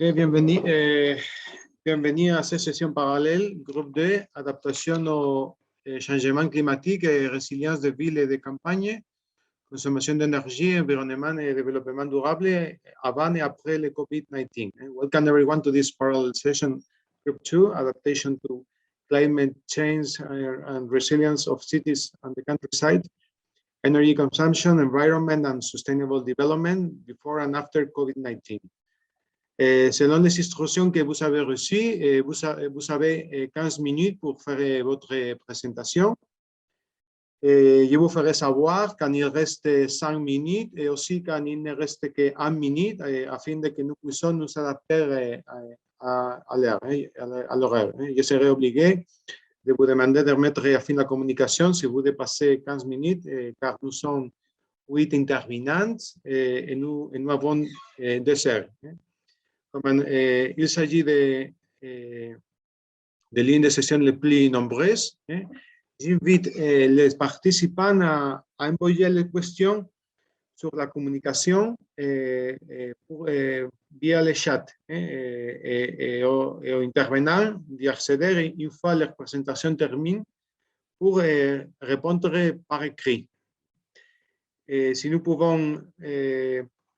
Okay, bienvenue à cette session parallèle, groupe 2, adaptation aux changements climatiques et résilience des villes et des campagnes, consommation d'énergie, environnement et développement durable avant et après le COVID-19. Welcome everyone to this parallel session, group 2, adaptation to climate change and resilience of cities and the countryside, energy consumption, environment and sustainable development before and after COVID-19. Selon les instructions que vous avez reçues, vous avez 15 minutes pour faire votre présentation. Je vous ferai savoir quand il reste 5 minutes et aussi quand il ne reste que 1 minute afin de que nous puissions nous adapter à l'horaire. Je serai obligé de vous demander de remettre à fin la communication si vous dépassez 15 minutes car nous sommes 8 intervenants et nous avons 2 heures. Comme il s'agit des lignes de session les plus nombreuses, j'invite les participants à envoyer les questions sur la communication via le chat et aux intervenants d'y accéder une fois leur présentation termine pour répondre par écrit. Et si nous pouvons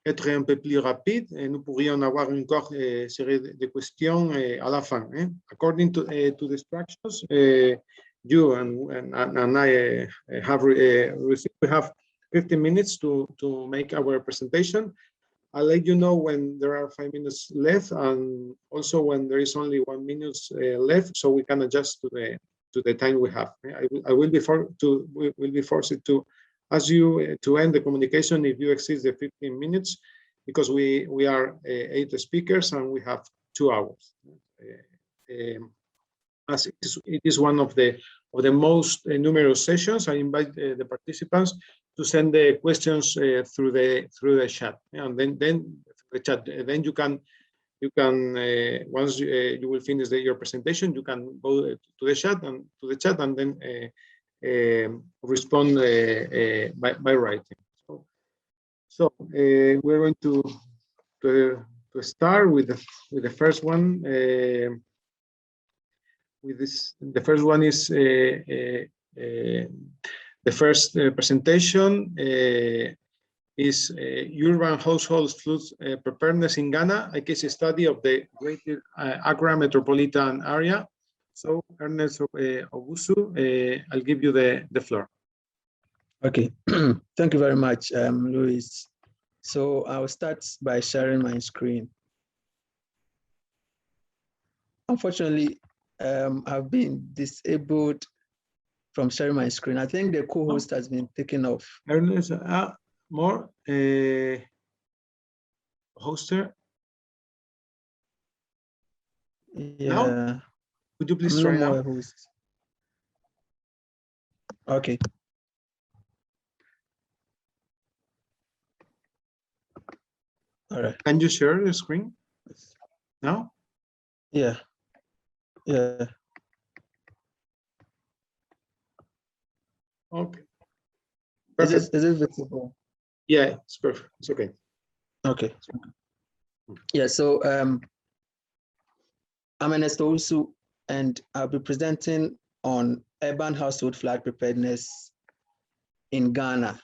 être un peu plus rapide, nous pourrions avoir encore une série de questions à la fin. According to the instructions, you and I have received, we have 15 minutes to make our presentation. I'll let you know when there are 5 minutes left and also when there is only 1 minute left, so we can adjust to the time we have. I will be forced to ask you to end the communication if you exceed the 15 minutes, because we are 8 speakers and we have 2 hours. As it is one of the most numerous sessions, I invite the participants to send the questions through the chat, and then the chat. Then you can once you will finish your presentation, you can go to the chat and then respond by writing. So we're going to start with the first one. The first one is the first presentation is urban household flood preparedness in Ghana, a case study of the Greater Accra metropolitan area. So, Ernest Owusu, I'll give you the floor. Okay, thank you very much, Luis. So I'll start by sharing my screen. Unfortunately, I've been disabled from sharing my screen. I think the co-host has been taken off. Ernest, more hoster. Yeah. Now? Could you please try now? Host. Okay. All right. Can you share the screen now? Yeah. Yeah. Okay. Is it visible? Yeah, it's perfect. It's okay. Okay. Yeah. So I'm Ernest Owusu, and I'll be presenting on urban household flood preparedness in Ghana,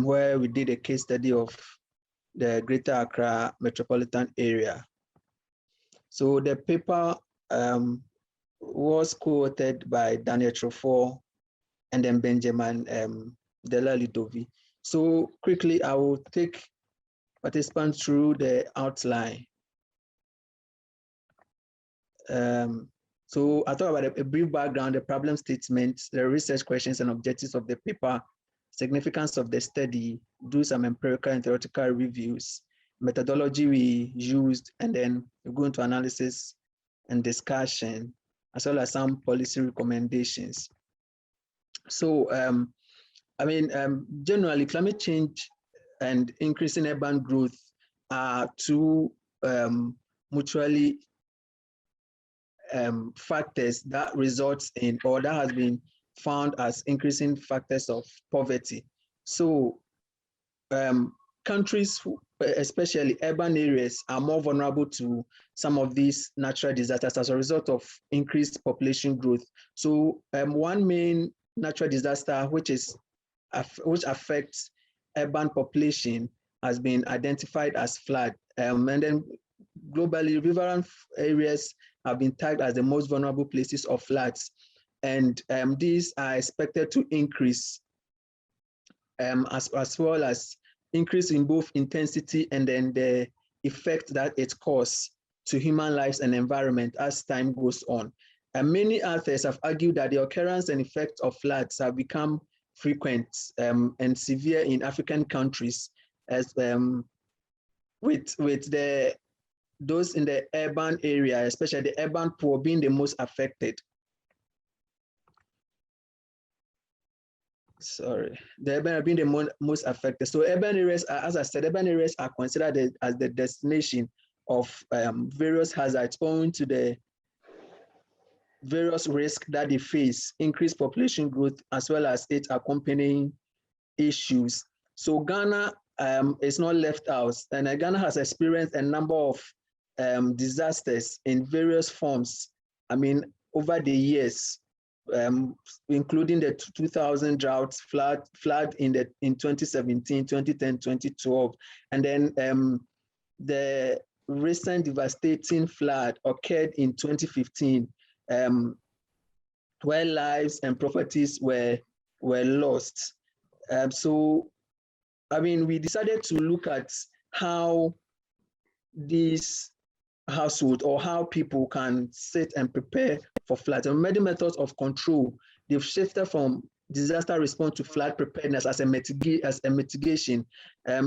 where we did a case study of the Greater Accra metropolitan area. So the paper was co-authored by Daniel Trofor and then Benjamin Delalidovi. So quickly, I will take participants through the outline. So I talk about a brief background, the problem statements, the research questions and objectives of the paper, significance of the study, do some empirical and theoretical reviews, methodology we used, and then we go into analysis and discussion, as well as some policy recommendations. So, generally, climate change and increasing urban growth are two mutually factors that results in, or that has been found as increasing factors of poverty. So countries especially urban areas, are more vulnerable to some of these natural disasters as a result of increased population growth. So one main natural disaster which affects urban population has been identified as flood. And then globally, riverine areas have been tagged as the most vulnerable places of floods. And these are expected to increase as well as increase in both intensity and then the effect that it causes to human lives and environment as time goes on. And many authors have argued that the occurrence and effects of floods have become frequent and severe in African countries, as with those in the urban area, especially the urban poor, being the most affected. Sorry, the urban being the most affected. So urban areas, as I said, urban areas are considered as the destination of various hazards owing to the various risks that they face, increased population growth, as well as its accompanying issues. So Ghana is not left out, and Ghana has experienced a number of disasters in various forms. I mean, over the years, including the 2000 droughts, flood in 2017, 2010, 2012, and then the recent devastating flood occurred in 2015, where lives and properties were lost. So, I mean, we decided to look at how these households or how people can sit and prepare for floods. And many methods of control, they've shifted from disaster response to flood preparedness as a mitigation,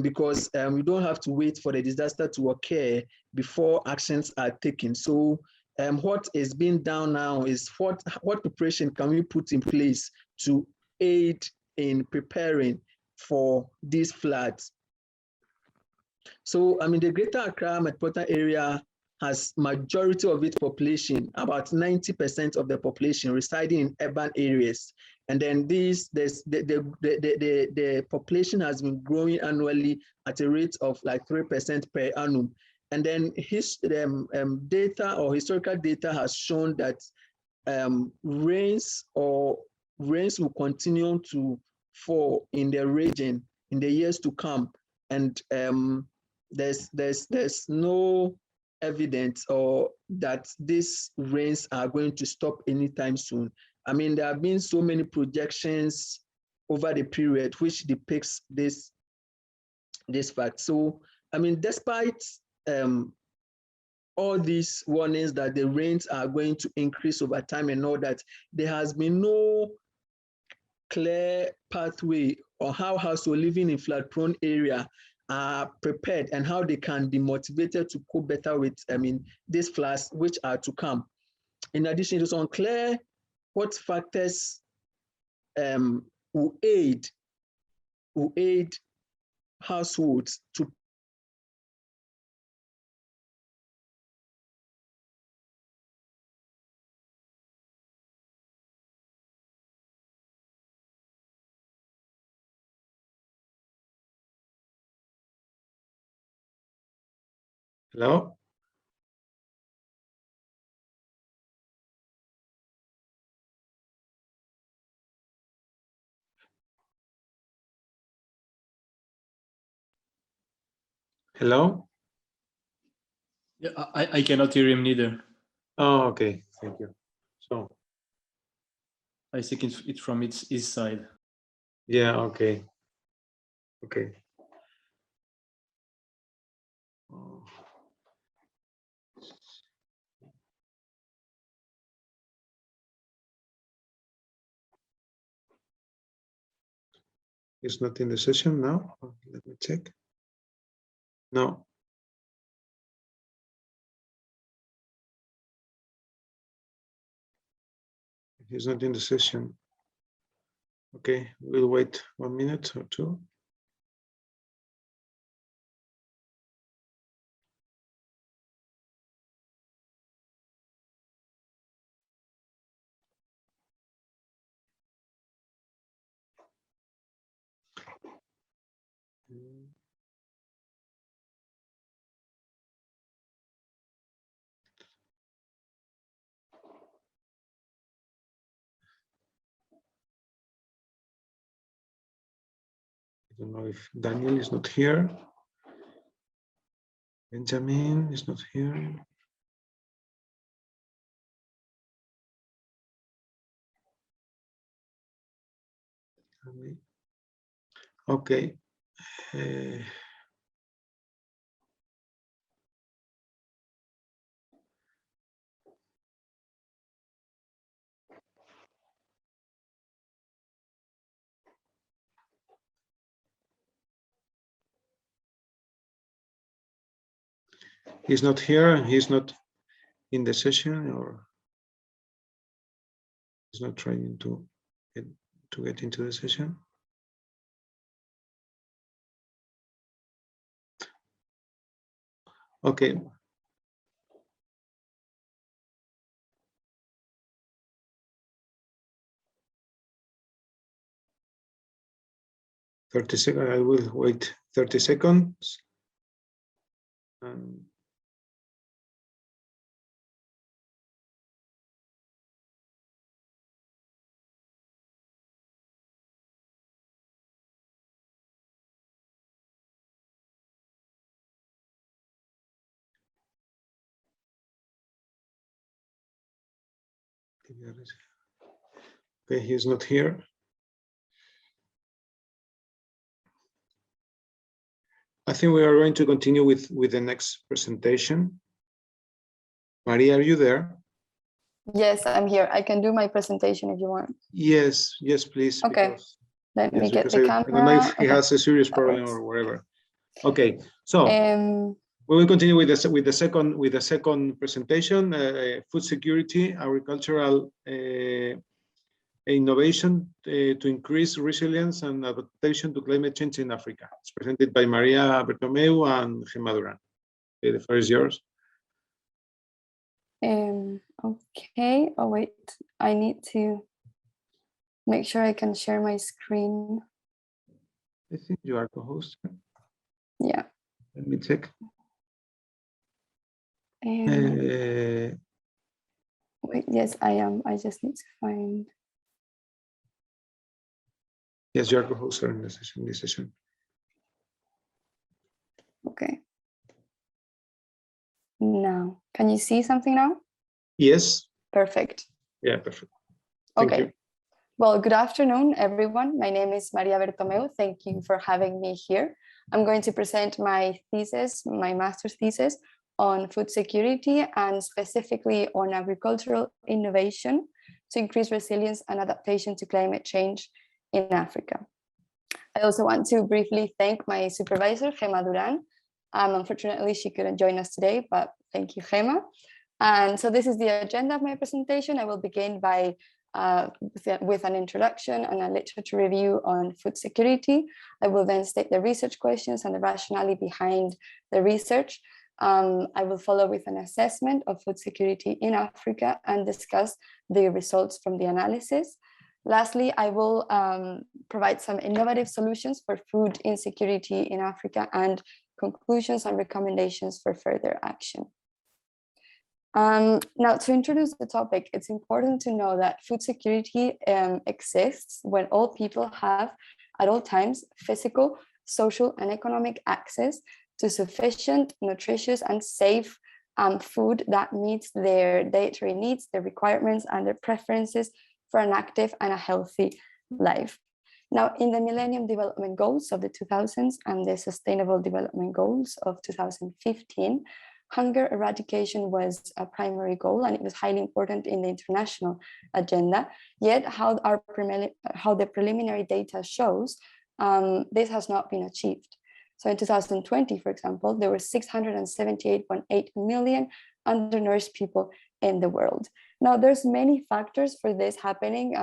because we don't have to wait for the disaster to occur before actions are taken. So what is being done now is what preparation can we put in place to aid in preparing for these floods. So, I mean, the Greater Accra metropolitan area has majority of its population, about 90% of the population residing in urban areas. And then the population has been growing annually at a rate of like 3% per annum. And then data or historical data has shown that rains will continue to fall in the region in the years to come. And there's no evidence or that these rains are going to stop anytime soon. I mean, there have been so many projections over the period which depicts this fact. So, I mean, despite all these warnings that the rains are going to increase over time and all that, there has been no clear pathway on how households living in flood-prone area are prepared and how they can be motivated to cope better with, I mean, these floods which are to come. In addition, it is unclear what factors will aid households to Hello? Hello? Yeah, I cannot hear him neither. Oh, okay. Thank you. So, I think it's from his side. yeah, okay. Okay. It's not in the session now. Let me check. No. He's not in the session. Okay, we'll wait 1 minute or two. don't know if Daniel is not here. Benjamin is not here. Okay. He's not here. He's not in the session, or he's not trying to get into the session. Okay. "30 seconds. I will wait 30 seconds. Okay, he's not here. I think we are going to continue with the next presentation. Maria, are you there? Yes, I'm here. I can do my presentation if you want. Yes, yes, please. Okay. Let me get the camera. I don't know if he Okay. has a serious problem works. or whatever. Okay, so we will continue with the second presentation: food security, agricultural innovation to increase resilience and adaptation to climate change in Africa. It's presented by Maria Bertomeu and Gemma Duran. Okay, the floor is yours. Okay. Oh wait, I need to make sure I can share my screen. I think you are co-host. Yeah. Let me check. Wait, yes, I am. I just need to find. Yes, you are co-host in this session. Okay. Now, can you see something now? Yes. Perfect. Yeah, perfect. Thank you. Well, good afternoon, everyone. My name is Maria Bertomeu. Thank you for having me here. I'm going to present my thesis, my master's thesis on food security and specifically on agricultural innovation to increase resilience and adaptation to climate change in Africa. I also want to briefly thank my supervisor, Gemma Duran. Unfortunately, she couldn't join us today, but thank you, Gemma. And so this is the agenda of my presentation. I will begin by with an introduction and a literature review on food security. I will then state the research questions and the rationale behind the research. I will follow with an assessment of food security in Africa and discuss the results from the analysis. Lastly, I will provide some innovative solutions for food insecurity in Africa and conclusions and recommendations for further action. Now, to introduce the topic, it's important to know that food security exists when all people have, at all times, physical, social, and economic access to sufficient, nutritious, and safe food that meets their dietary needs, their requirements, and their preferences for an active and a healthy life. Now, in the Millennium Development Goals of the 2000s and the Sustainable Development Goals of 2015, hunger eradication was a primary goal, and it was highly important in the international agenda. Yet, how the preliminary data shows, this has not been achieved. So in 2020, for example, there were 678.8 million undernourished people in the world. Now, there's many factors for this happening,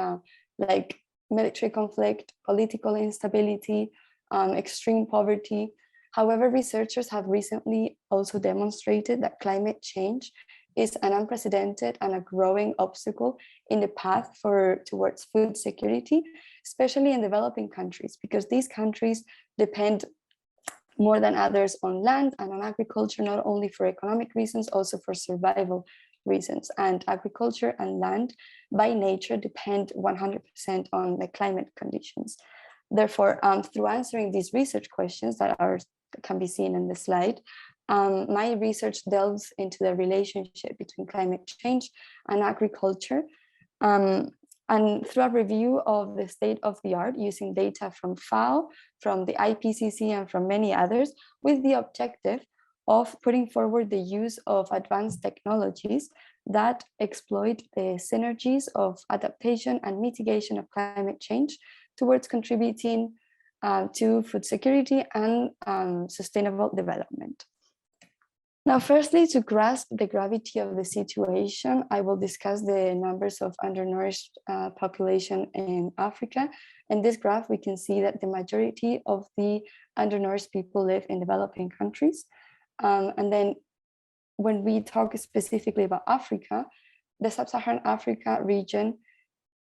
like military conflict, political instability, extreme poverty. However, researchers have recently also demonstrated that climate change is an unprecedented and a growing obstacle in the path towards food security, especially in developing countries, because these countries depend more than others on land and on agriculture, not only for economic reasons, also for survival reasons. And agriculture and land by nature depend 100% on the climate conditions. Therefore, through answering these research questions that can be seen in the slide, my research delves into the relationship between climate change and agriculture. And through a review of the state of the art using data from FAO, from the IPCC, and from many others, with the objective of putting forward the use of advanced technologies that exploit the synergies of adaptation and mitigation of climate change towards contributing to food security and sustainable development. Now, firstly, to grasp the gravity of the situation, I will discuss the numbers of undernourished population in Africa. In this graph, we can see that the majority of the undernourished people live in developing countries. And then when we talk specifically about Africa, the sub-Saharan Africa region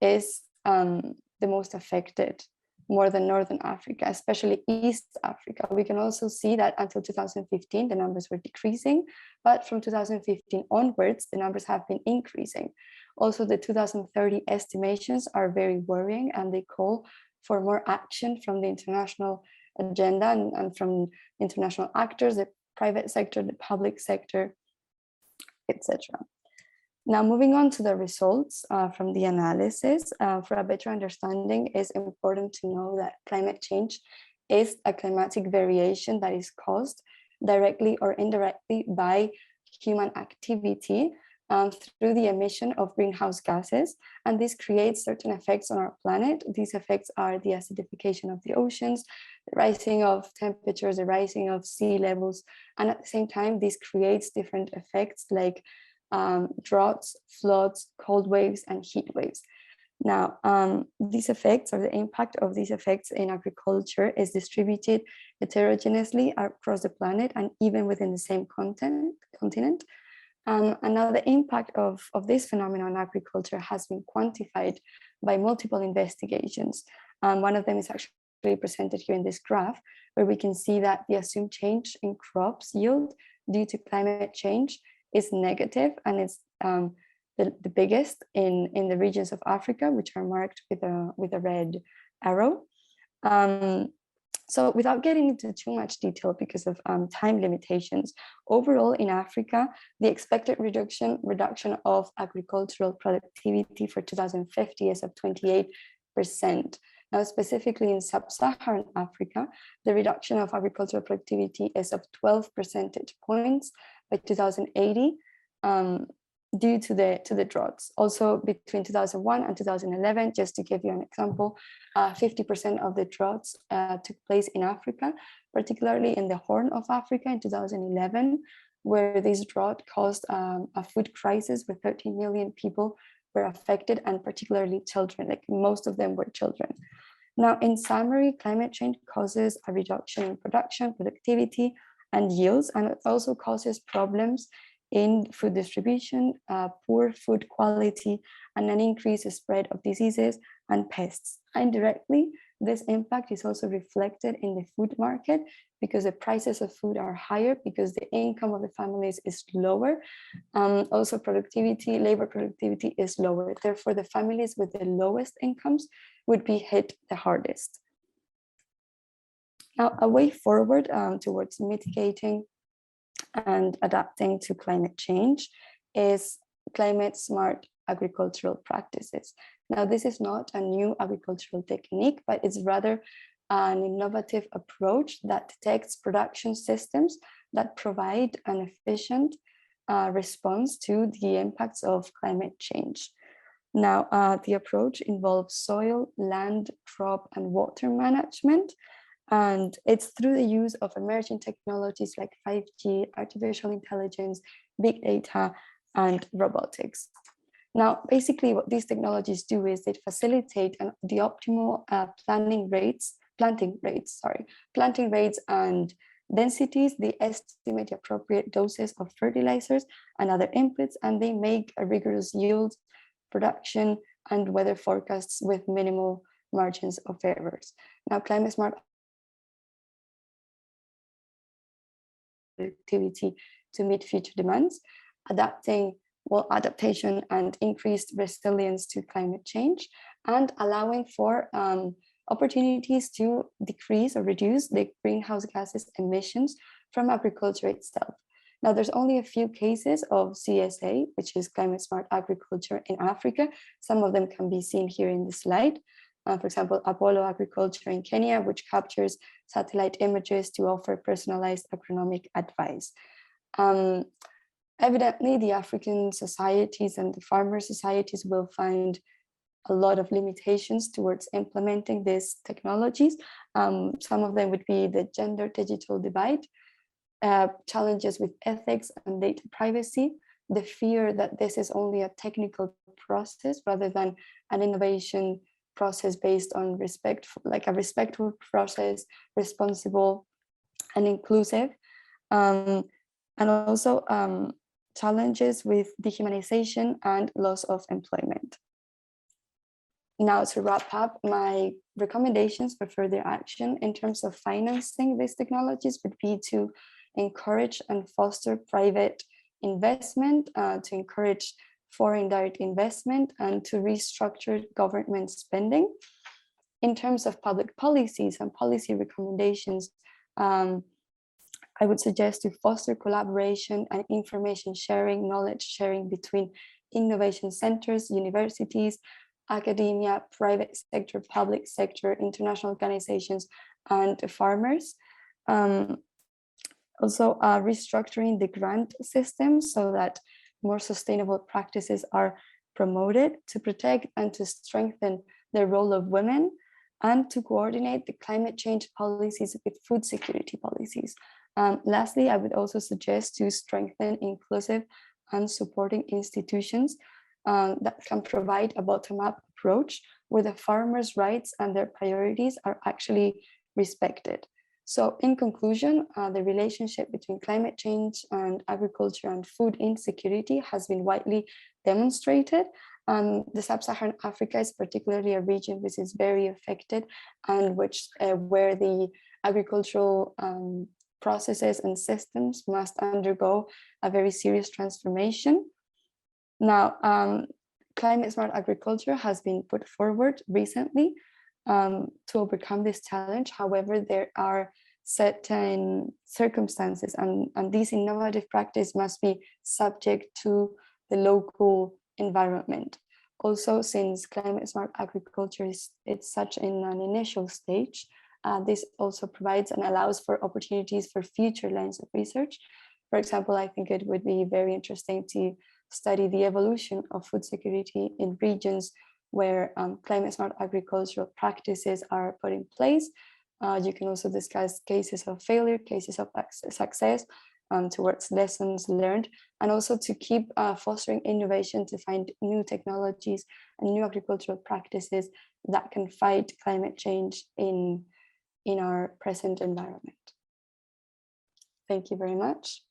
is the most affected, more than Northern Africa, especially East Africa. We can also see that until 2015, the numbers were decreasing, but from 2015 onwards, the numbers have been increasing. Also, the 2030 estimations are very worrying, and they call for more action from the international agenda and from international actors, the private sector, the public sector, etc. Now, moving on to the results from the analysis, for a better understanding, it's important to know that climate change is a climatic variation that is caused directly or indirectly by human activity through the emission of greenhouse gases. And this creates certain effects on our planet. These effects are the acidification of the oceans, the rising of temperatures, the rising of sea levels. And at the same time, this creates different effects like droughts, floods, cold waves, and heat waves. Now, these effects, or the impact of these effects in agriculture, is distributed heterogeneously across the planet and even within the same continent. And now the impact of this phenomenon on agriculture has been quantified by multiple investigations. One of them is actually presented here in this graph, where we can see that the assumed change in crops yield due to climate change is negative, and it's the biggest in the regions of Africa, which are marked with a red arrow. So without getting into too much detail because of time limitations, overall in Africa, the expected reduction of agricultural productivity for 2050 is of 28%. Now, specifically in sub-Saharan Africa, the reduction of agricultural productivity is of 12 percentage points by 2080 due to the droughts. Also, between 2001 and 2011, just to give you an example, 50% of the droughts took place in Africa, particularly in the Horn of Africa in 2011, where this drought caused a food crisis where 13 million people were affected, and particularly children, like most of them were children. Now, in summary, climate change causes a reduction in production, productivity, and yields, and it also causes problems in food distribution, poor food quality, and an increased spread of diseases and pests. Indirectly, this impact is also reflected in the food market because the prices of food are higher because the income of the families is lower. Also, labor productivity is lower. Therefore, the families with the lowest incomes would be hit the hardest. Now, a way forward towards mitigating and adapting to climate change is climate smart agricultural practices. Now, this is not a new agricultural technique, but it's rather an innovative approach that detects production systems that provide an efficient response to the impacts of climate change. Now, the approach involves soil, land, crop, and water management. And it's through the use of emerging technologies like 5G, artificial intelligence, big data, and robotics. Now, basically what these technologies do is they facilitate the optimal planting rates and densities. They estimate the appropriate doses of fertilizers and other inputs, and they make a rigorous yield, production, and weather forecasts with minimal margins of errors. Now, climate smart activity to meet future demands, adaptation and increased resilience to climate change, and allowing for opportunities to decrease or reduce the greenhouse gases emissions from agriculture itself. Now, there's only a few cases of CSA, which is climate smart agriculture in Africa. Some of them can be seen here in the slide. For example, Apollo Agriculture in Kenya, which captures satellite images to offer personalized agronomic advice. Evidently, the African societies and the farmer societies will find a lot of limitations towards implementing these technologies. Some of them would be the gender digital divide, challenges with ethics and data privacy, the fear that this is only a technical process rather than an innovation process based on a respectful process, responsible and inclusive, and also challenges with dehumanization and loss of employment. Now, to wrap up, my recommendations for further action in terms of financing these technologies would be to encourage and foster private investment, to encourage foreign direct investment, and to restructure government spending. In terms of public policies and policy recommendations, I would suggest to foster collaboration and information sharing, knowledge sharing between innovation centers, universities, academia, private sector, public sector, international organizations, and farmers. Also, restructuring the grant system so that more sustainable practices are promoted to protect and to strengthen the role of women, and to coordinate the climate change policies with food security policies. Lastly, I would also suggest to strengthen inclusive and supporting institutions that can provide a bottom-up approach where the farmers' rights and their priorities are actually respected. So in conclusion, the relationship between climate change and agriculture and food insecurity has been widely demonstrated. The sub-Saharan Africa is particularly a region which is very affected and where the agricultural processes and systems must undergo a very serious transformation. Now, climate smart agriculture has been put forward recently to overcome this challenge. However, there are certain circumstances and these innovative practices must be subject to the local environment. Also, since climate smart agriculture it's such in an initial stage, this also provides and allows for opportunities for future lines of research. For example, I think it would be very interesting to study the evolution of food security in regions where climate smart agricultural practices are put in place. You can also discuss cases of failure, cases of success, towards lessons learned, and also to keep fostering innovation to find new technologies and new agricultural practices that can fight climate change in our present environment. Thank you very much.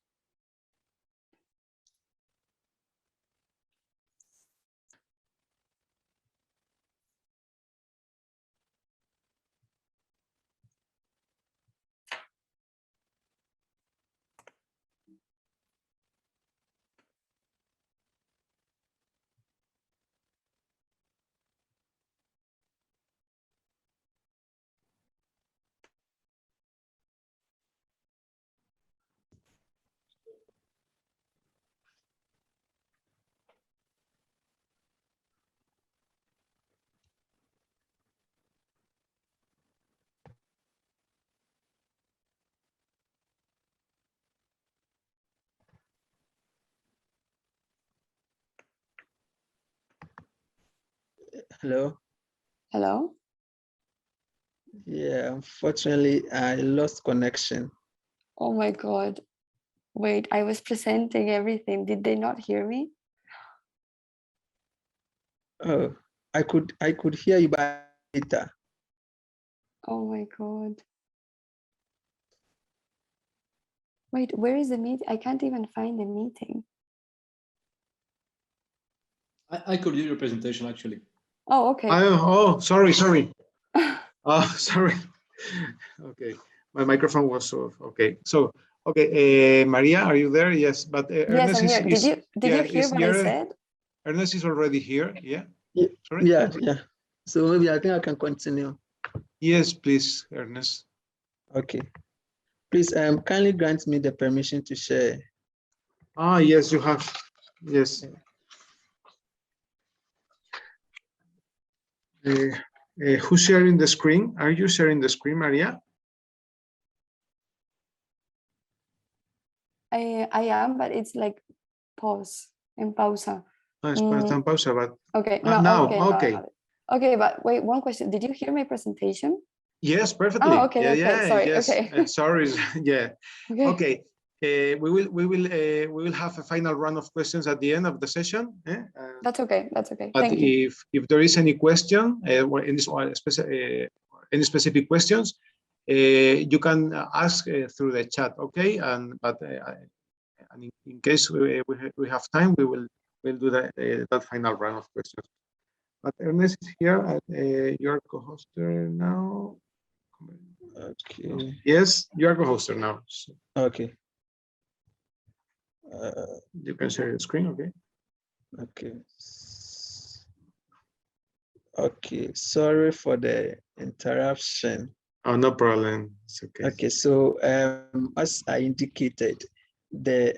Hello. Hello. Yeah, unfortunately, I lost connection. Oh my God. Wait, I was presenting everything. Did they not hear me? Oh, I could hear you by later. Oh my God. Wait, where is the meeting? I can't even find the meeting. I could hear your presentation actually. Oh, okay. Oh, sorry. Sorry. Okay, my microphone was off. Okay, so okay, Maria, are you there? Yes, but Yes, Ernest I'm here. Did you hear what I said? Ernest is already here. Yeah. Yeah, Sorry. yeah. So maybe I think I can continue. Yes, please, Ernest. Okay. Please kindly grant me the permission to share. Ah, yes, you have. Yes. Who's sharing the screen? Are you sharing the screen, Maria? I am, but it's like pause en pausa. Ah, está en pausa, but Okay, now, okay, okay. no, okay, but wait, one question. Did you hear my presentation? Yes, perfectly. Oh, okay, okay. Sorry, yes. okay. Sorry, yeah. Okay. We will have a final round of questions at the end of the session. That's okay. That's okay. But Thank you. if there is any question, any specific questions, you can ask through the chat. Okay, but in case we have time, we'll do that final round of questions. But Ernest is here. You're co-hoster now. Okay. Yes, you are co-hoster now. So Okay. you can share your screen. Okay. Okay. Okay. Sorry for the interruption. Oh, no problem. It's okay. Okay. So as I indicated, the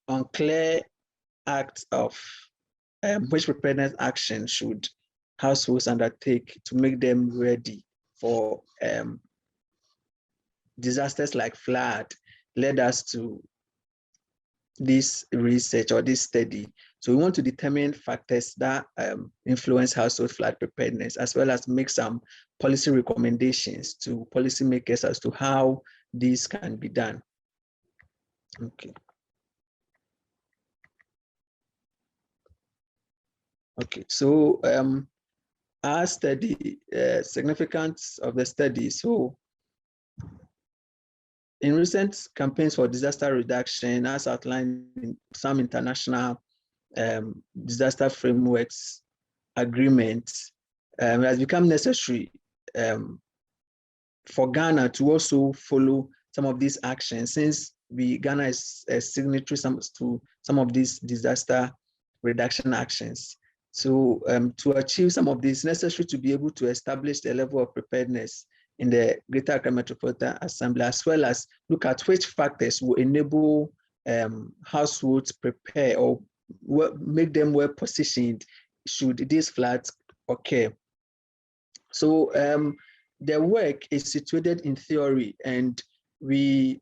unclear act of which preparedness action should households undertake to make them ready for disasters like flood led us to this research or this study. So we want to determine factors that influence household flood preparedness, as well as make some policy recommendations to policymakers as to how this can be done. Okay. Okay, so our study, significance of the study. So in recent campaigns for disaster reduction, as outlined in some international disaster frameworks agreements, it has become necessary for Ghana to also follow some of these actions, since Ghana is a signatory to some of these disaster reduction actions. So to achieve some of these, necessary to be able to establish the level of preparedness in the Greater Accra Metropolitan Assembly, as well as look at which factors will enable households prepare or make them well positioned should these floods occur. So the work is situated in theory, and we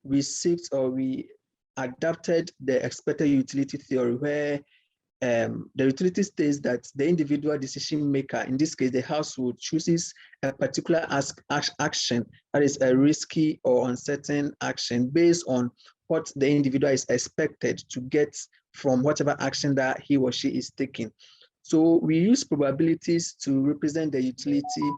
adapted the expected utility theory, where the utility states that the individual decision maker, in this case the household, chooses a particular action that is a risky or uncertain action based on what the individual is expected to get from whatever action that he or she is taking. So we use probabilities to represent the utility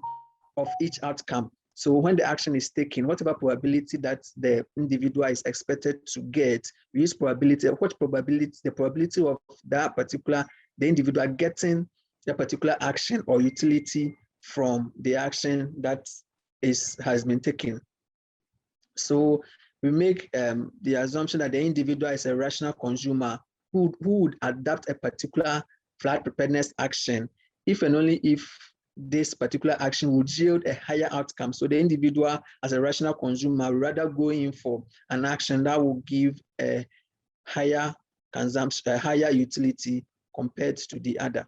of each outcome. So when the action is taken, whatever probability that the individual is expected to get, we use probability. What probability? The probability of that particular, the individual getting the particular action or utility from the action that has been taken. So we make the assumption that the individual is a rational consumer who would adapt a particular flood preparedness action if and only if this particular action would yield a higher outcome. So the individual, as a rational consumer, rather go in for an action that will give a higher consumption, a higher utility compared to the other.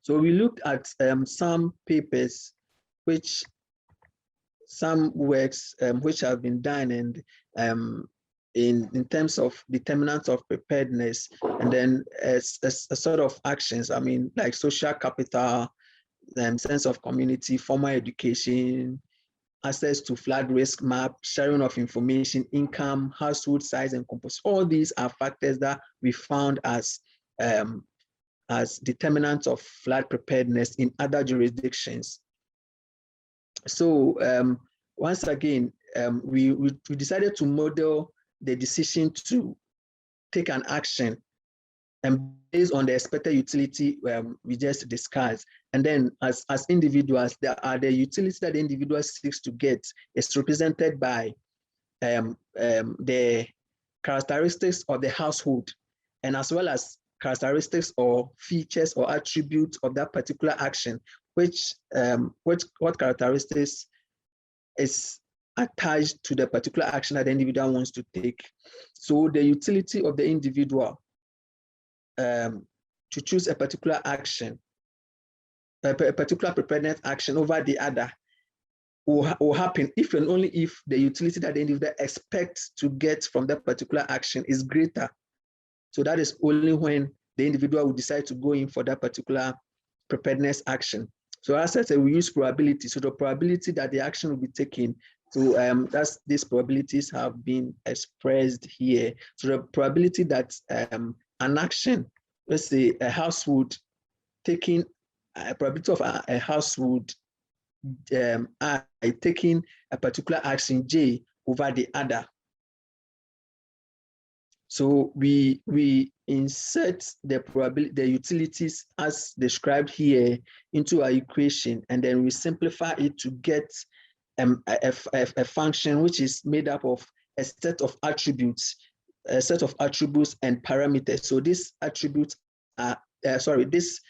So we looked at some papers, some works which have been done, and in terms of determinants of preparedness, and then a sort of actions, I mean, like social capital, sense of community, formal education, access to flood risk map, sharing of information, income, household size and composition. All these are factors that we found as determinants of flood preparedness in other jurisdictions. So once again, we decided to model the decision to take an action and based on the expected utility we just discussed. And then as individuals, there are the utilities that the individual seeks to get is represented by the characteristics of the household, and as well as characteristics or features or attributes of that particular action, what characteristics is attached to the particular action that the individual wants to take. So the utility of the individual to choose a particular action, a particular preparedness action over the other will happen if and only if the utility that the individual expects to get from that particular action is greater. So that is only when the individual will decide to go in for that particular preparedness action. So as I said, we use probability. So the probability that the action will be taken, so these probabilities have been expressed here. So the probability that an action, let's say a household taking a probability of a household taking a particular action J over the other. So we insert the probability, the utilities as described here into our equation, and then we simplify it to get a function which is made up of a set of attributes and parameters. So these attributes are these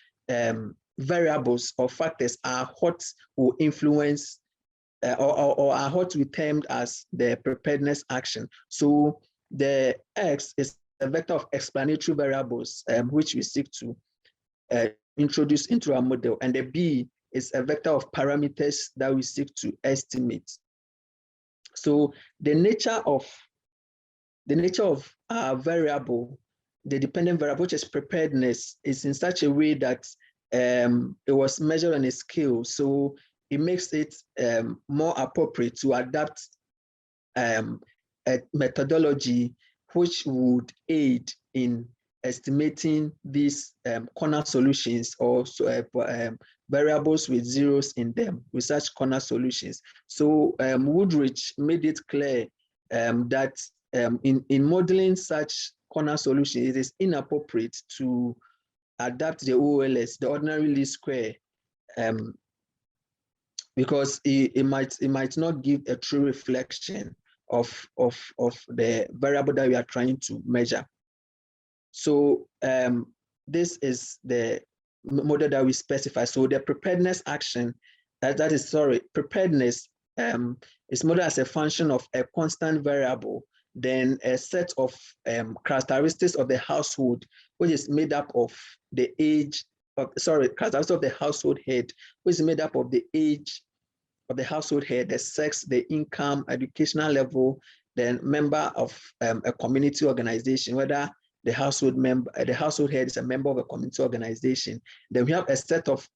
variables or factors are what will influence or are what we termed as the preparedness action. So the X is a vector of explanatory variables which we seek to introduce into our model, and the B is a vector of parameters that we seek to estimate. So the nature of our variable, the dependent variable, which is preparedness, is in such a way that it was measured on a scale, so it makes it more appropriate to adapt a methodology which would aid in estimating these corner solutions, or variables with zeros in them, with such corner solutions. So Woodridge made it clear that in modeling such corner solutions, it is inappropriate to adapt the OLS, the ordinary least square, because it might not give a true reflection of the variable that we are trying to measure. So this is the model that we specify. So the preparedness action, preparedness is modeled as a function of a constant variable, then a set of characteristics of the household, which is made up of the age, characteristics of the household head, which is made up of the age of the household head, the sex, the income, educational level, then member of a community organization, whether the household head is a member of a community organization. Then we have a set of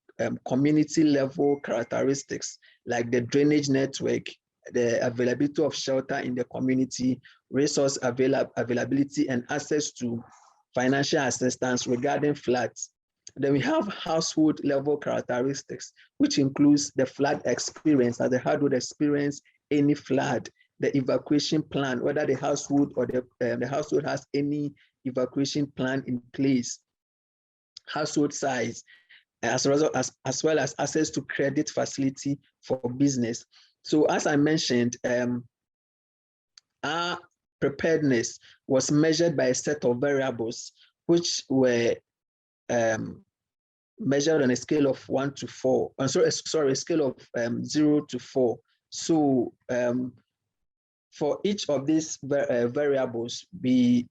community level characteristics like the drainage network, the availability of shelter in the community, resource availability, and access to financial assistance regarding floods. Then we have household level characteristics, which includes the flood experience, that the household experience any flood, the evacuation plan, whether the household or the household has any evacuation plan in place, household size, as well as access to credit facility for business. So as I mentioned, our preparedness was measured by a set of variables which were measured on a scale of 1 to 4. A scale of 0 to 4. So for each of these variables, we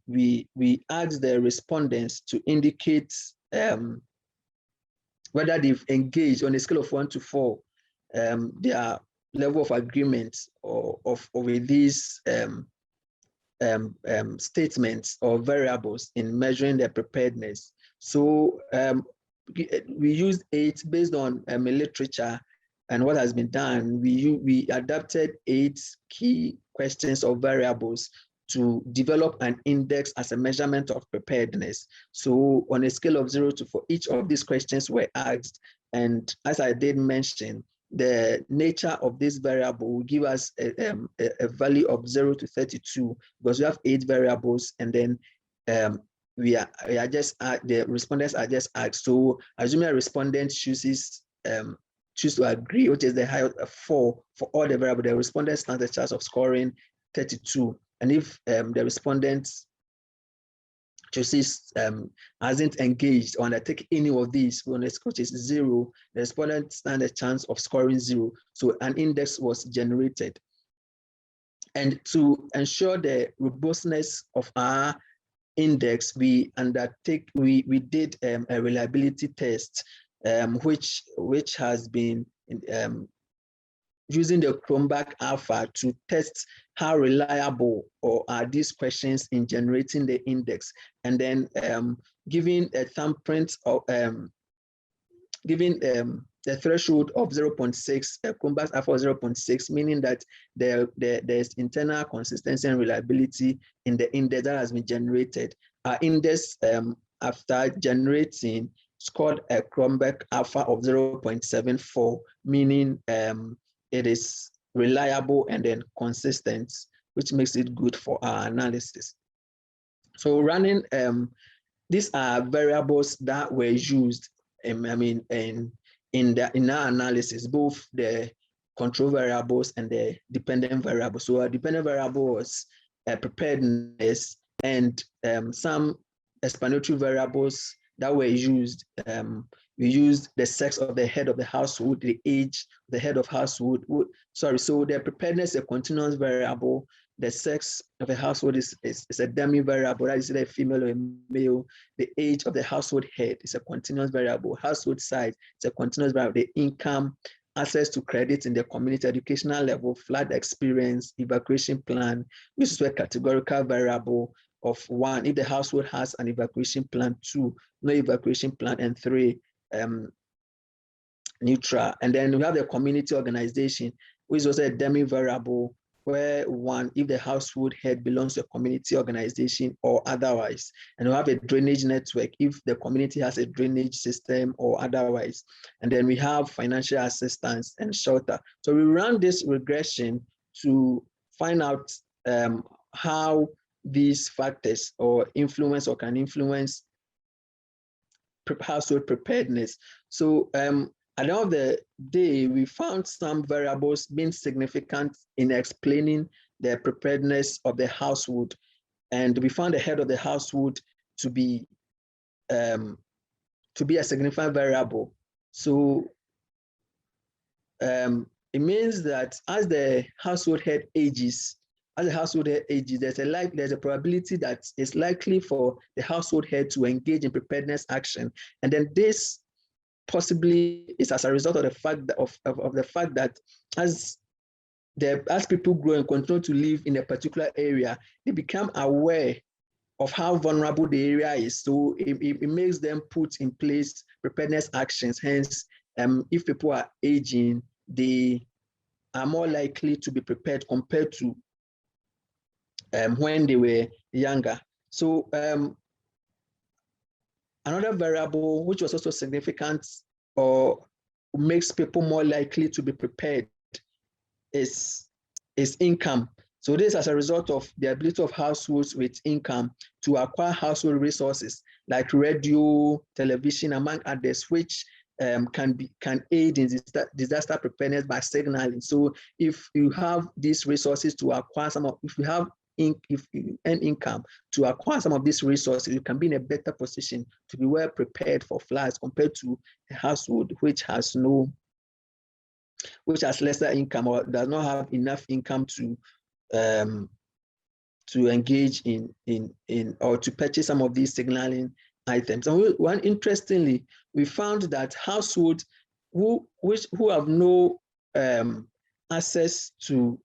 asked the respondents to indicate whether they've engaged on a scale of 1 to 4, their level of agreement with these statements or variables in measuring their preparedness. So we used 8 based on literature and what has been done. We adapted 8 key questions or variables to develop an index as a measurement of preparedness. So on a scale of 0 to 4, each of these questions were asked. And as I did mention, the nature of this variable will give us a value of 0 to 32, because we have 8 variables, and then the respondents are just asked. So assuming a respondent choose to agree, which is the high 4 for all the variables, the respondent stands a chance of scoring 32. And if the respondents hasn't engaged or undertake any of these, when the score is 0, the respondent stand a chance of scoring 0. So an index was generated. And to ensure the robustness of our index, we did a reliability test, which has been using the Chromebook Alpha to test how reliable or are these questions in generating the index, and then giving a thumbprint of the threshold of 0.6, Chromebook Alpha 0.6, meaning that there's internal consistency and reliability in the index that has been generated. Our index, after generating, scored a Chromebook Alpha of 0.74, meaning it is reliable and then consistent, which makes it good for our analysis. So running, these are variables that were used, in our analysis, both the control variables and the dependent variables. So our dependent variable was preparedness, and some explanatory variables that were used. We used the sex of the head of the household, the age of the head of household. So the preparedness is a continuous variable. The sex of a household is a demi variable, that is either a female or a male. The age of the household head is a continuous variable. Household size is a continuous variable. The income, access to credit in the community, educational level, flood experience, evacuation plan, which is a categorical variable of 1, if the household has an evacuation plan, 2, no evacuation plan, and 3, neutral. And then we have the community organization, which is also a demi variable, where 1, if the household head belongs to a community organization or otherwise. And we have a drainage network, if the community has a drainage system or otherwise. And then we have financial assistance and shelter. So we ran this regression to find out how these factors or influence or can influence household preparedness. So at the end of the day, we found some variables being significant in explaining the preparedness of the household, and we found the head of the household to be a significant variable. So it means that as the household head ages, there's a probability that it's likely for the household head to engage in preparedness action. And then this possibly is as a result of the fact that as people grow and continue to live in a particular area, they become aware of how vulnerable the area is. So it makes them put in place preparedness actions. Hence, if people are aging, they are more likely to be prepared compared to when they were younger. So another variable which was also significant or makes people more likely to be prepared is income. So this is as a result of the ability of households with income to acquire household resources like radio, television, among others, which can aid in disaster preparedness by signaling. So if you have these resources to acquire if you earn income to acquire some of these resources, you can be in a better position to be well prepared for floods compared to a household which has lesser income or does not have enough income to engage in or to purchase some of these signaling items. And interestingly, we found that households who have no access to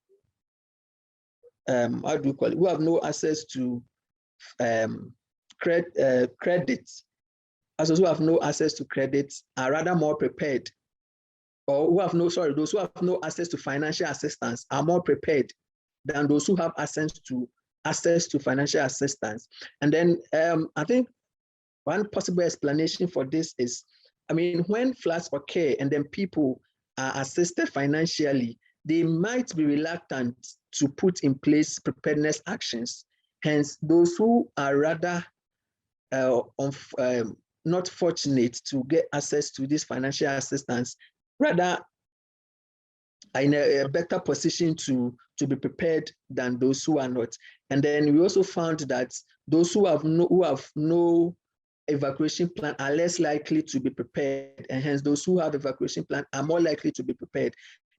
who have no access to credit, as who have no access to credit are rather more prepared, or those who have no access to financial assistance are more prepared than those who have access to financial assistance. And then I think one possible explanation for this is, when floods occur and then people are assisted financially, they might be reluctant to put in place preparedness actions. Hence, those who are rather not fortunate to get access to this financial assistance, rather are in a better position to be prepared than those who are not. And then we also found that those who have no evacuation plan are less likely to be prepared, and hence those who have evacuation plan are more likely to be prepared.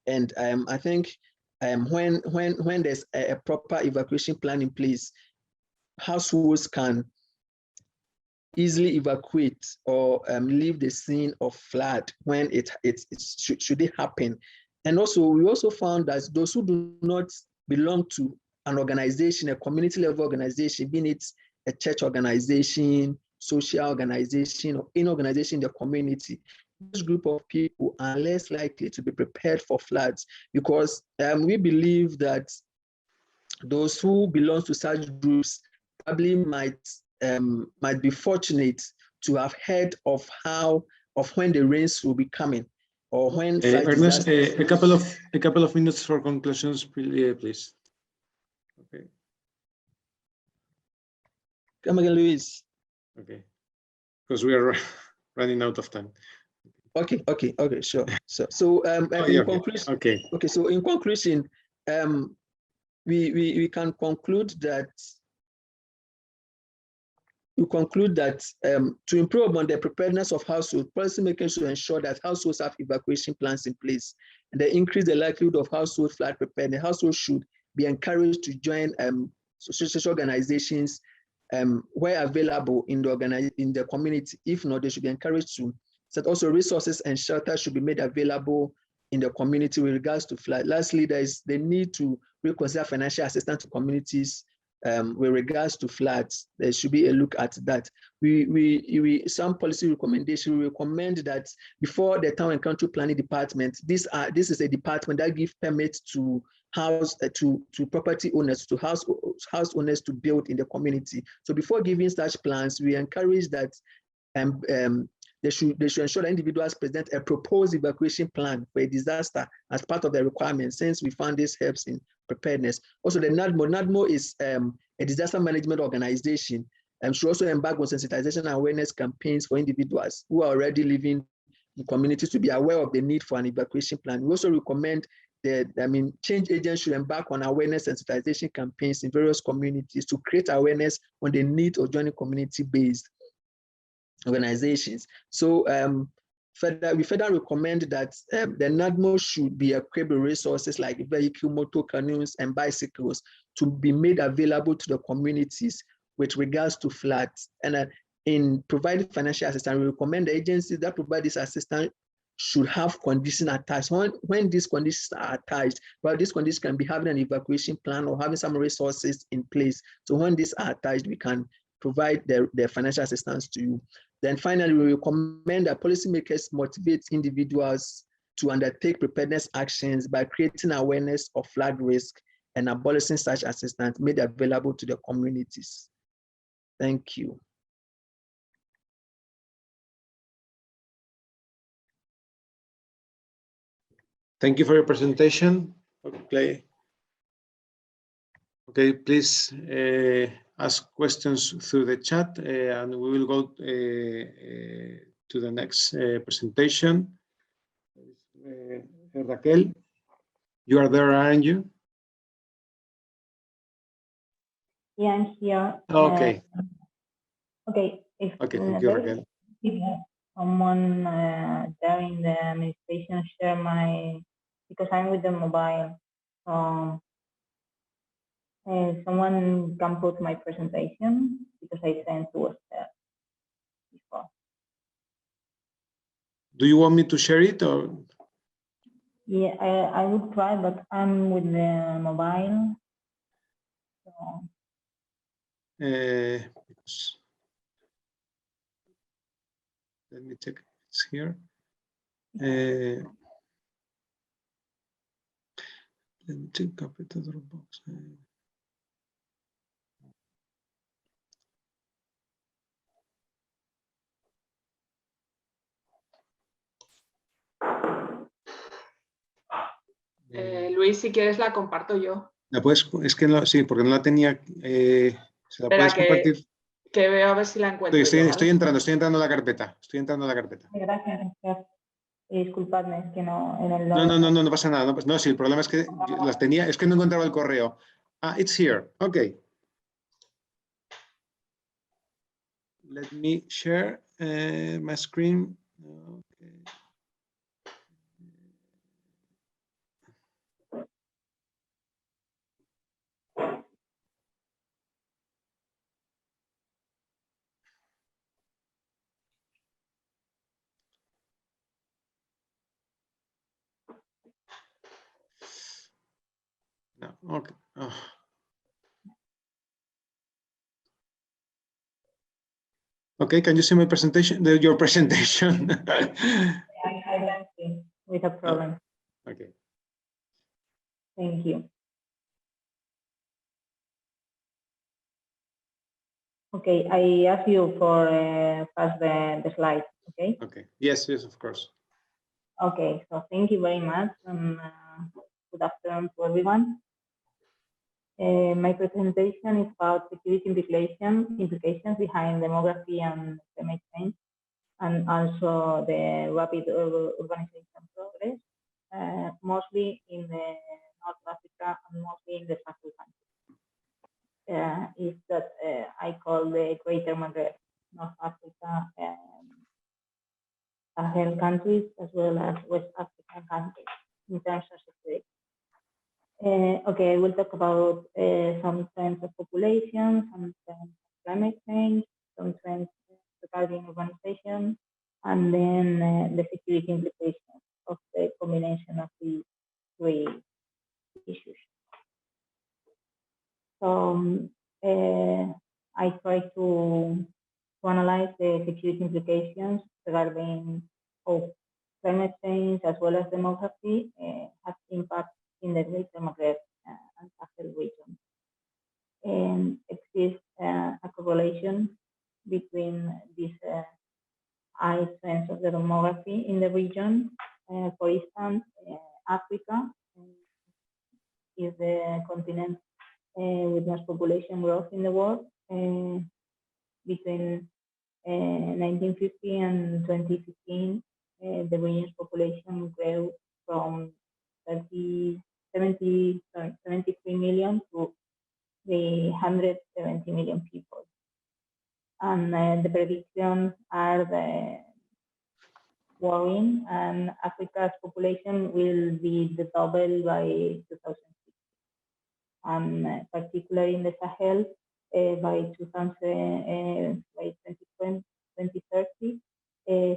And I think when there's a proper evacuation plan in place, households can easily evacuate or leave the scene of flood when should it happen. And also, we also found that those who do not belong to an organization, a community level organization, be it a church organization, social organization, or any organization in the community, this group of people are less likely to be prepared for floods, because we believe that those who belong to such groups probably might be fortunate to have heard of when the rains will be coming, or when Ernest, a couple of minutes for conclusions, please. Okay. Come again, Luis. Okay, because we are running out of time. Okay, sure. So in conclusion, okay. So in conclusion, we can conclude that. We conclude that to improve upon the preparedness of households, policymakers should ensure that households have evacuation plans in place, and they increase the likelihood of household flood preparedness. Households should be encouraged to join social organizations where available in the community. If not, they should be encouraged to set also resources and shelter should be made available in the community with regards to flood. Lastly, there is the need to reconsider financial assistance to communities with regards to floods. There should be a look at that. Some policy recommendation, we recommend that before the town and country planning department, this is a department that gives permits to property owners, to house owners to build in the community. So before giving such plans, we encourage that they should ensure that individuals present a proposed evacuation plan for a disaster as part of the requirements, since we found this helps in preparedness. Also, the NADMO is a disaster management organization and should also embark on sensitization and awareness campaigns for individuals who are already living in communities to be aware of the need for an evacuation plan. We also recommend change agents should embark on awareness sensitization campaigns in various communities to create awareness on the need of joining community-based organizations. So we further recommend that the NADMO should be equipped with resources like vehicle, motor canoes, and bicycles to be made available to the communities with regards to floods. And in providing financial assistance, we recommend the agencies that provide this assistance should have conditions attached. When these conditions are attached, well, these conditions can be having an evacuation plan or having some resources in place. So when these are attached, we can provide the financial assistance to you. Then finally, we recommend that policymakers motivate individuals to undertake preparedness actions by creating awareness of flood risk and abolishing such assistance made available to the communities. Thank you. Thank you for your presentation. Okay, please ask questions through the chat, and we will go to the next presentation. Raquel, you are there, aren't you? Yeah, I'm here. Okay. Okay. Okay, thank you, Raquel. Someone there in the administration share because I'm with the mobile. Someone can put my presentation because I sent to us before. Do you want me to share it or? Yeah, I would try, but I'm with the mobile. So. Let me check. It's here. Let me check up the Dropbox. Luis, si quieres la comparto yo. La puedes, es que no, sí, porque no la tenía. ¿Se la puedes compartir? Que veo a ver si la encuentro. Estoy entrando a la carpeta. Gracias. Disculpadme, es que no en el. No pasa nada. No, sí, el problema es que las tenía, es que no encontraba el correo. Ah, it's here. Okay. Let me share my screen. Okay. No, okay. Oh. Okay, can you see my presentation? Your presentation. I can see with a problem. Okay. Thank you. Okay, I ask you for pass the slide. Okay. Okay. Yes, yes, of course. Okay. So thank you very much, and good afternoon to everyone. My presentation is about security implications behind demography and climate change, and also the rapid urbanization progress, mostly in the North Africa and mostly in the Sahel countries. Is that I call the Greater Maghreb, North Africa, Sahel countries, as well as West African countries in terms of security. Okay, I will talk about some trends of population, some trends of climate change, some trends regarding urbanization, and then the security implications of the combination of these three issues. So I try to analyze the security implications regarding how climate change as well as demography has impact in the Greater Maghreb and Sahel region. Exists a correlation between these high trends of the demography in the region. For instance, Africa is the continent with most population growth in the world. Between 1950 and 2015, the region's population grew from 73 million to 370 million people. And the predictions are worrying, and Africa's population will be the double by 2060. And particularly in the Sahel, by 2030,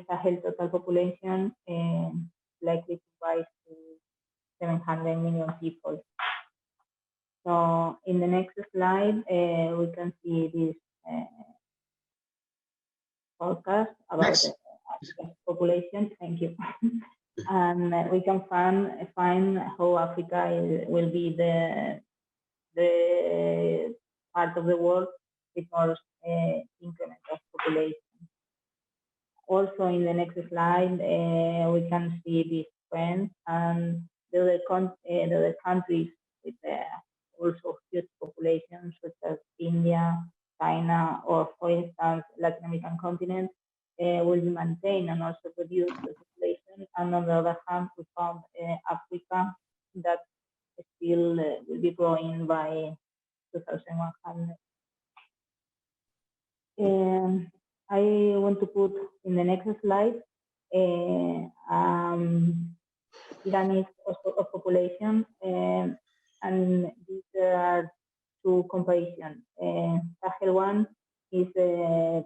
Sahel total population likely to rise to 700 million people. So in the next slide, we can see this forecast about the population. Thank you. And we can find how Africa will be the part of the world with more increment of population. Also, in the next slide, we can see these trends and the other countries with also huge populations, such as India, China, or for instance, Latin American continent, will be maintained and also reduce the population. And on the other hand, we found Africa that still will be growing by 2100. I want to put in the next slide pyramids of population, and these are two comparisons. Sahel 1 is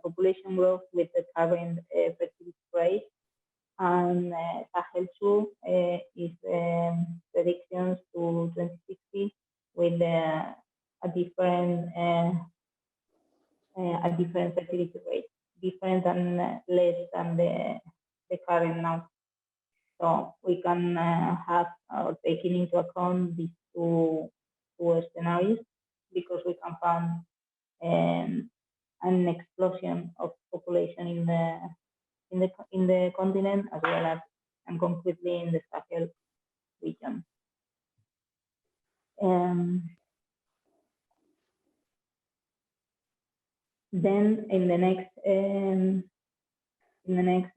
population growth with the current fertility rate, and Sahel 2 is predictions to 2060 with a different fertility rate, different and less than the current now. So we can have taking into account these two scenarios, because we can find an explosion of population in the continent, as well as and completely in the Sahel region. Then in the next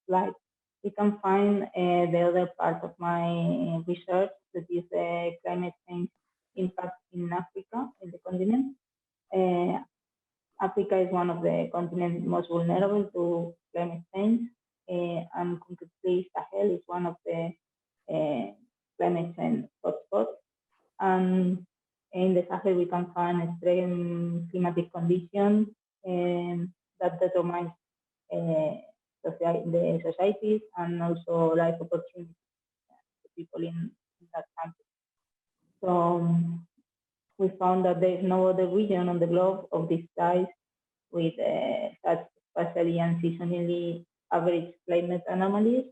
slide, we can find the other part of my research, that is climate change impact in Africa, in the continent. Africa is one of the continents most vulnerable to climate change, and concretely Sahel is one of the climate change hotspots. And in the Sahel, we can find extreme climatic conditions that determine the societies and also life opportunities for people in that country. So we found that there is no other region on the globe of this size with such spatially and seasonally average climate anomalies.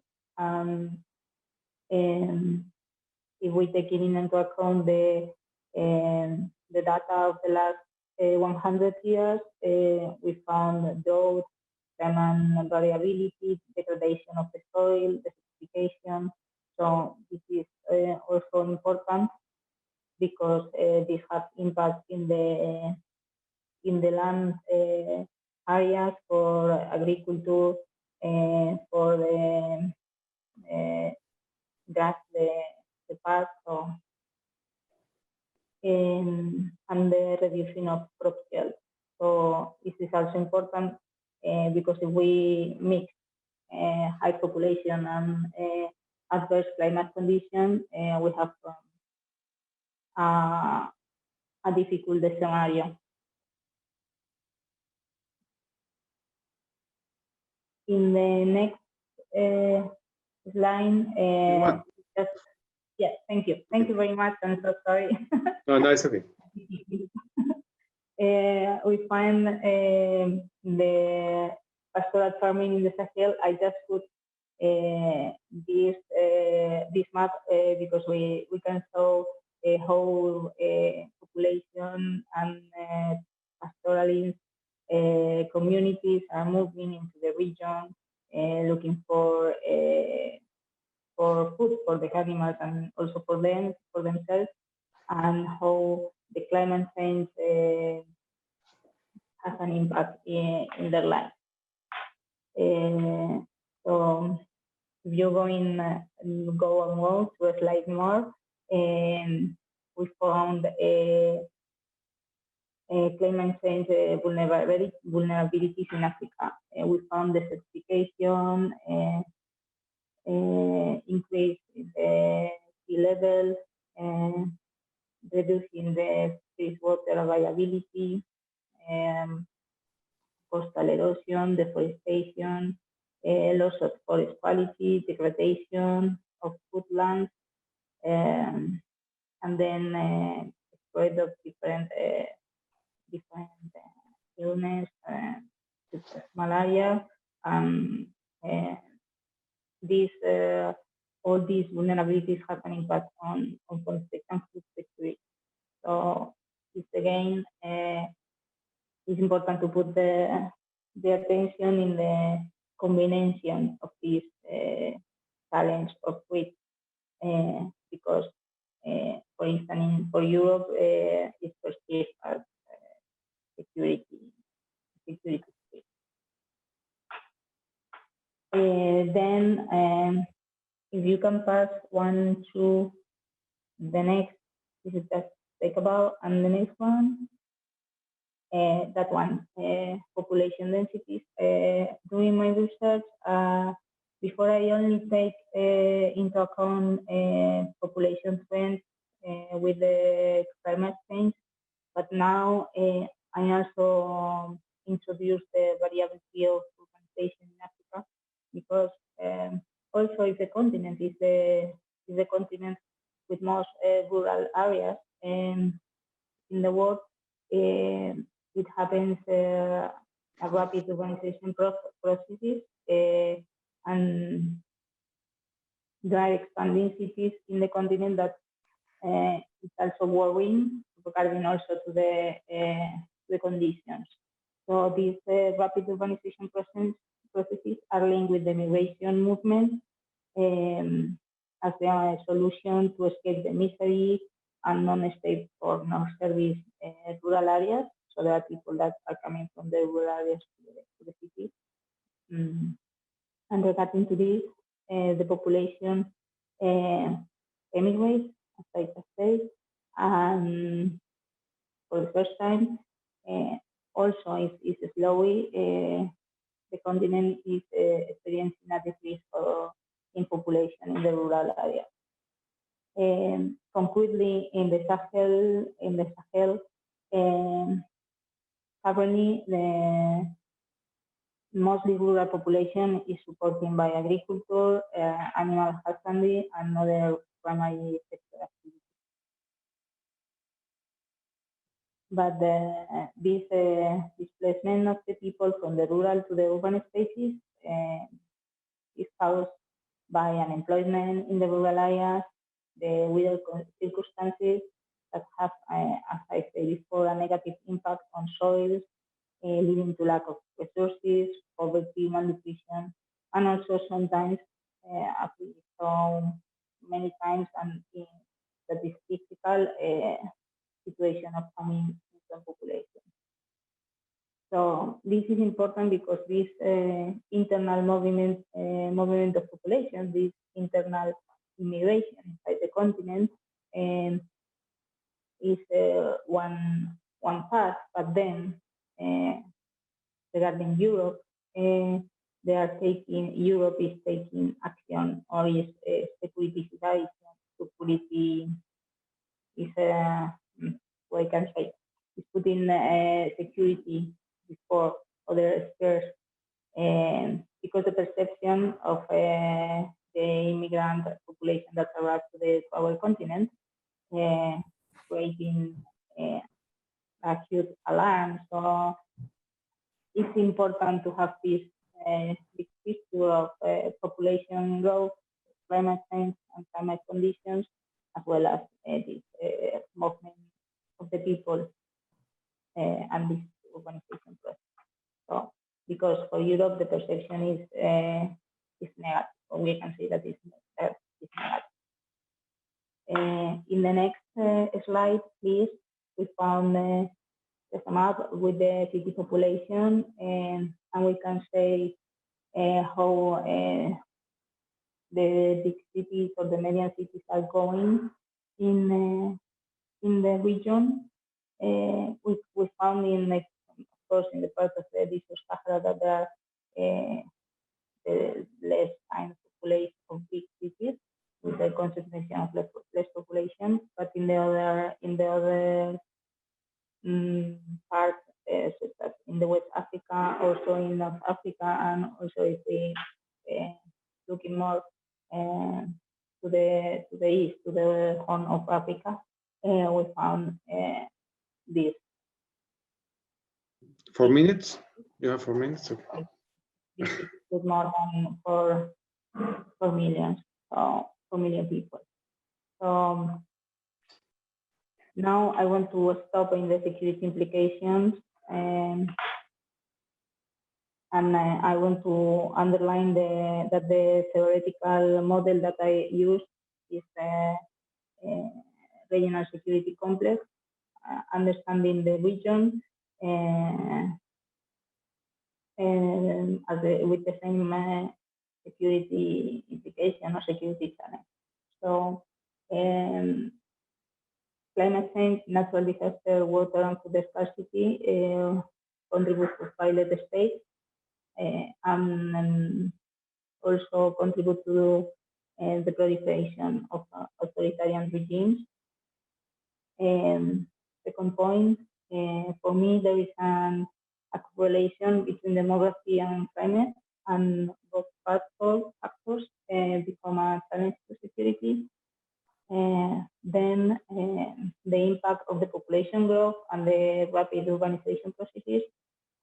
If we take it into account the data of the last 100 years, we found drought, climate variability, degradation of the soil, desertification. So this is also important because this has impact in the land areas for agriculture, for the grass, the park, so, and the reducing of crop yield. So this is also important because if we mix high population and adverse climate conditions, we have a difficult scenario. In the next slide, yeah, thank you. Thank you very much. I'm so sorry. No, it's okay. We find the pastoral farming in the Sahel. I just put this map because we can show how population and pastoralist communities are moving into the region, looking for food for the animals and also for themselves, and how the climate change has an impact in their life. So if you're going go to a slide more, we found climate change vulnerabilities in Africa. We found desertification, increase in the sea level, reducing the water availability, coastal erosion, deforestation, loss of forest quality, degradation of woodlands, and then spread of different illness, such as malaria. All these vulnerabilities have an impact on conflict and food security. So it's again, it's important to put the attention in the combination of these challenge of wheat, because, for instance, for Europe, it's perceived as security. Then, if you can pass one to the next, this is just take about, and the next one, that one, population densities. Doing my research, before I only take into account population trends with the climate change, but now I also introduce the variability of urbanization in Africa, because also if the continent is the continent with most rural areas in the world, it happens a rapid urbanization processes, and there are expanding cities in the continent that is also worrying regarding also to the conditions. So these rapid urbanization processes are linked with the migration movement as a solution to escape the misery and non-state or non-service rural areas. So there are people that are coming from the rural areas to the cities. And regarding to this, the population emigrates, as I just said, and for the first time, also is slowly the continent is experiencing a decrease in population in the rural area. Concretely, in the Sahel, currently the mostly rural population is supported by agriculture, animal husbandry, and other primary sector activities. But this displacement of the people from the rural to the urban spaces is caused by unemployment in the rural areas, the weather circumstances that have, as I said before, a negative impact on soils, leading to lack of resources, poverty, malnutrition, and also sometimes, as we saw many times, and in statistical situation of famine in some population. So this is important because this internal movement of population, this internal immigration inside the continent, is one part. But then regarding Europe, Europe is taking action, or is securitization. Security is what I can say, is putting security before other spheres, because the perception of the immigrant population that arrives to our continent, creating a huge alarm. So it's important to have this big picture of population growth, climate change, and climate conditions, as well as this movement of the people and this urbanization process. So, because for Europe the perception is negative, or we can say that it's negative. In the next slide, please, we found a map with the city population, and we can say how the big cities or the medium cities are going in the region. We found of course, in the part of the east of Sahara that there are the less kind of population of big cities, with the concentration of less population. But in the other parts, such as in the West Africa, also in North Africa, and also if we looking more to the east, to the Horn of Africa, we found this. 4 minutes? You have 4 minutes? Okay. This is more than 4 million, so 4 million people. So now I want to stop in the security implications, and I want to underline that the theoretical model that I use is a regional security complex, understanding the region with the same security implication or security challenge. So climate change, natural disaster, water and food scarcity contribute to failed states, and also contribute to the proliferation of authoritarian regimes. Second point, for me, there is a correlation between demography and climate, and both factors become a challenge to security. Then the impact of the population growth and the rapid urbanization processes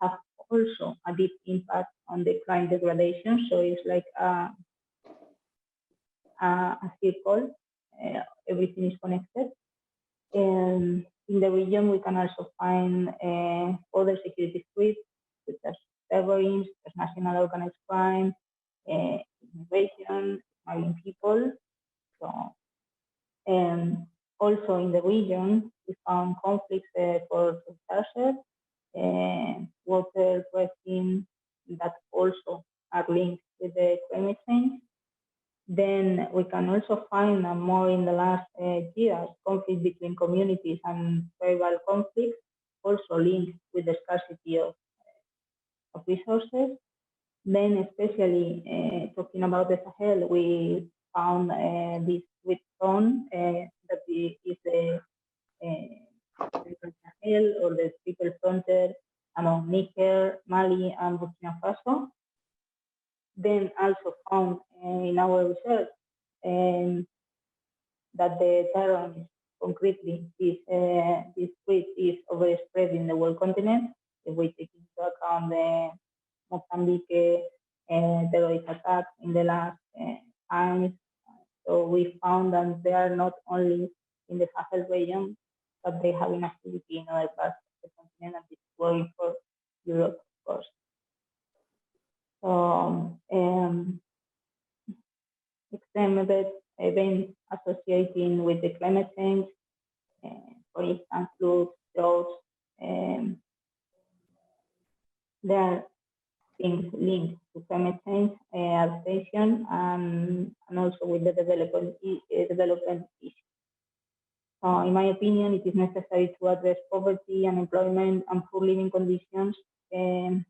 have also a deep impact on the climate degradation. So it's like a circle. Everything is connected. In the region, we can also find other security threats, such as terrorism, transnational organized crime, immigration, marine people. So, also in the region, we found conflicts for resources, water pressing, that also are linked with the climate change. Then we can also find more in the last years conflict between communities and tribal conflicts also linked with the scarcity of resources. Then, especially talking about the Sahel, we found this wheat zone that is the Sahel or the triple frontier among Niger, Mali, and Burkina Faso. Then also found in our research that the terrain concretely this wheat is overspread in the world continent. If we take into account the Mozambique terrorist attacks in the last times, so we found that they are not only in the Sahel region, but they have an activity in other parts of the continent, and this is worrying for Europe, of course. So, extreme events associating with the climate change, for instance, floods, droughts, there are things linked to climate change, adaptation, and also with the development issues. So, in my opinion, it is necessary to address poverty, unemployment, and poor living conditions, and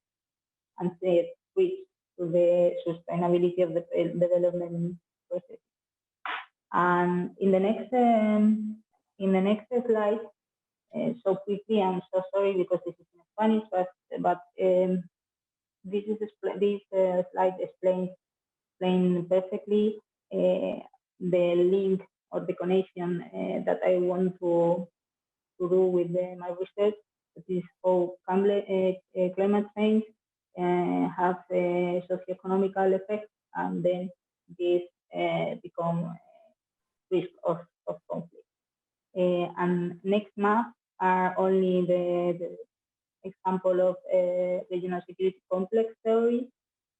switch to the sustainability of the development process. And in the next slide, so quickly, I'm so sorry because this is in Spanish, but this slide explains perfectly the link or the connection that I want to do with my research. That is how climate change has a socioeconomical effect, and then this become risk of conflict. And next map are only the example of regional security complex theory.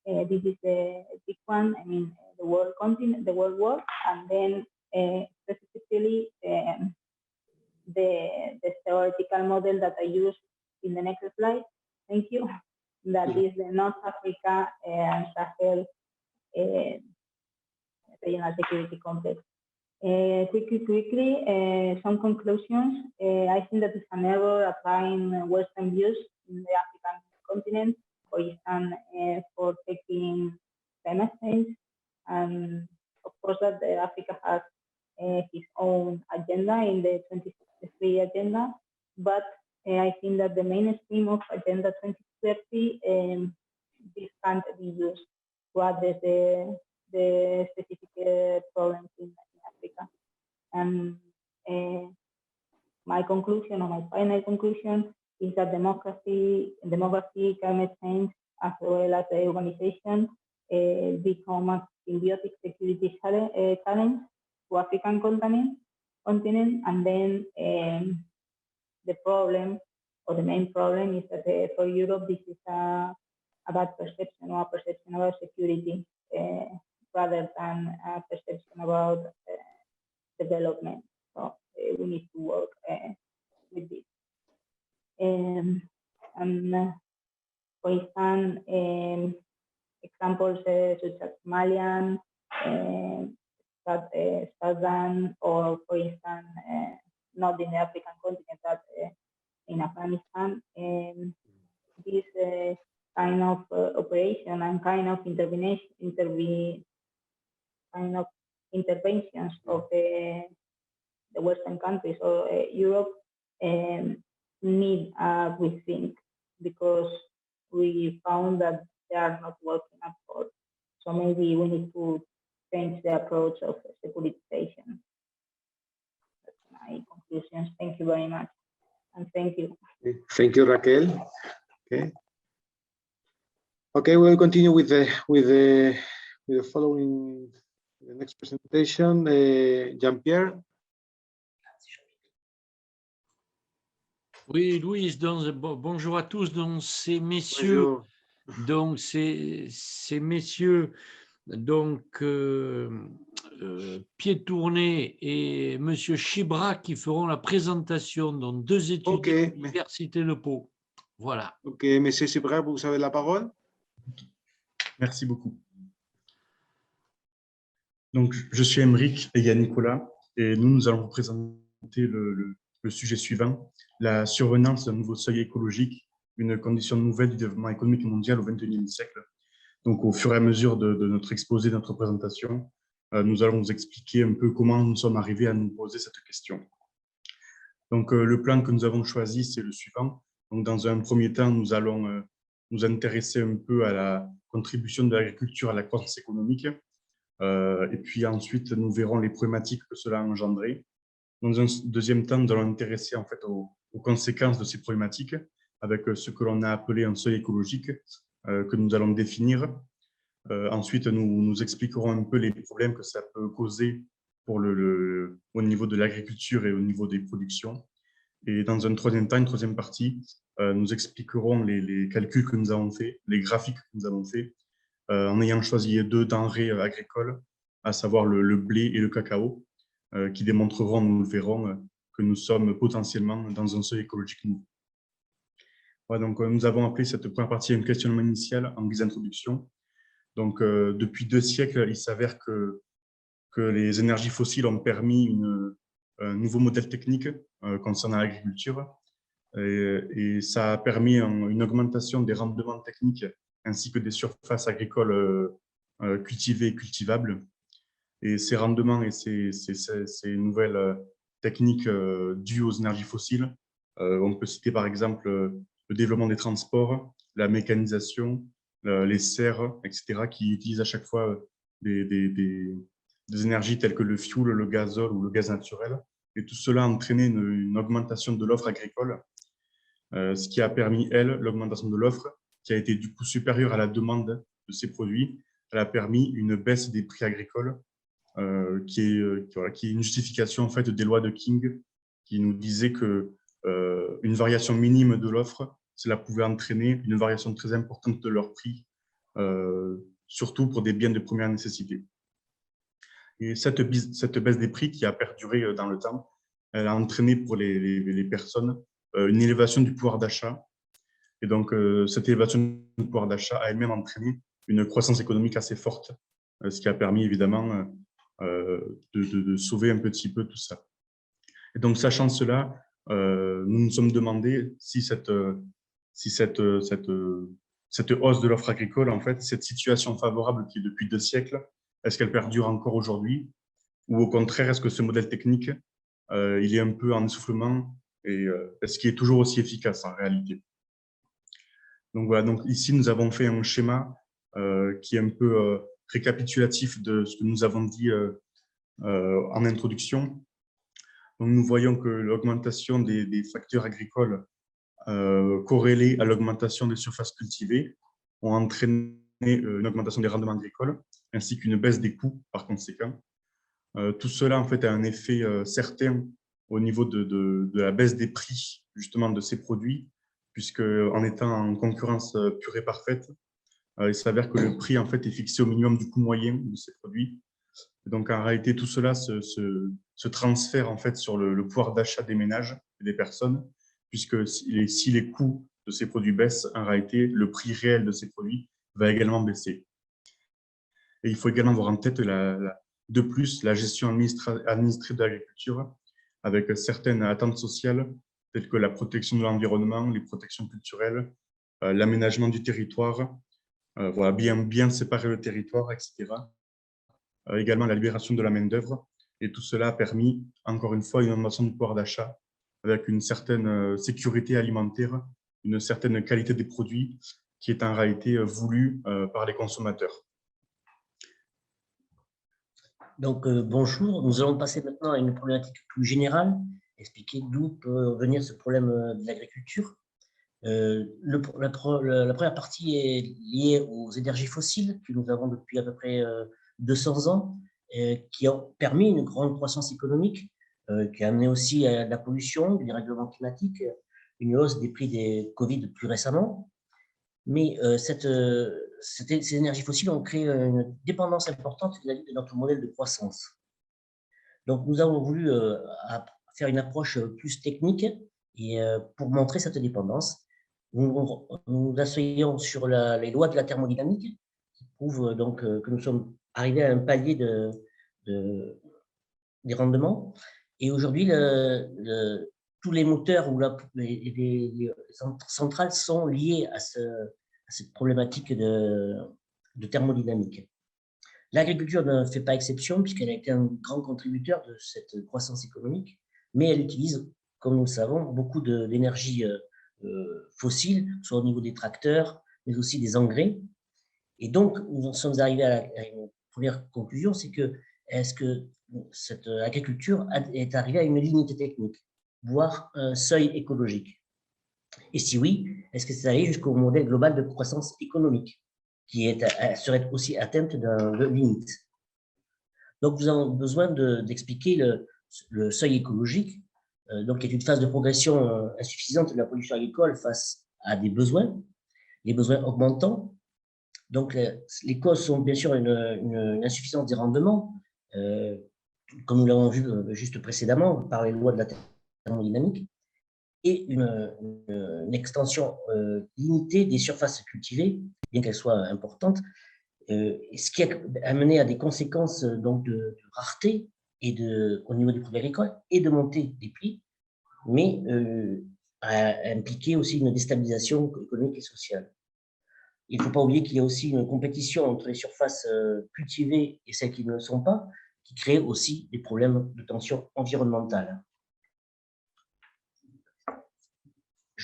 This is a big one. I mean, the world continent, the world war, and then specifically the theoretical model that I use in the next slide. Thank you. That is the North Africa and Sahel regional security complex. Quickly, some conclusions. I think that it's an error applying Western views in the African continent, for instance, for taking climate change. And of course, that Africa has his own agenda in the 2063 agenda, but I think that the mainstream of Agenda 2030 this can't be used to address the specific problems in Africa. And my conclusion, or my final conclusion, is that demography, climate change, as well as the urbanization, become a symbiotic security challenge to African continent, and then the problem, or the main problem, is that for Europe this is a bad perception, or a perception about security, rather than a perception about development. So we need to work with this. And for instance, examples such as Malian, Sudan, or for instance, not in the African continent, but in Afghanistan, this kind of operation and kind of interventions of the Western countries or Europe need a rethink, because we found that they are not working at all. So maybe we need to change the approach of securitization. That's my conclusions. Thank you very much, and thank you. Thank you, Raquel. Okay. Okay, we'll continue with the following, the next presentation. Jean-Pierre. Oui, Louise, bonjour à tous. Donc, ces messieurs, Pied Tourné et Monsieur Chibra qui feront la présentation dans deux étudiants de l'Université de Pau. Voilà. Ok, Monsieur Chibra, vous avez la parole. Merci beaucoup. Donc, je suis Émeric et il y a Nicolas, et nous allons vous présenter le sujet suivant, la survenance d'un nouveau seuil écologique, une condition nouvelle du développement économique mondial au XXIe siècle. Donc, au fur et à mesure de notre exposé, de notre présentation, nous allons vous expliquer un peu comment nous sommes arrivés à nous poser cette question. Donc, le plan que nous avons choisi, c'est le suivant. Donc, dans un premier temps, nous allons nous intéresser un peu à la contribution de l'agriculture à la croissance économique. Et puis ensuite, nous verrons les problématiques que cela a engendré. Dans un deuxième temps, nous allons nous intéresser en fait aux conséquences de ces problématiques avec ce que l'on a appelé un seuil écologique que nous allons définir. Ensuite, nous expliquerons un peu les problèmes que ça peut causer pour au niveau de l'agriculture et au niveau des productions. Et dans un troisième temps, une troisième partie, nous expliquerons les calculs que nous avons faits, les graphiques que nous avons faits, en ayant choisi 2 denrées agricoles, à savoir le blé et le cacao, qui démontreront, nous le verrons, que nous sommes potentiellement dans un seuil écologique nouveau. Ouais, donc, nous avons appelé cette première partie un questionnement initial en guise d'introduction. Donc, depuis 2 siècles, il s'avère que les énergies fossiles ont permis un nouveau modèle technique concernant l'agriculture et ça a permis une augmentation des rendements techniques ainsi que des surfaces agricoles cultivées et cultivables. Et ces rendements et ces nouvelles techniques dues aux énergies fossiles, on peut citer par exemple le développement des transports, la mécanisation, les serres, etc., qui utilisent à chaque fois des énergies telles que le fioul, le gazole ou le gaz naturel. Et tout cela a entraîné une augmentation de l'offre agricole, ce qui a permis, l'augmentation de l'offre, qui a été du coup supérieure à la demande de ces produits. Elle a permis une baisse des prix agricoles, qui est une justification en fait des lois de King, qui nous disait que une variation minime de l'offre, cela pouvait entraîner une variation très importante de leur prix, surtout pour des biens de première nécessité. Et cette baisse des prix qui a perduré dans le temps, elle a entraîné pour les personnes une élévation du pouvoir d'achat. Et donc, cette élévation du pouvoir d'achat a elle-même entraîné une croissance économique assez forte, ce qui a permis évidemment de sauver un petit peu tout ça. Et donc, sachant cela, nous nous sommes demandé si cette hausse de l'offre agricole, en fait, cette situation favorable qui est depuis 2 siècles, est-ce qu'elle perdure encore aujourd'hui? Ou au contraire, est-ce que ce modèle technique, il est un peu en essoufflement et est-ce qu'il est toujours aussi efficace en réalité? Donc voilà, donc ici, nous avons fait un schéma qui est un peu récapitulatif de ce que nous avons dit en introduction. Donc, nous voyons que l'augmentation des facteurs agricoles corrélés à l'augmentation des surfaces cultivées ont entraîné une augmentation des rendements agricoles ainsi qu'une baisse des coûts par conséquent. Tout cela, en fait, a un effet certain au niveau de la baisse des prix justement de ces produits, puisque en étant en concurrence pure et parfaite, il s'avère que le prix en fait est fixé au minimum du coût moyen de ces produits. Et donc, en réalité, tout cela se transfère en fait sur le pouvoir d'achat des ménages et des personnes, puisque si les coûts de ces produits baissent, en réalité, le prix réel de ces produits va également baisser. Et il faut également avoir en tête, de plus, la gestion administrée de l'agriculture, avec certaines attentes sociales, telles que la protection de l'environnement, les protections culturelles, l'aménagement du territoire, voilà, bien séparer le territoire, etc. Également la libération de la main-d'œuvre. Et tout cela a permis, encore une fois, une augmentation du pouvoir d'achat avec une certaine sécurité alimentaire, une certaine qualité des produits qui est en réalité voulue par les consommateurs. Donc, bonjour. Nous allons passer maintenant à une problématique plus générale, expliquer d'où peut venir ce problème de l'agriculture. La première partie est liée aux énergies fossiles que nous avons depuis à peu près 200 ans, qui ont permis une grande croissance économique, qui a amené aussi à la pollution, du dérèglement climatique, une hausse des prix des Covid plus récemment. Mais ces énergies fossiles ont créé une dépendance importante vis-à-vis de notre modèle de croissance. Donc, nous avons voulu faire une approche plus technique et pour montrer cette dépendance. Nous nous asseyons sur les lois de la thermodynamique qui prouvent donc que nous sommes arrivés à un palier des rendements. Et aujourd'hui, tous les moteurs ou les centrales sont liés à cette problématique de thermodynamique. L'agriculture ne fait pas exception puisqu'elle a été un grand contributeur de cette croissance économique, mais elle utilise, comme nous le savons, beaucoup d'énergie fossile, soit au niveau des tracteurs, mais aussi des engrais. Et donc, nous en sommes arrivés à une première conclusion, c'est que est-ce que cette agriculture est arrivée à une limite technique, voire un seuil écologique? Et si oui, est-ce que c'est allé jusqu'au modèle global de croissance économique, qui serait aussi atteinte de limite? Donc, nous avons besoin d'expliquer le seuil écologique, donc qui est une phase de progression insuffisante de la production agricole face à des besoins, les besoins augmentant. Donc, les causes sont bien sûr une insuffisance des rendements, comme nous l'avons vu juste précédemment par les lois de la thermodynamique, et une extension limitée des surfaces cultivées, bien qu'elles soient importantes, ce qui a amené à des conséquences donc de rareté au niveau des produits agricoles et de montée des prix, mais a impliqué aussi une déstabilisation économique et sociale. Il ne faut pas oublier qu'il y a aussi une compétition entre les surfaces cultivées et celles qui ne le sont pas, qui crée aussi des problèmes de tension environnementale.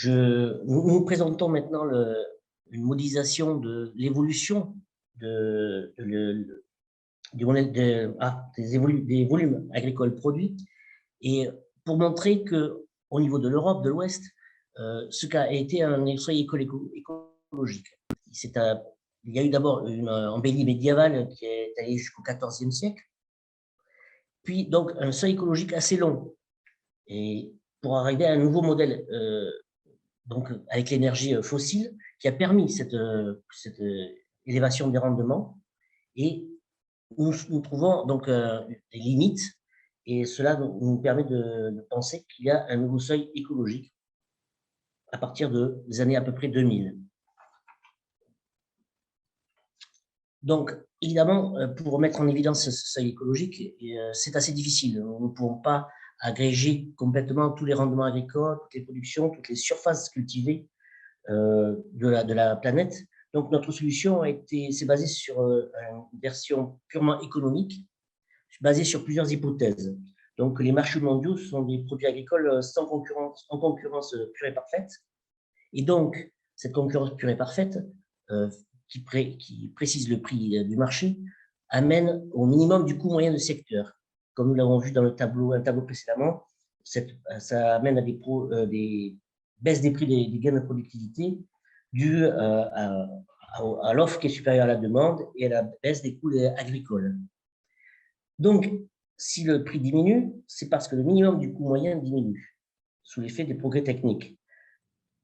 Nous présentons maintenant une modélisation de l'évolution des volumes agricoles produits, et pour montrer qu'au niveau de l'Europe de l'Ouest, ce qu'a été un seuil écologique. Il y a eu d'abord une embellie médiévale qui est allée jusqu'au XIVe siècle, puis donc un seuil écologique assez long, et pour arriver à un nouveau modèle donc avec l'énergie fossile qui a permis cette élévation des rendements, et nous trouvons donc des limites, et cela nous permet de penser qu'il y a un nouveau seuil écologique à partir des années à peu près 2000. Donc, évidemment, pour mettre en évidence ce seuil écologique, c'est assez difficile. Nous ne pouvons pas agréger complètement tous les rendements agricoles, toutes les productions, toutes les surfaces cultivées de la planète. Donc, notre solution s'est basée sur une version purement économique, basée sur plusieurs hypothèses. Donc, les marchés mondiaux sont des produits agricoles en concurrence pure et parfaite. Et donc, cette concurrence pure et parfaite, qui précise le prix du marché, amène au minimum du coût moyen de secteur. Comme nous l'avons vu dans un tableau précédemment, ça amène à des baisses des prix des gains de productivité dues à l'offre qui est supérieure à la demande et à la baisse des coûts agricoles. Donc, si le prix diminue, c'est parce que le minimum du coût moyen diminue, sous l'effet des progrès techniques.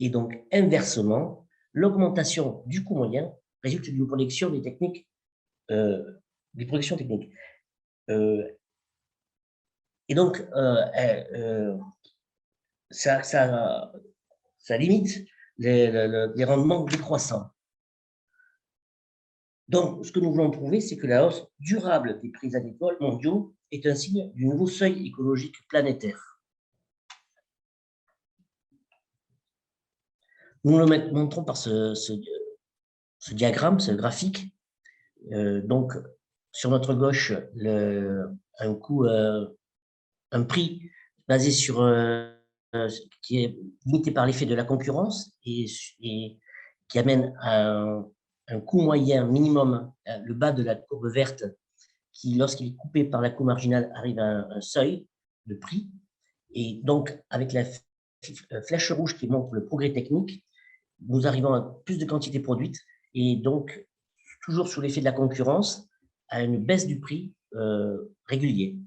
Et donc, inversement, l'augmentation du coût moyen résulte d'une production des techniques, des productions techniques. Et donc, ça limite les rendements décroissants. Donc, ce que nous voulons prouver, c'est que la hausse durable des prix agricoles mondiaux est un signe du nouveau seuil écologique planétaire. Nous le montrons par ce diagramme, ce graphique. Donc, sur notre gauche, un prix basé sur qui est limité par l'effet de la concurrence et qui amène à un coût moyen minimum, le bas de la courbe verte, qui, lorsqu'il est coupé par la coût marginale, arrive à un seuil de prix. Et donc, avec la flèche rouge qui montre le progrès technique, nous arrivons à plus de quantité produite et donc, toujours sous l'effet de la concurrence, à une baisse du prix régulier.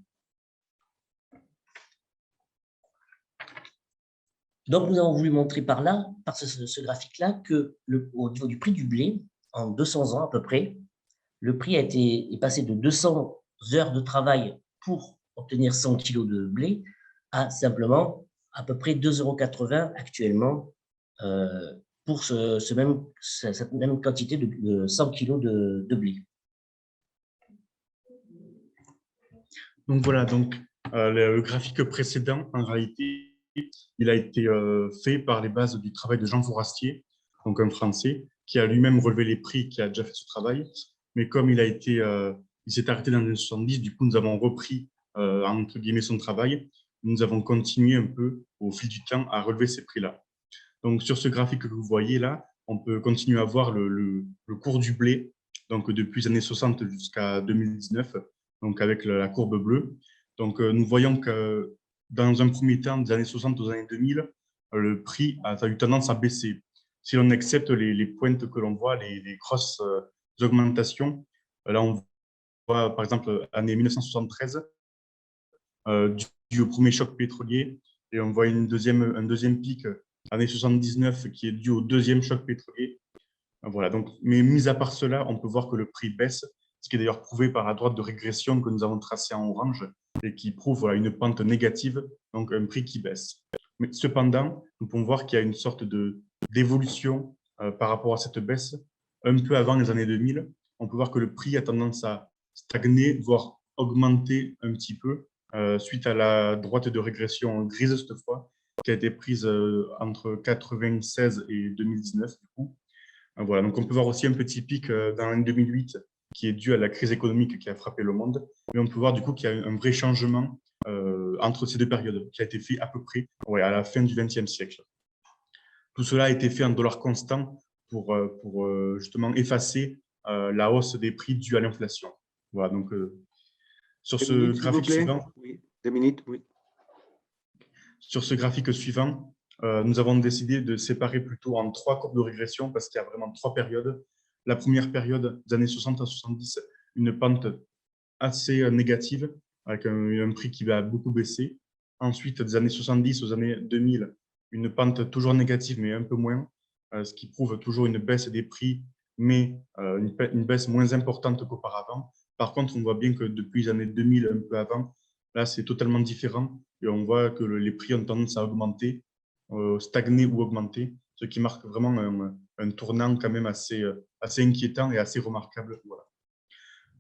Donc, nous avons voulu montrer par ce graphique-là, qu'au niveau du prix du blé, en 200 ans à peu près, le prix est passé de 200 heures de travail pour obtenir 100 kg de blé à simplement à peu près 2,80 € actuellement pour cette même quantité de 100 kg de blé. Donc voilà, le graphique précédent, en réalité, il a été fait par les bases du travail de Jean Fourastier, donc un Français, qui a lui-même relevé les prix, qui a déjà fait ce travail. Mais comme il s'est arrêté dans les années 70, du coup, nous avons repris, entre guillemets, son travail. Nous avons continué un peu, au fil du temps, à relever ces prix-là. Donc, sur ce graphique que vous voyez là, on peut continuer à voir le cours du blé, donc depuis les années 60 jusqu'à 2019, donc avec la courbe bleue. Donc, nous voyons que dans un premier temps, des années 60 aux années 2000, le prix a eu tendance à baisser. Si l'on accepte les pointes que l'on voit, les grosses augmentations, là, on voit par exemple année 1973, dû au premier choc pétrolier, et on voit un deuxième pic année 79 qui est dû au deuxième choc pétrolier. Voilà, donc, mais mis à part cela, on peut voir que le prix baisse, ce qui est d'ailleurs prouvé par la droite de régression que nous avons tracée en orange et qui prouve voilà, une pente négative, donc un prix qui baisse. Mais cependant, nous pouvons voir qu'il y a une sorte d'évolution par rapport à cette baisse. Un peu avant les années 2000, on peut voir que le prix a tendance à stagner, voire augmenter un petit peu suite à la droite de régression grise cette fois, qui a été prise entre 96 et 2019 du coup. Voilà, donc on peut voir aussi un petit pic dans l'année 2008 qui est dû à la crise économique qui a frappé le monde. Mais on peut voir du coup qu'il y a un vrai changement entre ces deux périodes qui a été fait à peu près à la fin du XXe siècle. Tout cela a été fait en dollars constants pour justement effacer la hausse des prix due à l'inflation. Voilà, donc sur ce graphique suivant. Oui, 2 minutes, oui. Sur ce graphique suivant, nous avons décidé de séparer plutôt en 3 courbes de régression parce qu'il y a vraiment 3 périodes. La première période, des années 60 à 70, une pente assez négative avec un prix qui va beaucoup baisser. Ensuite, des années 70 aux années 2000, une pente toujours négative mais un peu moins, ce qui prouve toujours une baisse des prix, mais une baisse moins importante qu'auparavant. Par contre, on voit bien que depuis les années 2000, un peu avant, là, c'est totalement différent et on voit que les prix ont tendance à augmenter, stagner ou augmenter, ce qui marque vraiment un tournant quand même assez inquiétant et assez remarquable. Voilà.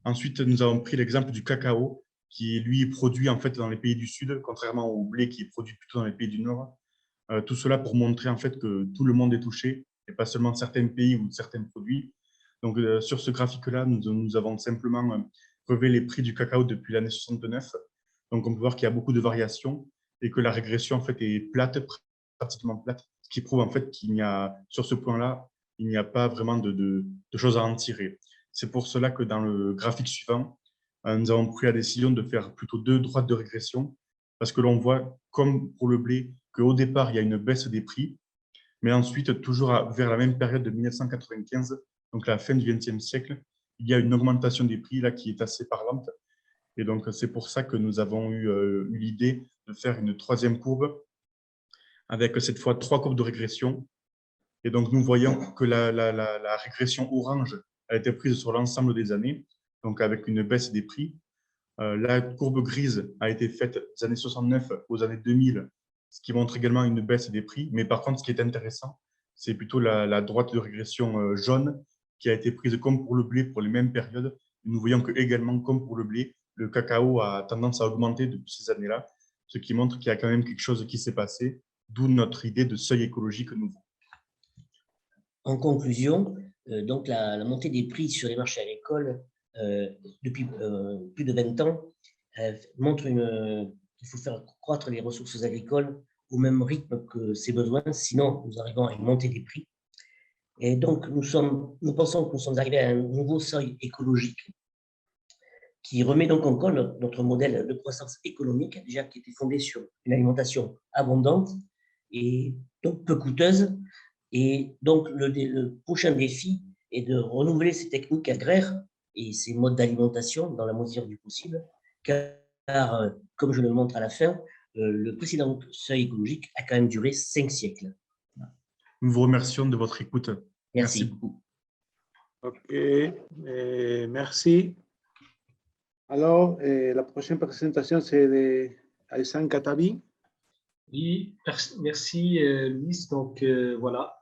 Ensuite, nous avons pris l'exemple du cacao, qui lui est produit en fait dans les pays du Sud, contrairement au blé qui est produit plutôt dans les pays du Nord. Tout cela pour montrer en fait que tout le monde est touché, et pas seulement certains pays ou certains produits. Donc, sur ce graphique-là, nous avons simplement relevé les prix du cacao depuis l'année 69. Donc, on peut voir qu'il y a beaucoup de variations et que la régression en fait est plate, pratiquement plate, ce qui prouve en fait qu'il n'y a, sur ce point-là, il n'y a pas vraiment de choses à en tirer. C'est pour cela que dans le graphique suivant, nous avons pris la décision de faire plutôt 2 droites de régression, parce que l'on voit, comme pour le blé, qu'au départ, il y a une baisse des prix, mais ensuite, toujours vers la même période de 1995, donc la fin du XXe siècle, il y a une augmentation des prix là qui est assez parlante. Et donc, c'est pour ça que nous avons eu l'idée de faire une 3e courbe, avec cette fois 3 courbes de régression. Et donc, nous voyons que la régression orange a été prise sur l'ensemble des années, donc avec une baisse des prix. La courbe grise a été faite des années 69 aux années 2000, ce qui montre également une baisse des prix. Mais par contre, ce qui est intéressant, c'est plutôt la droite de régression jaune qui a été prise comme pour le blé pour les mêmes périodes. Nous voyons que également, comme pour le blé, le cacao a tendance à augmenter depuis ces années-là, ce qui montre qu'il y a quand même quelque chose qui s'est passé, d'où notre idée de seuil écologique nouveau. En conclusion, donc la montée des prix sur les marchés agricoles depuis plus de 20 ans montre qu'il faut faire croître les ressources agricoles au même rythme que ses besoins, sinon nous arrivons à une montée des prix. Et donc nous pensons que nous sommes arrivés à un nouveau seuil écologique qui remet donc en cause notre modèle de croissance économique, déjà qui était fondé sur une alimentation abondante et donc peu coûteuse. Et donc, le prochain défi est de renouveler ces techniques agraires et ces modes d'alimentation dans la mesure du possible, car comme je le montre à la fin, le précédent seuil écologique a quand même duré 5 siècles. Nous vous remercions de votre écoute. Merci beaucoup. OK, merci. Alors, la prochaine présentation, c'est de Alessandro Katabi. Oui, merci Luis. Donc voilà,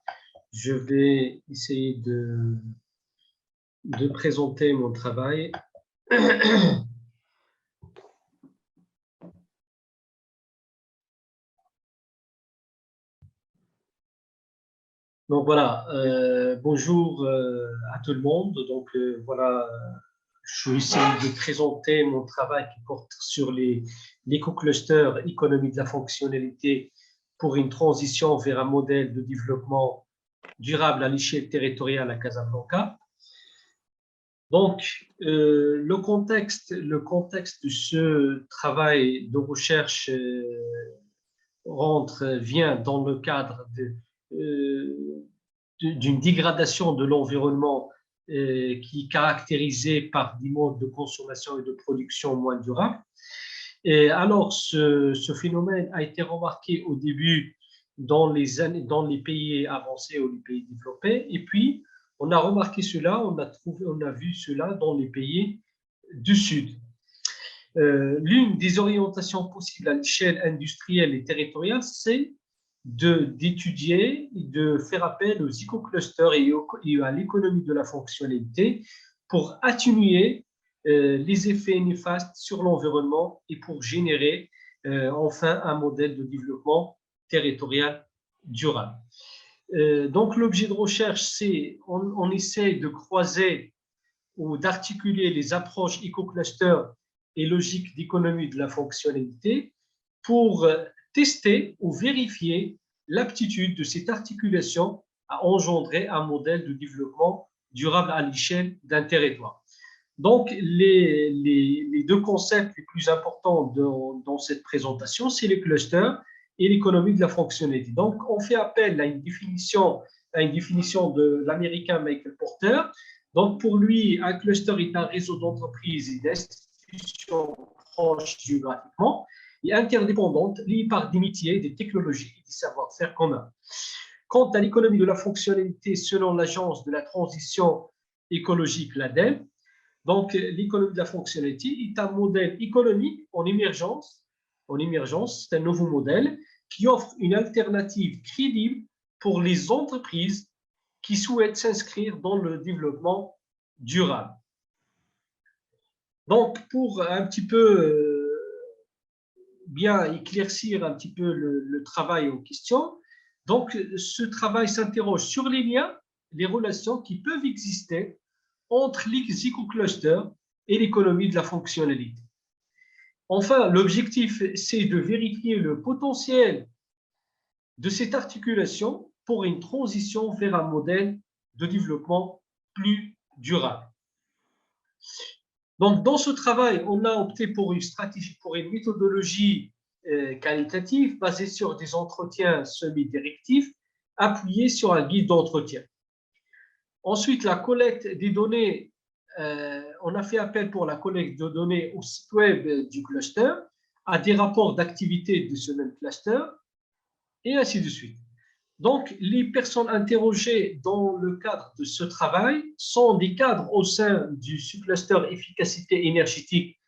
je vais essayer de présenter mon travail. Donc voilà, bonjour à tout le monde. Donc voilà, je vais essayer de présenter mon travail qui porte sur l'éco-cluster économie de la fonctionnalité pour une transition vers un modèle de développement durable à l'échelle territoriale à Casablanca. Donc, le contexte de ce travail de recherche vient dans le cadre d'une dégradation de l'environnement qui est caractérisée par des modes de consommation et de production moins durables. Et alors, ce phénomène a été remarqué au début dans les pays avancés ou les pays développés, et puis on a remarqué cela, on a vu cela dans les pays du Sud. L'une des orientations possibles à l'échelle industrielle et territoriale, c'est d'étudier et de faire appel aux éco-clusters et à l'économie de la fonctionnalité pour atténuer les effets néfastes sur l'environnement et pour générer enfin un modèle de développement territorial durable. Donc l'objet de recherche, c'est on essaie de croiser ou d'articuler les approches éco-clusters et logiques d'économie de la fonctionnalité pour tester ou vérifier l'aptitude de cette articulation à engendrer un modèle de développement durable à l'échelle d'un territoire. Donc, les deux concepts les plus importants dans cette présentation, c'est les clusters et l'économie de la fonctionnalité. Donc, on fait appel à une définition de l'américain Michael Porter. Donc, pour lui, un cluster est un réseau d'entreprises et d'institutions proches géographiquement et interdépendantes, liées par des métiers, des technologies et des savoir-faire communs. Quant à l'économie de la fonctionnalité, selon l'Agence de la transition écologique, l'ADEME, donc l'économie de la fonctionnalité est un modèle économique en émergence, c'est un nouveau modèle qui offre une alternative crédible pour les entreprises qui souhaitent s'inscrire dans le développement durable. Donc, pour un petit peu bien éclaircir un petit peu le travail en question, donc ce travail s'interroge sur les liens, les relations qui peuvent exister entre les éco-clusters et l'économie de la fonctionnalité. Enfin, l'objectif, c'est de vérifier le potentiel de cette articulation pour une transition vers un modèle de développement plus durable. Donc, dans ce travail, on a opté pour une stratégie, pour une méthodologie qualitative basée sur des entretiens semi-directifs appuyés sur un guide d'entretien. Ensuite, la collecte des données, on a fait appel pour la collecte de données au site web du cluster, à des rapports d'activité de ce même cluster, et ainsi de suite. Donc, les personnes interrogées dans le cadre de ce travail sont des cadres au sein du sous-cluster efficacité énergétique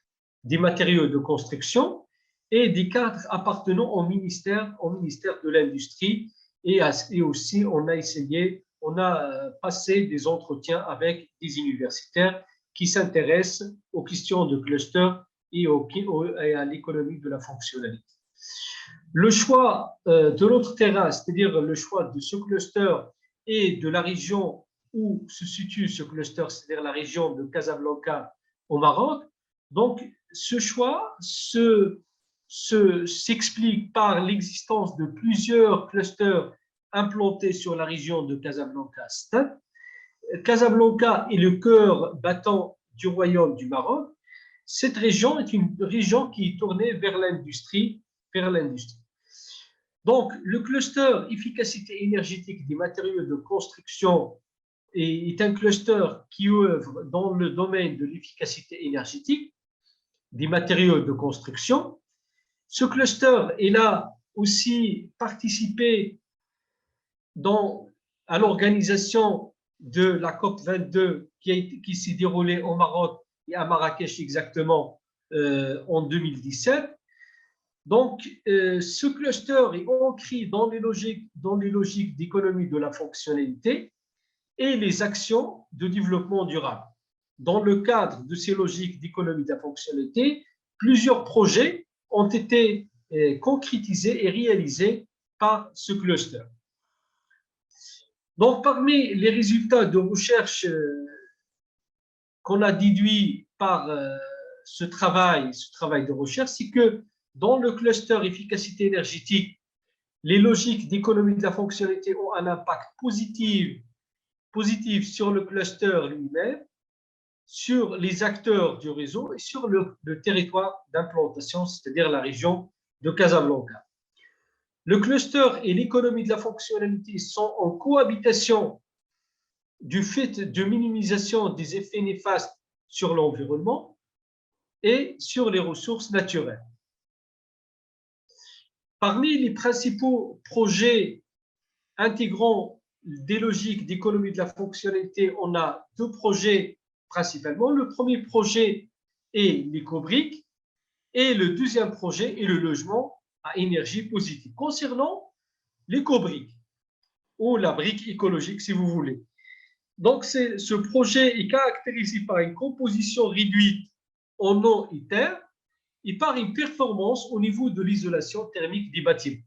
des matériaux de construction et des cadres appartenant au ministère de l'Industrie. Et aussi, on a passé des entretiens avec des universitaires qui s'intéressent aux questions de cluster et à l'économie de la fonctionnalité. Le choix de l'autre terrain, c'est-à-dire le choix de ce cluster et de la région où se situe ce cluster, c'est-à-dire la région de Casablanca au Maroc, donc ce choix s'explique par l'existence de plusieurs clusters implantés sur la région de Casablanca-Stade. Casablanca est le cœur battant du royaume du Maroc. Cette région est une région qui est tournée vers l'industrie. Donc, le cluster efficacité énergétique des matériaux de construction est un cluster qui œuvre dans le domaine de l'efficacité énergétique des matériaux de construction. Ce cluster est là aussi participé à l'organisation de la COP22 qui s'est déroulée au Maroc et à Marrakech exactement en 2017. Donc, ce cluster est ancré dans les logiques d'économie de la fonctionnalité et les actions de développement durable. Dans le cadre de ces logiques d'économie de la fonctionnalité, plusieurs projets ont été concrétisés et réalisés par ce cluster. Donc, parmi les résultats de recherche qu'on a déduits par ce travail de recherche, c'est que dans le cluster efficacité énergétique, les logiques d'économie de la fonctionnalité ont un impact positif sur le cluster lui-même, sur les acteurs du réseau et sur le territoire d'implantation, c'est-à-dire la région de Casablanca. Le cluster et l'économie de la fonctionnalité sont en cohabitation du fait de minimisation des effets néfastes sur l'environnement et sur les ressources naturelles. Parmi les principaux projets intégrant des logiques d'économie de la fonctionnalité, on a deux projets principalement. Le premier projet est l'éco-brique et le deuxième projet est le logement à énergie positive. Concernant l'éco-brique ou la brique écologique, si vous voulez. Donc, ce projet est caractérisé par une composition réduite en eau et terre et par une performance au niveau de l'isolation thermique des bâtiments.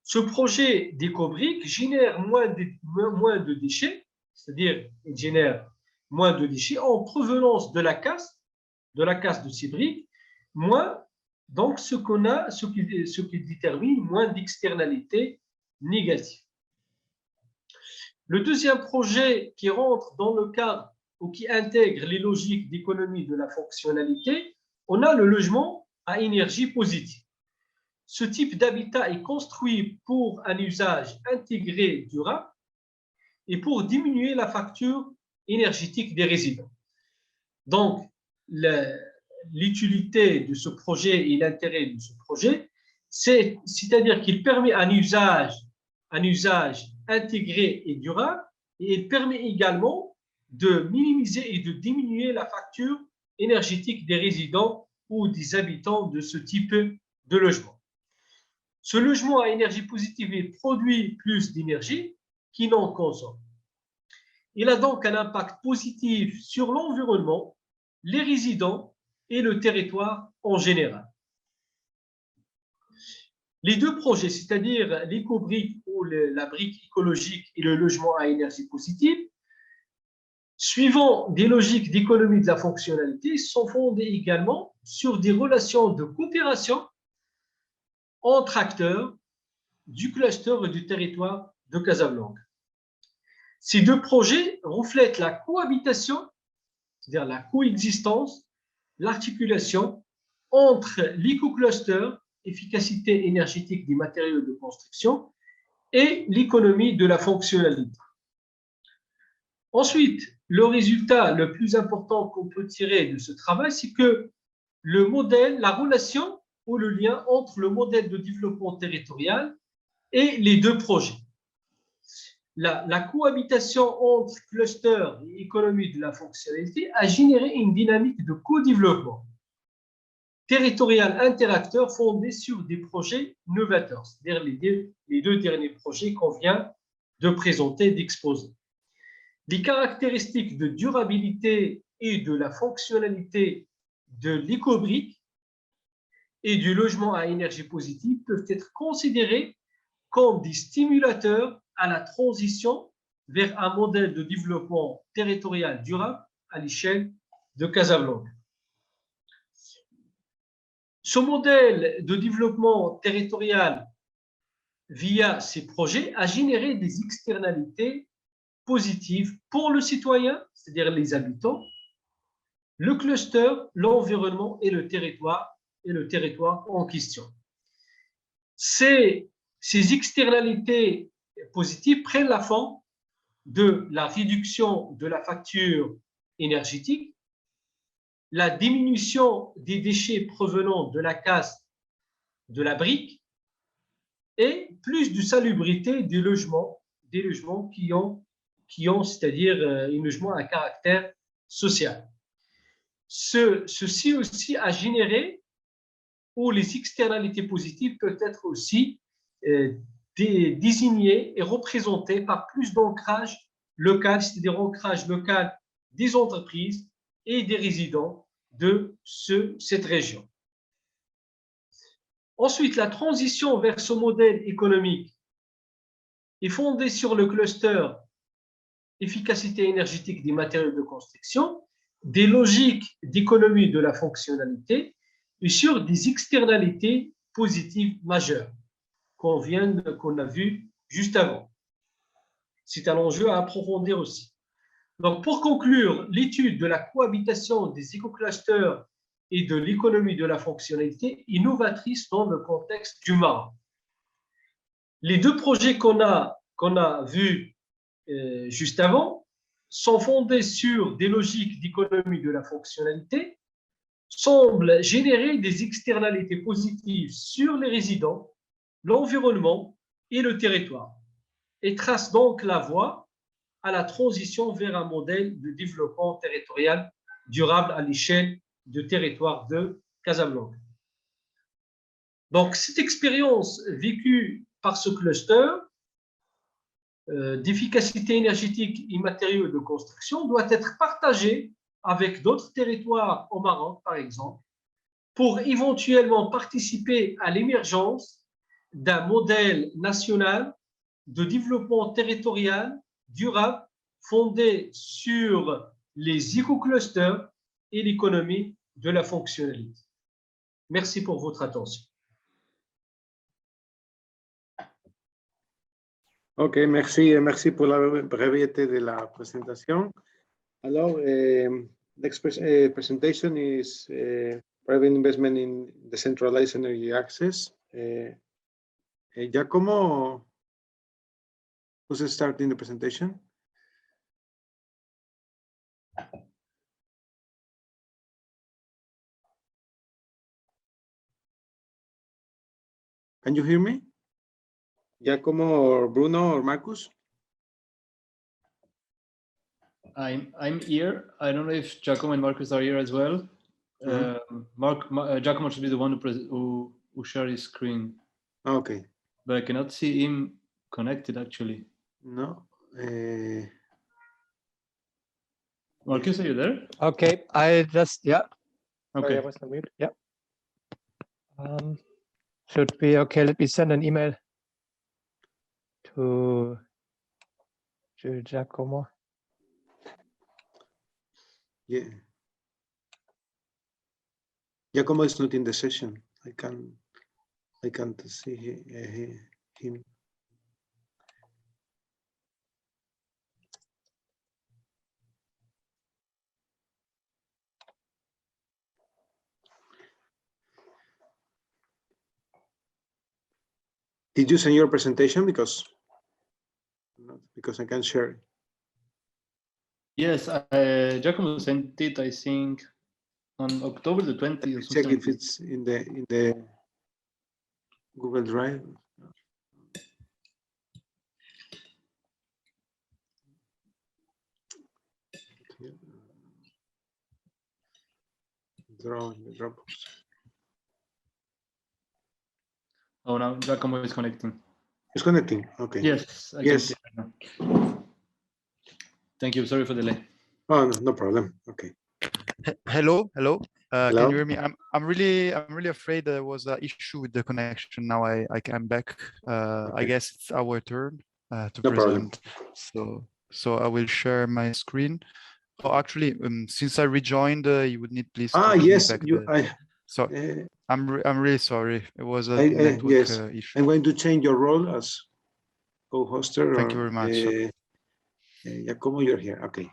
Ce projet d'éco-brique génère moins de déchets, c'est-à-dire il génère moins de déchets en provenance de la casse de ces briques, moins, donc ce qui détermine moins d'externalités négatives. Le deuxième projet qui rentre dans le cadre ou qui intègre les logiques d'économie de la fonctionnalité, on a le logement à énergie positive. Ce type d'habitat est construit pour un usage intégré durable et pour diminuer la facture énergétique des résidents. Donc, l'utilité de ce projet et l'intérêt de ce projet, c'est-à-dire qu'il permet un usage intégré et durable, et il permet également de minimiser et de diminuer la facture énergétique des résidents ou des habitants de ce type de logement. Ce logement à énergie positive produit plus d'énergie qu'il n'en consomme. Il a donc un impact positif sur l'environnement, les résidents et le territoire en général. Les deux projets, c'est-à-dire l'éco-brique ou la brique écologique et le logement à énergie positive, suivant des logiques d'économie de la fonctionnalité, sont fondés également sur des relations de coopération entre acteurs du cluster et du territoire de Casablanca. Ces deux projets reflètent la cohabitation, c'est-à-dire la coexistence, l'articulation entre l'éco-cluster, efficacité énergétique des matériaux de construction, et l'économie de la fonctionnalité. Ensuite, le résultat le plus important qu'on peut tirer de ce travail, c'est que le modèle, la relation ou le lien entre le modèle de développement territorial et les deux projets. La cohabitation entre cluster et économie de la fonctionnalité a généré une dynamique de co-développement territorial interacteur fondé sur des projets novateurs, c'est-à-dire les deux derniers projets qu'on vient de présenter, d'exposer. Les caractéristiques de durabilité et de la fonctionnalité de l'éco-brique et du logement à énergie positive peuvent être considérées comme des stimulateurs à la transition vers un modèle de développement territorial durable à l'échelle de Casablanca. Ce modèle de développement territorial via ces projets a généré des externalités positives pour le citoyen, c'est-à-dire les habitants, le cluster, l'environnement et le territoire en question. Ces externalités positives prennent la forme de la réduction de la facture énergétique, la diminution des déchets provenant de la casse de la brique et plus de salubrité des logements qui ont c'est-à-dire un logement à caractère social. Ceci aussi a généré, ou les externalités positives peuvent être aussi désignées et représentées par plus d'ancrage local, c'est-à-dire ancrage local des entreprises et des résidents de cette région. Ensuite, la transition vers ce modèle économique est fondée sur le cluster efficacité énergétique des matériaux de construction, des logiques d'économie de la fonctionnalité et sur des externalités positives majeures qu'on a vu juste avant. C'est un enjeu à approfondir aussi. Donc, pour conclure, l'étude de la cohabitation des éco-clusters et de l'économie de la fonctionnalité est novatrice dans le contexte du Maroc. Les deux projets qu'on a vus juste avant sont fondés sur des logiques d'économie de la fonctionnalité, semblent générer des externalités positives sur les résidents, l'environnement et le territoire, et tracent donc la voie à la transition vers un modèle de développement territorial durable à l'échelle du territoire de Casablanca. Donc, cette expérience vécue par ce cluster d'efficacité énergétique et matériaux de construction doit être partagée avec d'autres territoires au Maroc, par exemple, pour éventuellement participer à l'émergence d'un modèle national de développement territorial durable fondé sur les éco-clusters et l'économie de la fonctionnalité. Merci pour votre attention. Ok, merci pour la breveté de la présentation. Alors, next presentation is private investment in decentralized energy access. Giacomo, who's starting the presentation? Can you hear me? Giacomo or Bruno or Marcus? I'm here. I don't know if Giacomo and Marcus are here as well. Giacomo should be the one who shared his screen. Okay. But I cannot see him connected actually. No. Marcus, are you there? Okay, I just, yeah. Okay. Sorry, I was on mute. Yeah. Should be okay. Let me send an email to Giacomo. Yeah. Giacomo is not in the session. I can't see him. Did you send your presentation? Because I can share it. Yes, Giacomo sent it, I think, on October the 20th. Or check if it's in the Google Drive. Dropbox. Oh, now Giacomo is connecting. It's connecting. Okay. Yes. I can see it right now. Thank you. Sorry for the delay. Oh, no problem. Okay. Hello. Hello? Can you hear me? I'm really afraid there was an issue with the connection. Now I'm back. Okay. I guess it's our turn to present. Problem. So I will share my screen. Oh, actually, since I rejoined, you would need please. Yes. So I'm really sorry. It was a network issue. I'm going to change your role as co-hoster. Thank you very much. Giacomo, you're here. Okay.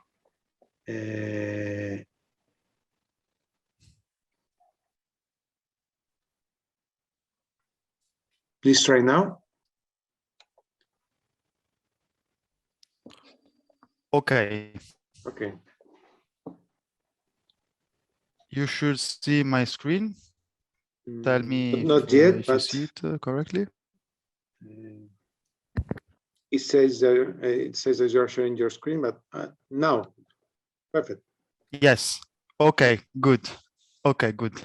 Please try now. Okay. Okay. You should see my screen. Tell me not yet, if you see it correctly. It says that you're sharing your screen, but now, perfect. Yes. Okay. Good. Okay. Good.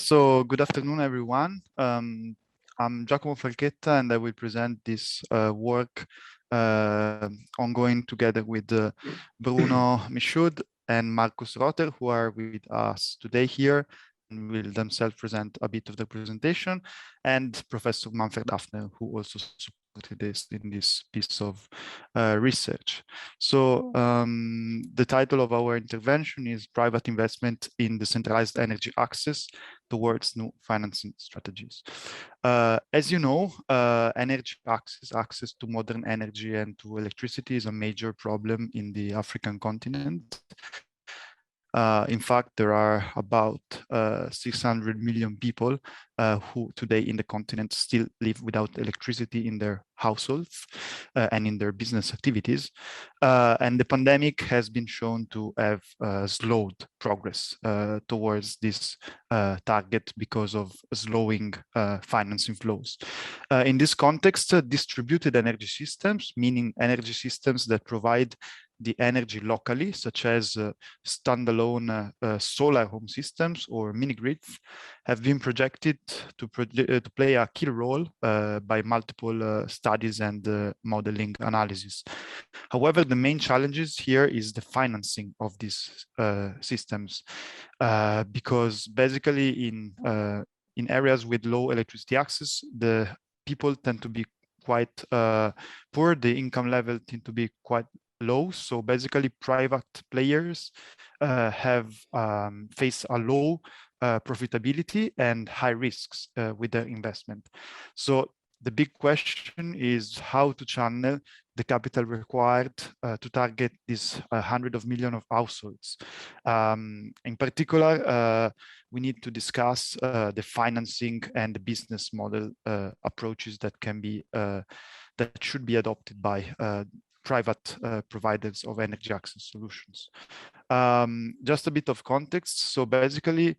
So good afternoon, everyone. I'm Giacomo Falchetta, and I will present this work ongoing together with Bruno Michaud and Marcus Rotter, who are with us today here and will themselves present a bit of the presentation, and Professor Manfred Hafner, who also in this piece of research. So the title of our intervention is Private Investment in Decentralized Energy Access Towards New Financing Strategies. As you know, energy access to modern energy and to electricity is a major problem in the African continent. In fact, there are about 600 million people who today in the continent still live without electricity in their households and in their business activities. And the pandemic has been shown to have slowed progress towards this target because of slowing financing flows. In this context, distributed energy systems, meaning energy systems that provide the energy locally, such as standalone solar home systems or mini grids, have been projected to play a key role by multiple studies and modeling analysis. However, the main challenges here is the financing of these systems, because basically in areas with low electricity access, the people tend to be quite poor, the income level tend to be quite low. So basically private players have faced a low profitability and high risks with their investment. So the big question is how to channel the capital required to target these 100 of millions of households. In particular, we need to discuss the financing and the business model approaches that can be that should be adopted by private providers of energy access solutions. Just a bit of context. So basically,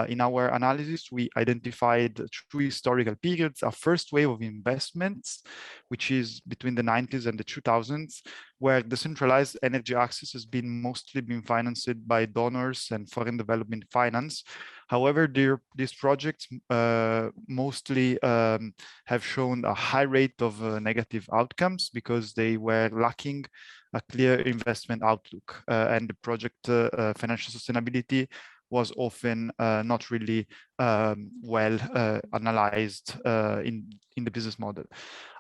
in our analysis, we identified 2 historical periods. A first wave of investments, which is between the 90s and the 2000s, where decentralized energy access has been mostly financed by donors and foreign development finance. However, these projects mostly have shown a high rate of negative outcomes because they were lacking a clear investment outlook, and the project financial sustainability was often not really well analyzed in the business model.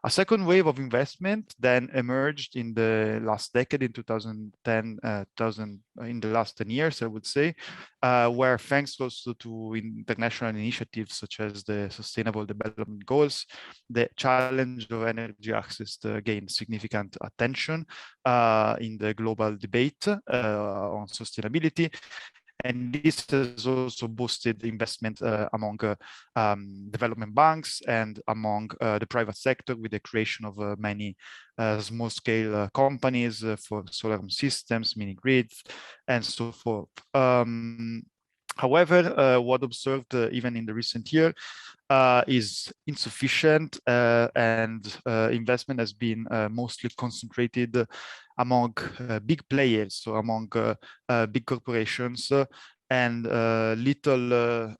A second wave of investment then emerged in the last decade, in 2010, in the last 10 years, I would say, where thanks also to international initiatives such as the Sustainable Development Goals, the challenge of energy access gained significant attention in the global debate on sustainability. And this has also boosted investment among development banks and among the private sector with the creation of many small-scale companies for solar home systems, mini grids, and so forth. However, what observed even in the recent year is insufficient, and investment has been mostly concentrated among big players, so among big corporations, and little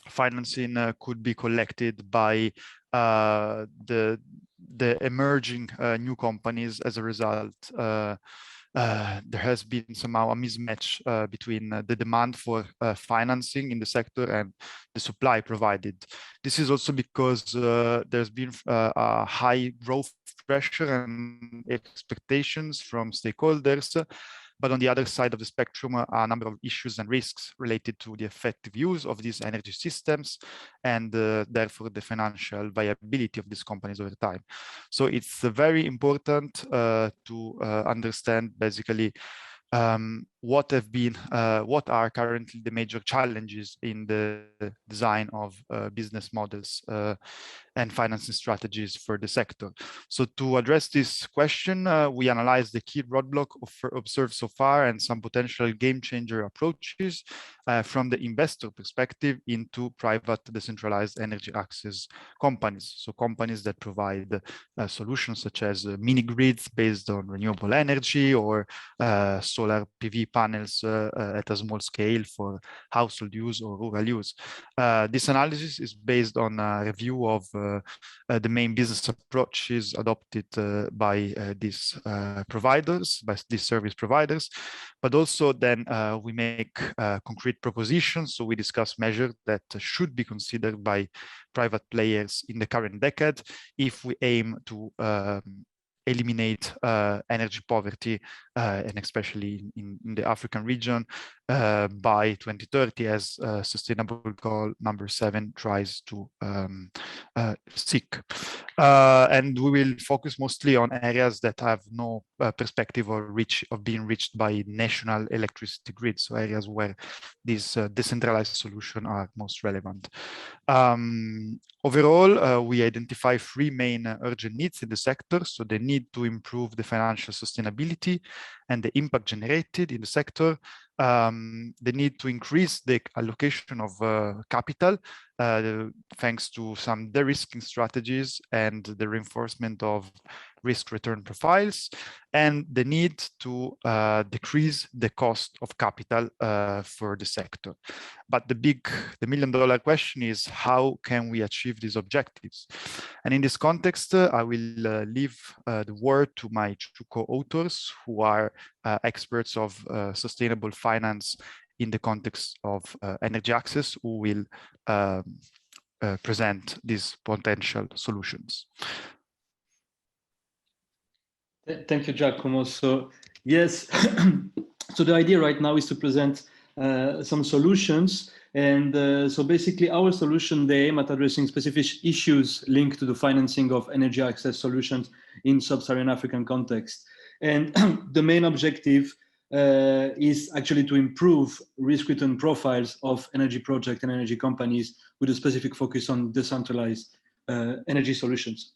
financing could be collected by the emerging new companies. As a result, there has been somehow a mismatch between the demand for financing in the sector and the supply provided. This is also because there's been a high growth pressure and expectations from stakeholders. But on the other side of the spectrum, a number of issues and risks related to the effective use of these energy systems and therefore the financial viability of these companies over time. So it's very important to understand basically what are currently the major challenges in the design of business models and financing strategies for the sector. So to address this question, we analyzed the key roadblock observed so far and some potential game changer approaches from the investor perspective into private decentralized energy access companies. So companies that provide solutions such as mini grids based on renewable energy or solar PV panels at a small scale for household use or rural use. This analysis is based on a review of the main business approaches adopted by these providers, by these service providers, but also then we make concrete propositions. So we discuss measures that should be considered by private players in the current decade if we aim to eliminate energy poverty, and especially in the African region by 2030, as Sustainable Goal number 7 tries to seek. And we will focus mostly on areas that have no perspective or reach of being reached by national electricity grids, so areas where these decentralized solutions are most relevant. Overall, we identify 3 main urgent needs in the sector. So the need to improve the financial sustainability and the impact generated in the sector, the need to increase the allocation of capital thanks to some de-risking strategies and the reinforcement of risk-return profiles, and the need to decrease the cost of capital for the sector. But the million-dollar question is, how can we achieve these objectives? And in this context, I will leave the word to my 2 co-authors, who are experts of sustainable finance in the context of energy access, who will present these potential solutions. Thank you, Giacomo. So yes, so the idea right now is to present some solutions. And so basically our solution, they aim at addressing specific issues linked to the financing of energy access solutions in sub-Saharan African context. And the main objective is actually to improve risk-return profiles of energy projects and energy companies with a specific focus on decentralized energy solutions.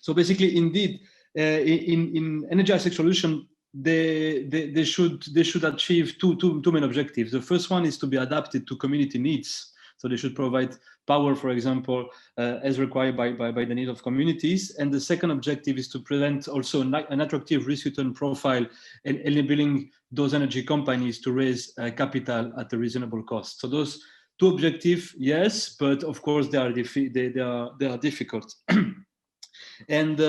So basically, indeed, in energy access solution, they should achieve two main objectives. The first one is to be adapted to community needs. So they should provide power, for example, as required by the need of communities. And the second objective is to present also an attractive risk-return profile and enabling those energy companies to raise capital at a reasonable cost. So those 2 objectives, yes, but of course they are difficult. And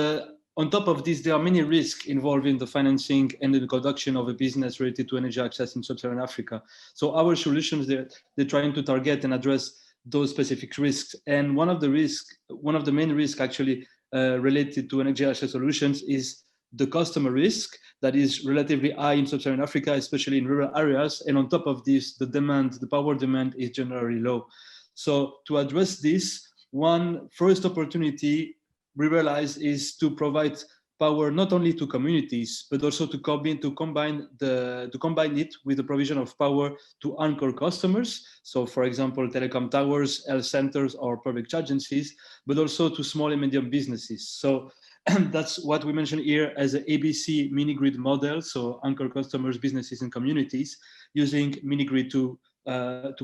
on top of this, there are many risks involved in the financing and the conduction of a business related to energy access in sub-Saharan Africa. So our solutions, they're trying to target and address those specific risks. And one of the main risks actually related to energy access solutions is the customer risk that is relatively high in sub-Saharan Africa, especially in rural areas. And on top of this, the power demand is generally low. So to address this, one first opportunity we realize is to provide power not only to communities, but also to combine it with the provision of power to anchor customers. So for example, telecom towers, health centers, or public agencies, but also to small and medium businesses. So that's what we mentioned here as an ABC mini grid model. So anchor customers, businesses, and communities using mini grid to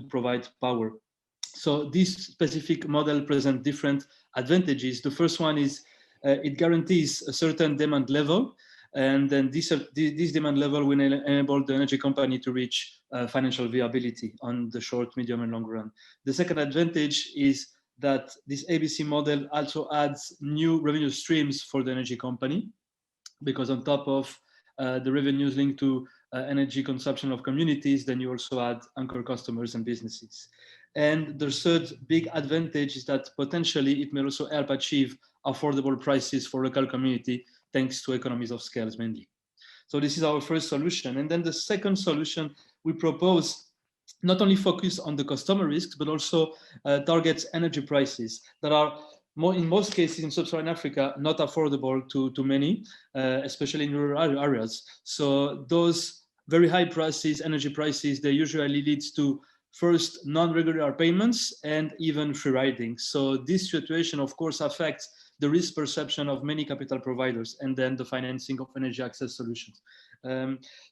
provide power. So this specific model presents different advantages. The first one is it guarantees a certain demand level, and then this demand level will enable the energy company to reach financial viability on the short, medium, and long run. The second advantage is that this ABC model also adds new revenue streams for the energy company, because on top of the revenues linked to energy consumption of communities, then you also add anchor customers and businesses. And the third big advantage is that potentially it may also help achieve affordable prices for local community, thanks to economies of scale mainly. So this is our first solution. And then the second solution we propose not only focus on the customer risks, but also targets energy prices that are in most cases in sub-Saharan Africa, not affordable to many, especially in rural areas. So those very high prices, energy prices, they usually leads to first non-regular payments and even free riding. So this situation, of course, affects the risk perception of many capital providers and then the financing of energy access solutions.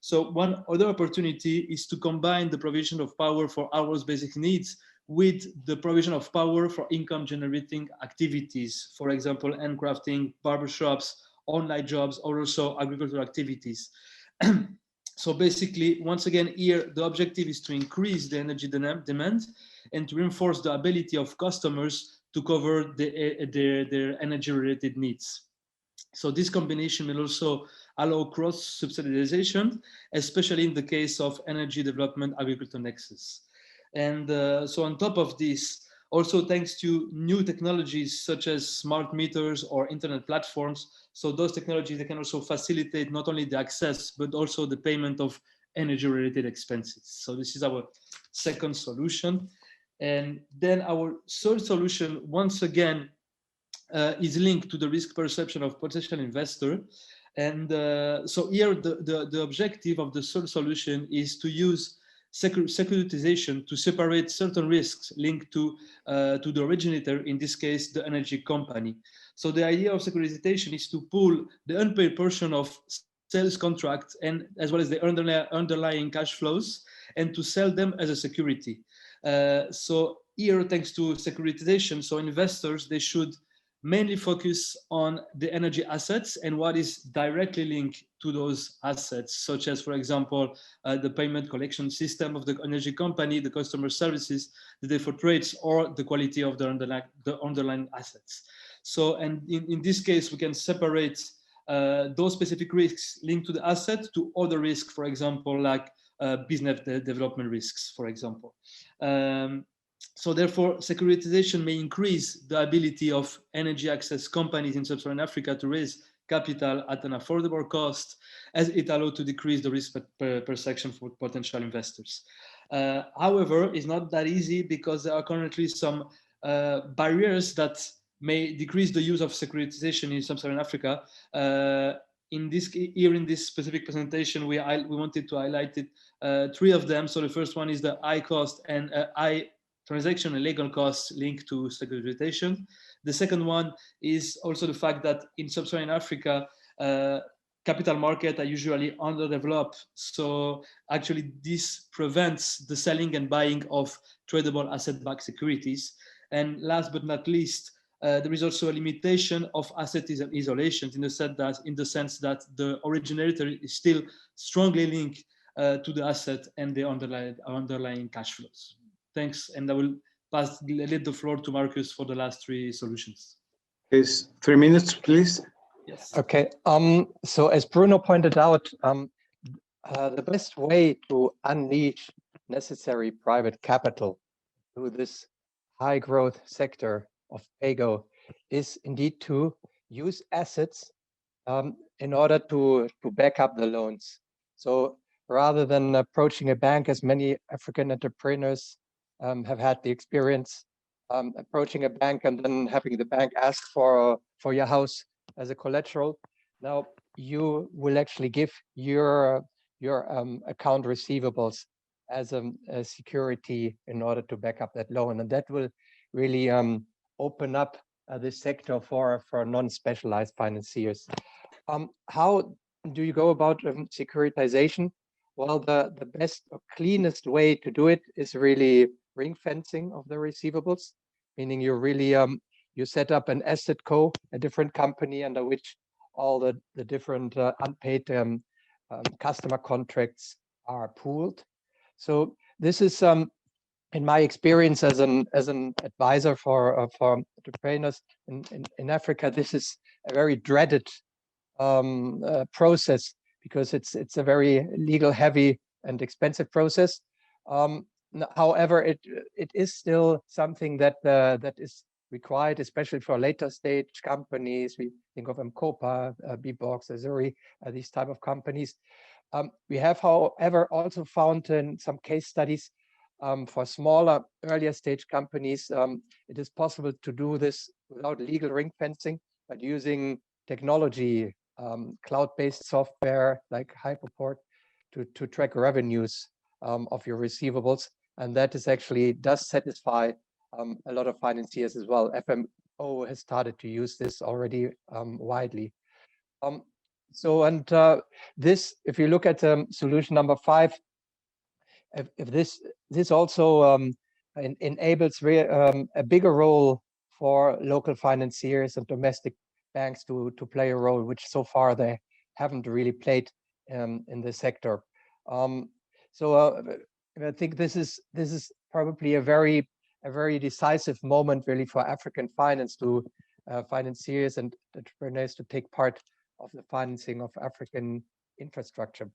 So one other opportunity is to combine the provision of power for our basic needs with the provision of power for income generating activities, for example, handcrafting, barbershops, online jobs, or also agricultural activities. So basically, once again, here, the objective is to increase the energy demand and to reinforce the ability of customers to cover their energy-related needs. So this combination will also allow cross-subsidization, especially in the case of energy development agriculture nexus. And so on top of this, also thanks to new technologies such as smart meters or internet platforms, so those technologies, they can also facilitate not only the access, but also the payment of energy-related expenses. So this is our second solution. And then our third solution, once again, is linked to the risk perception of potential investor. And so here, the objective of the third solution is to use securitization to separate certain risks linked to the originator, in this case, the energy company. So the idea of securitization is to pool the unpaid portion of sales contracts and as well as the underlying cash flows, and to sell them as a security. So here, thanks to securitization, so investors, they should mainly focus on the energy assets and what is directly linked to those assets, such as, for example, the payment collection system of the energy company, the customer services, the default rates, or the quality of the underlying assets. So, and in this case, we can separate those specific risks linked to the asset to other risks, for example, like business development risks, for example. So therefore, securitization may increase the ability of energy access companies in sub-Saharan Africa to raise capital at an affordable cost, as it allows to decrease the risk perception for potential investors. However, it's not that easy because there are currently some barriers that may decrease the use of securitization in sub-Saharan Africa. In this specific presentation, we wanted to highlight three of them. So the first one is the high cost and high transaction and legal costs linked to securitization. The second one is also the fact that in sub-Saharan Africa, capital markets are usually underdeveloped. So actually this prevents the selling and buying of tradable asset-backed securities. And last but not least, there is also a limitation of asset isolation in the sense that the originator is still strongly linked to the asset and the underlying cash flows. Thanks, and I will leave the floor to Marcus for the last three solutions. Is 3 minutes, please? Yes. Okay. So as Bruno pointed out, the best way to unleash necessary private capital through this high growth sector of PAYGO is indeed to use assets in order to back up the loans. So rather than approaching a bank, as many African entrepreneurs have had the experience approaching a bank and then having the bank ask for your house as a collateral. Now you will actually give your account receivables as a security in order to back up that loan, and that will really open up this sector for non-specialized financiers. How do you go about securitization? Well, the best or cleanest way to do it is really ring fencing of the receivables, meaning you really you set up an asset co, a different company under which all the different unpaid customer contracts are pooled. So this is in my experience as an advisor for entrepreneurs in Africa, this is a very dreaded process because it's a very legal heavy and expensive process. However, it is still something that is required, especially for later stage companies. We think of Mkopa, Bbox, Azuri, these type of companies. We have, however, also found in some case studies for smaller, earlier stage companies, it is possible to do this without legal ring fencing, but using technology, cloud-based software like Hyperport to track revenues of your receivables. And that is actually does satisfy a lot of financiers as well. FMO has started to use this already widely. This, if you look at solution number 5, if this also enables a bigger role for local financiers and domestic banks to play a role, which so far they haven't really played in the sector. I think this is probably a very decisive moment really for African finance to financiers and entrepreneurs to take part of the financing of African infrastructure.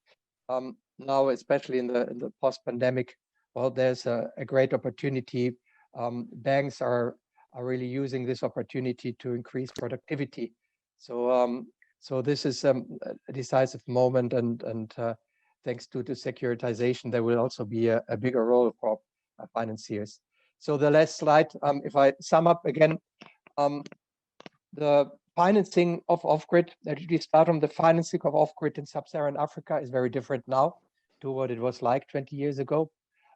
Now, especially in the post-pandemic, well, there's a great opportunity. Banks are really using this opportunity to increase productivity. So this is a decisive moment, and thanks to the securitization, there will also be a bigger role for financiers. So the last slide, if I sum up again, the financing of off-grid, that we start from the financing of off-grid in sub-Saharan Africa is very different now to what it was like 20 years ago.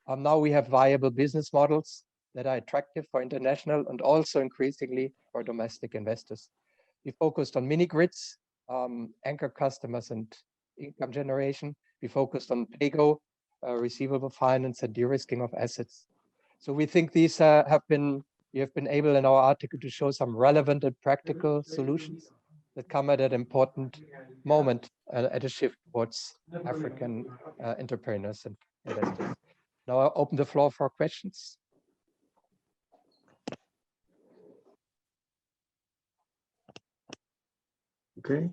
Now we have viable business models that are attractive for international and also increasingly for domestic investors. We focused on mini grids, anchor customers and income generation. We focused on pay-go, receivable finance and de-risking of assets. So we think these we have been able in our article to show some relevant and practical solutions that come at an important moment at a shift towards African entrepreneurs and investors. Now I open the floor for questions. Okay.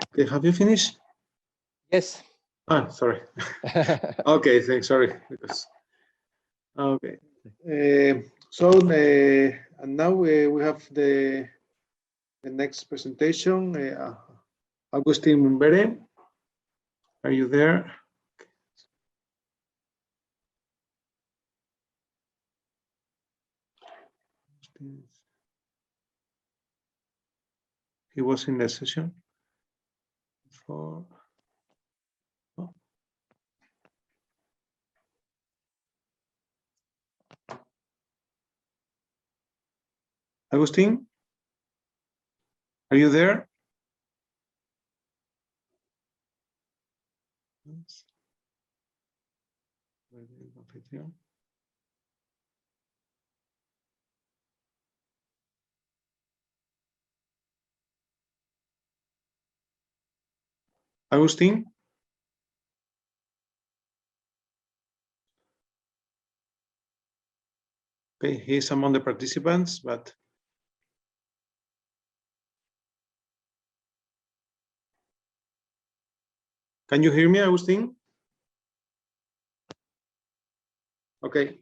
Okay, have you finished? Yes. Ah, sorry. Okay, thanks. Sorry. Okay. And now we have the next presentation. Agustin Mumbere, are you there? He was in the session before. Oh. Agustin, are you there? Agustin? Okay, he's among the participants, but can you hear me, Agustin? Okay.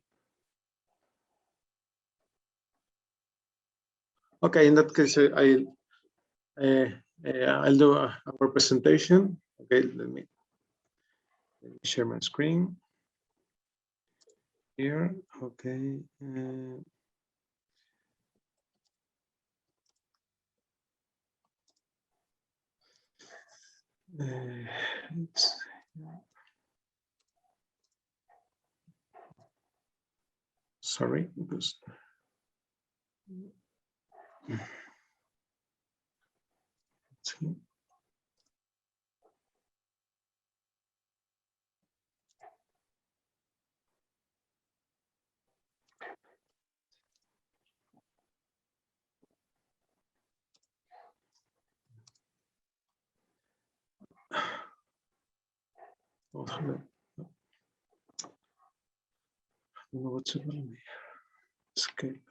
Okay, in that case, I'll do our presentation. Okay, let me share my screen here. Okay. Sorry, because let's see. Oh, I don't know what's wrong with escape.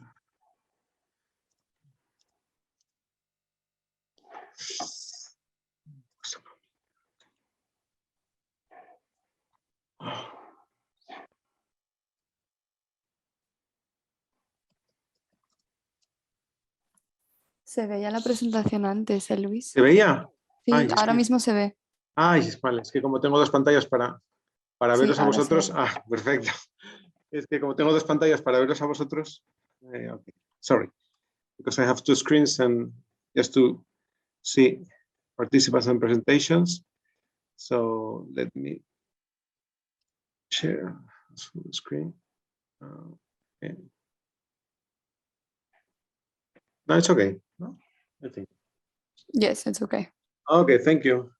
Se veía la presentación antes, Luis. ¿Se veía? Sí, ay, ahora mismo se ve. Ay, vale, es que como tengo dos pantallas para veros a vosotros. Sí. Ah, perfecto. Es que como tengo dos pantallas para veros a vosotros. Okay. Sorry, because I have two screens and just to see participants and presentations. So let me share the screen. Okay. No, it's okay. No, I think. Yes, it's okay. Okay, thank you.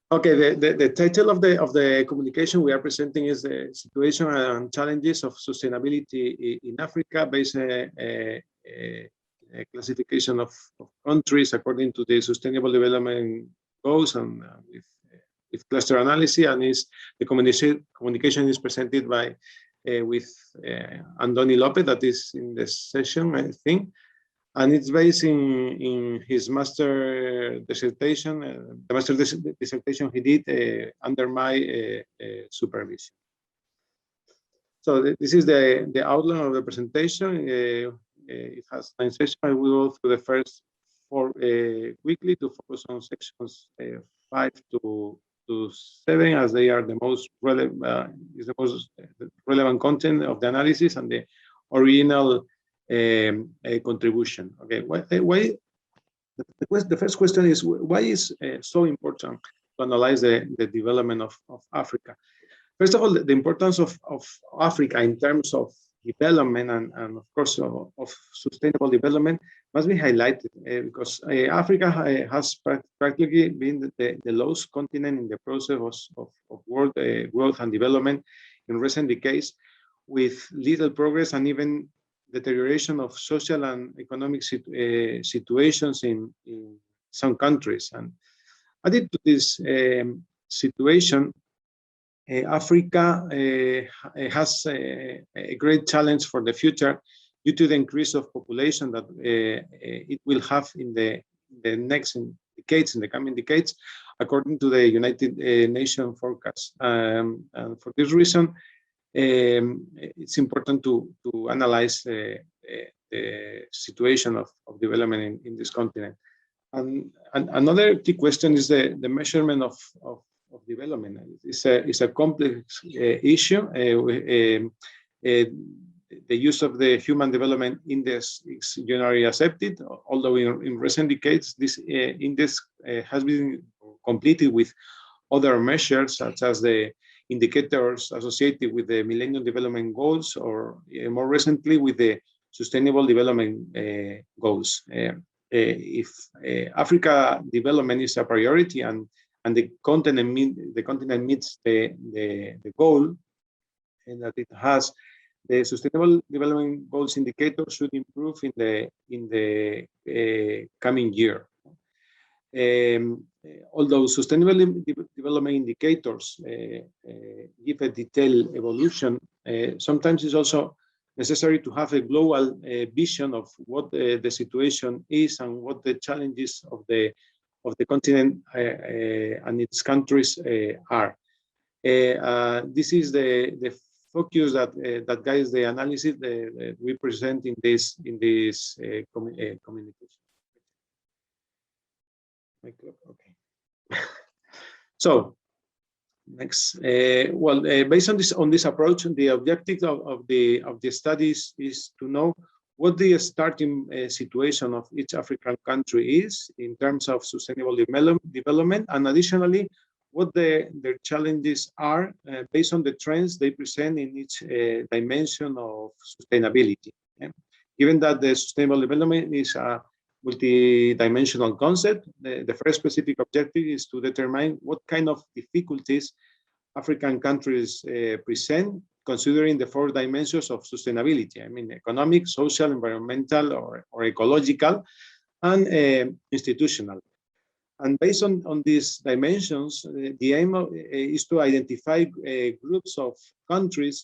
Okay, the title of the communication we are presenting is the situation and challenges of sustainability in Africa, based on a classification of countries according to the Sustainable Development goals and with cluster analysis, and the communication is presented by with Andoni Lopez, that is in the session, I think, and it's based in his master dissertation, the master dissertation he did under my supervision. So this is the outline of the presentation. It has 9 sections. I will go through the first 4 quickly to focus on sections 5 to 7, as they are the most relevant, is the most relevant content of the analysis and the original contribution. Okay, why the first question is, why is so important to analyze the development of Africa? First of all, the importance of Africa in terms of development and of course of sustainable development must be highlighted because Africa has practically been the lowest continent in the process of world growth and development in recent decades, with little progress and even deterioration of social and economic situations in some countries. And added to this situation, Africa has a great challenge for the future due to the increase of population that it will have in the next decades, in the coming decades, according to the United Nations forecast. And for this reason, it's important to analyze the situation of development in this continent. And another key question is the measurement of development. It's a complex issue. The use of the Human Development Index is generally accepted, although in recent decades this index has been completed with other measures, such as the indicators associated with the Millennium Development Goals, or more recently with the Sustainable Development Goals. If Africa development is a priority and the continent meets the goal and that it has, the Sustainable Development Goals indicator should improve in the coming year. Although Sustainable Development Indicators give a detailed evolution, sometimes it's also necessary to have a global vision of what the situation is and what the challenges of the continent and its countries are. This is the focus that guides the analysis that we present in this communication. Okay. So next, based on this approach, the objective of the studies is to know what the starting situation of each African country is in terms of sustainable development, and additionally, what their challenges are based on the trends they present in each dimension of sustainability. Yeah? Given that the sustainable development is a multi-dimensional concept, the first specific objective is to determine what kind of difficulties African countries present, considering the 4 dimensions of sustainability. I mean, economic, social, environmental, or ecological, and institutional. And based on these dimensions, the aim is to identify groups of countries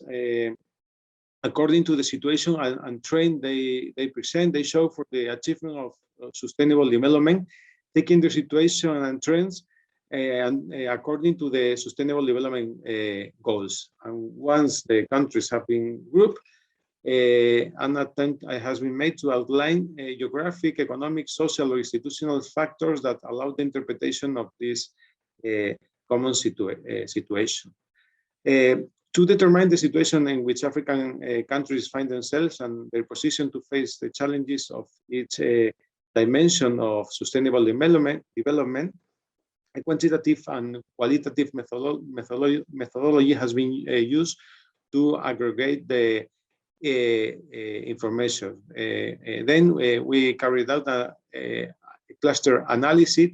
according to the situation and trend they present. They show for the achievement of sustainable development, taking the situation and trends and according to the Sustainable Development Goals. And once the countries have been grouped, an attempt has been made to outline geographic, economic, social, or institutional factors that allow the interpretation of this common situation. To determine the situation in which African countries find themselves and their position to face the challenges of each dimension of sustainable development, a quantitative and qualitative methodology has been used to aggregate the information. Then we carried out a cluster analysis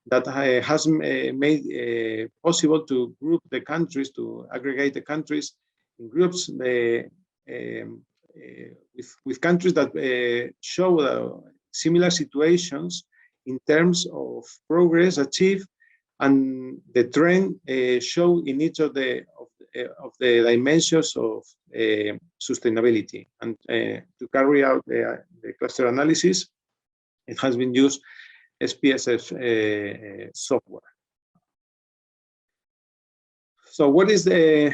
that has made possible to group the countries, to aggregate the countries in groups with countries that show similar situations in terms of progress achieved and the trend shown in each of the dimensions of sustainability. And to carry out the cluster analysis, it has been used SPSS software. So what is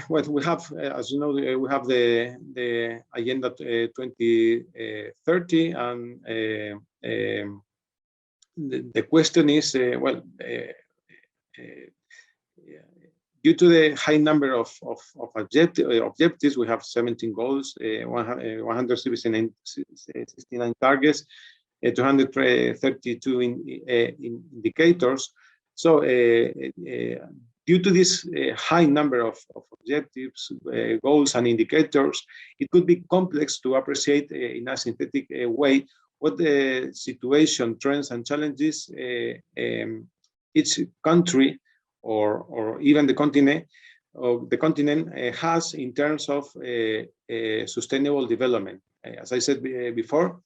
what we have? As you know, we have the Agenda 2030, and the question is, due to the high number of objectives, we have 17 goals, 169 targets, 232 indicators. So due to this high number of objectives, goals, and indicators, it could be complex to appreciate in a synthetic way what the situation, trends, and challenges each country or even the continent has in terms of sustainable development. As I said before,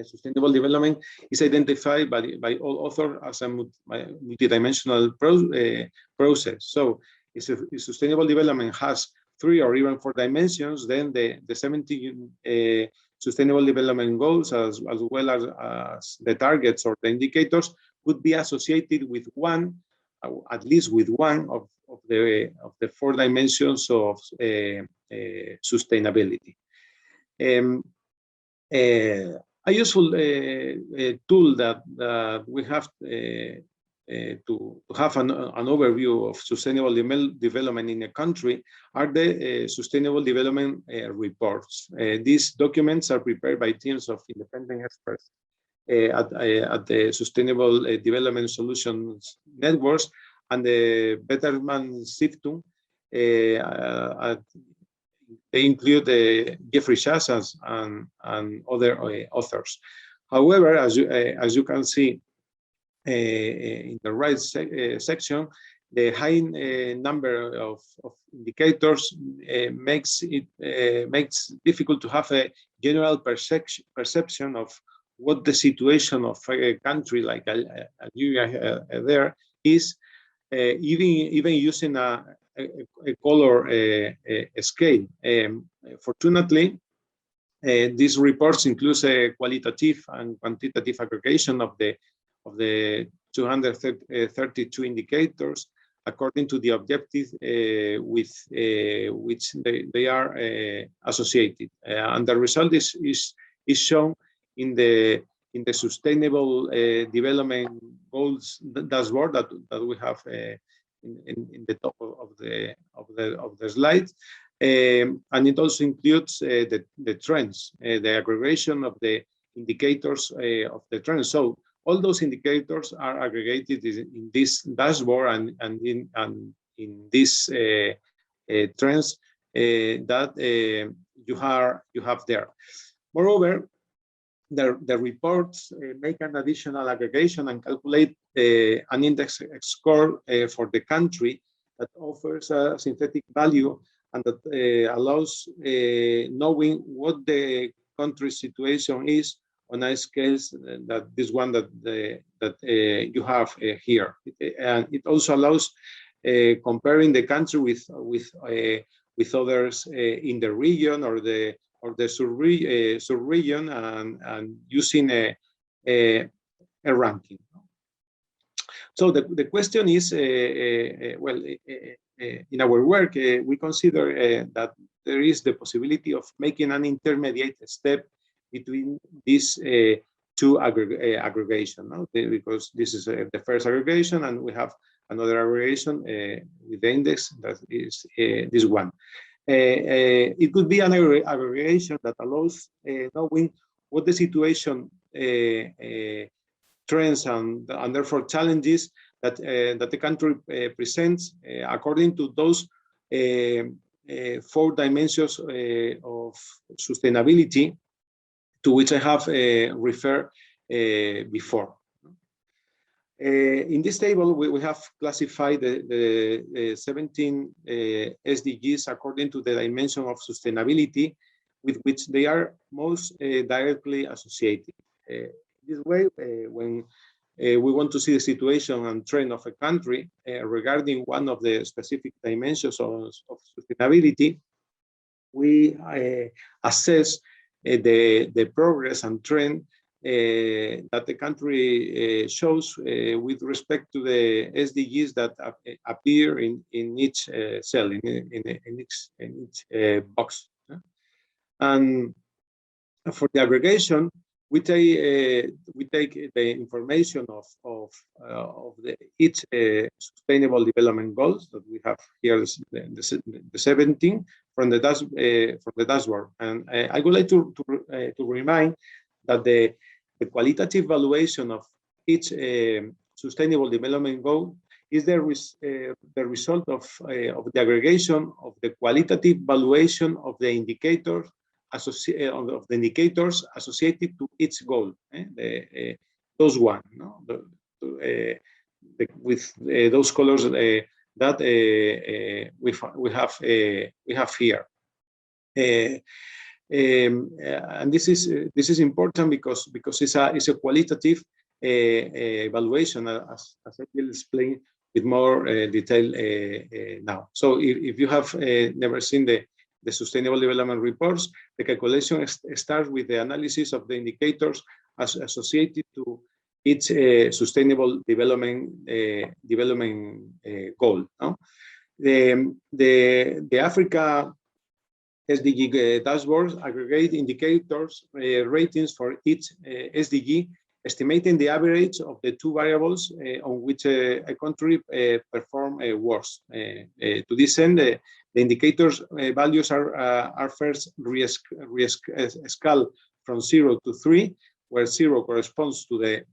sustainable development is identified by all authors as a multidimensional process. So if sustainable development has 3 or even 4 dimensions, then the 17 sustainable development goals, as well as the targets or the indicators, could be associated with one, at least with one of the 4 dimensions of sustainability. A useful tool that we have to have an overview of sustainable development in a country are the sustainable development reports. These documents are prepared by teams of independent experts at the Sustainable Development Solutions Networks and the Betterment Stiftung. They include Jeffrey Chazas and other authors. However, as you can see in the right section, the high number of indicators makes it difficult to have a general perception of what the situation of a country like Algeria there is, even using a color scale. Fortunately, these reports include a qualitative and quantitative aggregation of the 232 indicators according to the objective with which they are associated, and the result is shown in the Sustainable Development Goals dashboard that we have in the top of the slide, and it also includes the trends, the aggregation of the indicators of the trends. So all those indicators are aggregated in this dashboard and in these trends that you have there. Moreover, the reports make an additional aggregation and calculate an index score for the country that offers a synthetic value and that allows knowing what the country's situation is on a scale that this one that you have here. And it also allows comparing the country with others in the region or the sub-region and using a ranking. So the question is, well, in our work, we consider that there is the possibility of making an intermediate step between these two aggregation, no? Because this is the first aggregation, and we have another aggregation with the index that is this one. It could be an aggregation that allows knowing what the situation trends and therefore challenges that the country presents according to those 4 dimensions of sustainability to which I have referred before. In this table, we have classified the 17 SDGs according to the dimension of sustainability with which they are most directly associated. This way, when we want to see the situation and trend of a country regarding one of the specific dimensions of sustainability, we assess the progress and trend that the country shows with respect to the SDGs that appear in each cell, in each box. And for the aggregation, we take the information of each sustainable development goals that we have here, the 17 from the dashboard. And I would like to remind that the qualitative valuation of each sustainable development goal is the result of the aggregation of the qualitative valuation of the indicators associated to each goal. Those one, no? With those colors that we have here. And this is important because it's a qualitative evaluation, as I will explain with more detail now. So if you have never seen the Sustainable Development Reports, the calculation starts with the analysis of the indicators associated to each sustainable development goal. No? The Africa SDG dashboards aggregate indicators ratings for each SDG, estimating the average of the two variables on which a country perform worse. To this end, the indicators values are first rescaled from 0 to 3, where 0 corresponds to the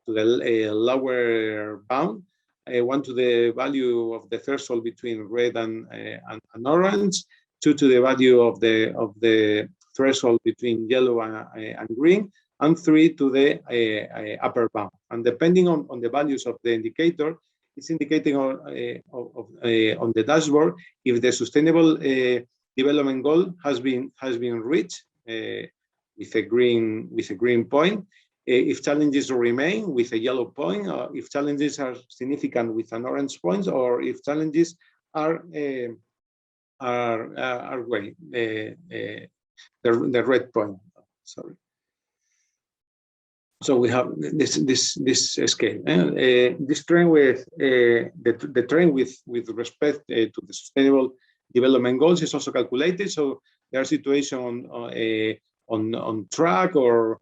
lower bound, 1 to the value of the threshold between red and orange, 2 to the value of the threshold between yellow and green, and 3 to the upper bound. And depending on the values of the indicator, it's indicating on the dashboard if the sustainable development goal has been reached with a green point, if challenges remain with a yellow point, or if challenges are significant with an orange point, or if challenges are gray, the red point. Sorry. So we have this scale. This trend with the trend with respect to the sustainable development goals is also calculated. So there are situations on track or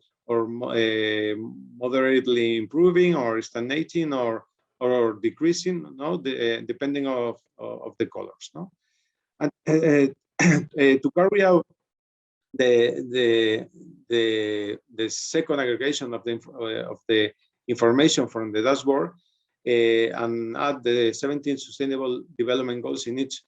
moderately improving or stagnating or decreasing. No, depending of the colors. No, and to carry out the second aggregation of the information from the dashboard and add the 17 sustainable development goals in each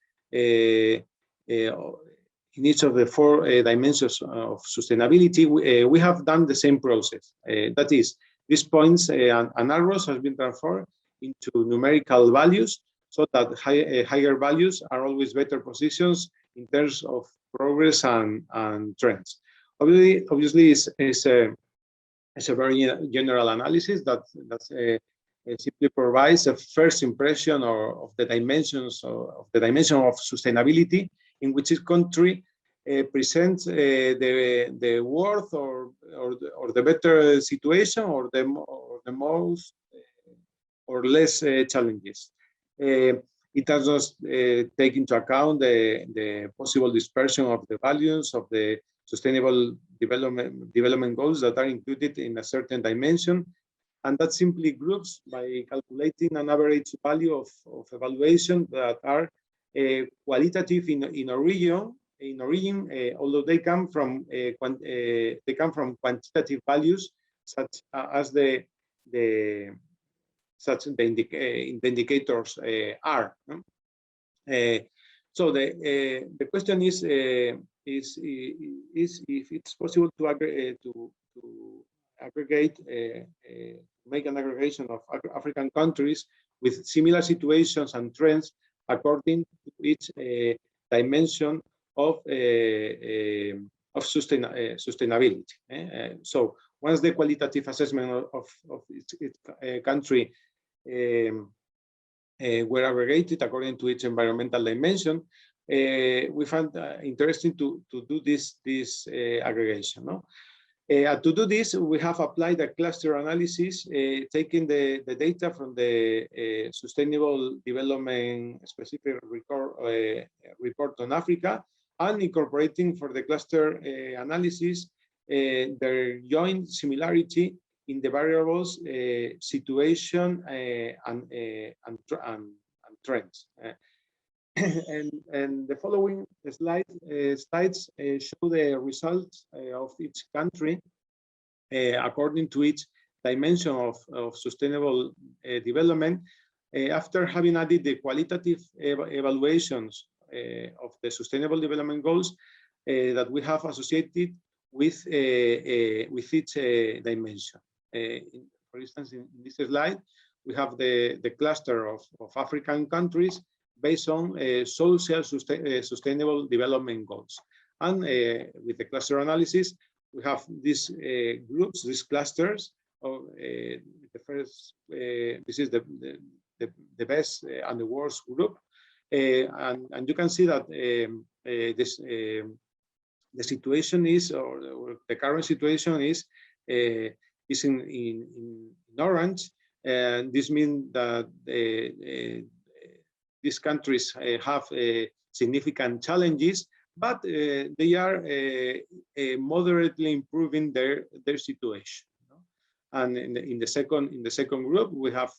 of the 4 dimensions of sustainability, we have done the same process. That is, these points and arrows have been transformed into numerical values, so that higher values are always better positions in terms of progress and trends. Obviously, it's a very general analysis that simply provides a first impression of the dimensions of sustainability in which each country presents the worth or the better situation or the most or less challenges. It does not take into account the possible dispersion of the values of the sustainable development goals that are included in a certain dimension, and that simply groups by calculating an average value of evaluation that are qualitative in origin, although they come from quantitative values such as the indicators are. So the question is if it's possible to aggregate, make an aggregation of African countries with similar situations and trends according to each dimension of sustainability. So once the qualitative assessment of its country were aggregated according to its environmental dimension, we found interesting to do this aggregation. No? To do this, we have applied a cluster analysis, taking the data from the Sustainable Development Specific report on Africa, and incorporating for the cluster analysis their joint similarity in the variables situation and trends. And the following slides show the results of each country according to each dimension of sustainable development, after having added the qualitative evaluations of the sustainable development goals that we have associated with each dimension. For instance, in this slide, we have the cluster of African countries based on social sustainable development goals. And with the cluster analysis, we have these groups, these clusters. The first, this is the best and the worst group. And you can see that the situation is, or the current situation is in orange, and this means that these countries have significant challenges, but they are moderately improving their situation. And in the second group, we have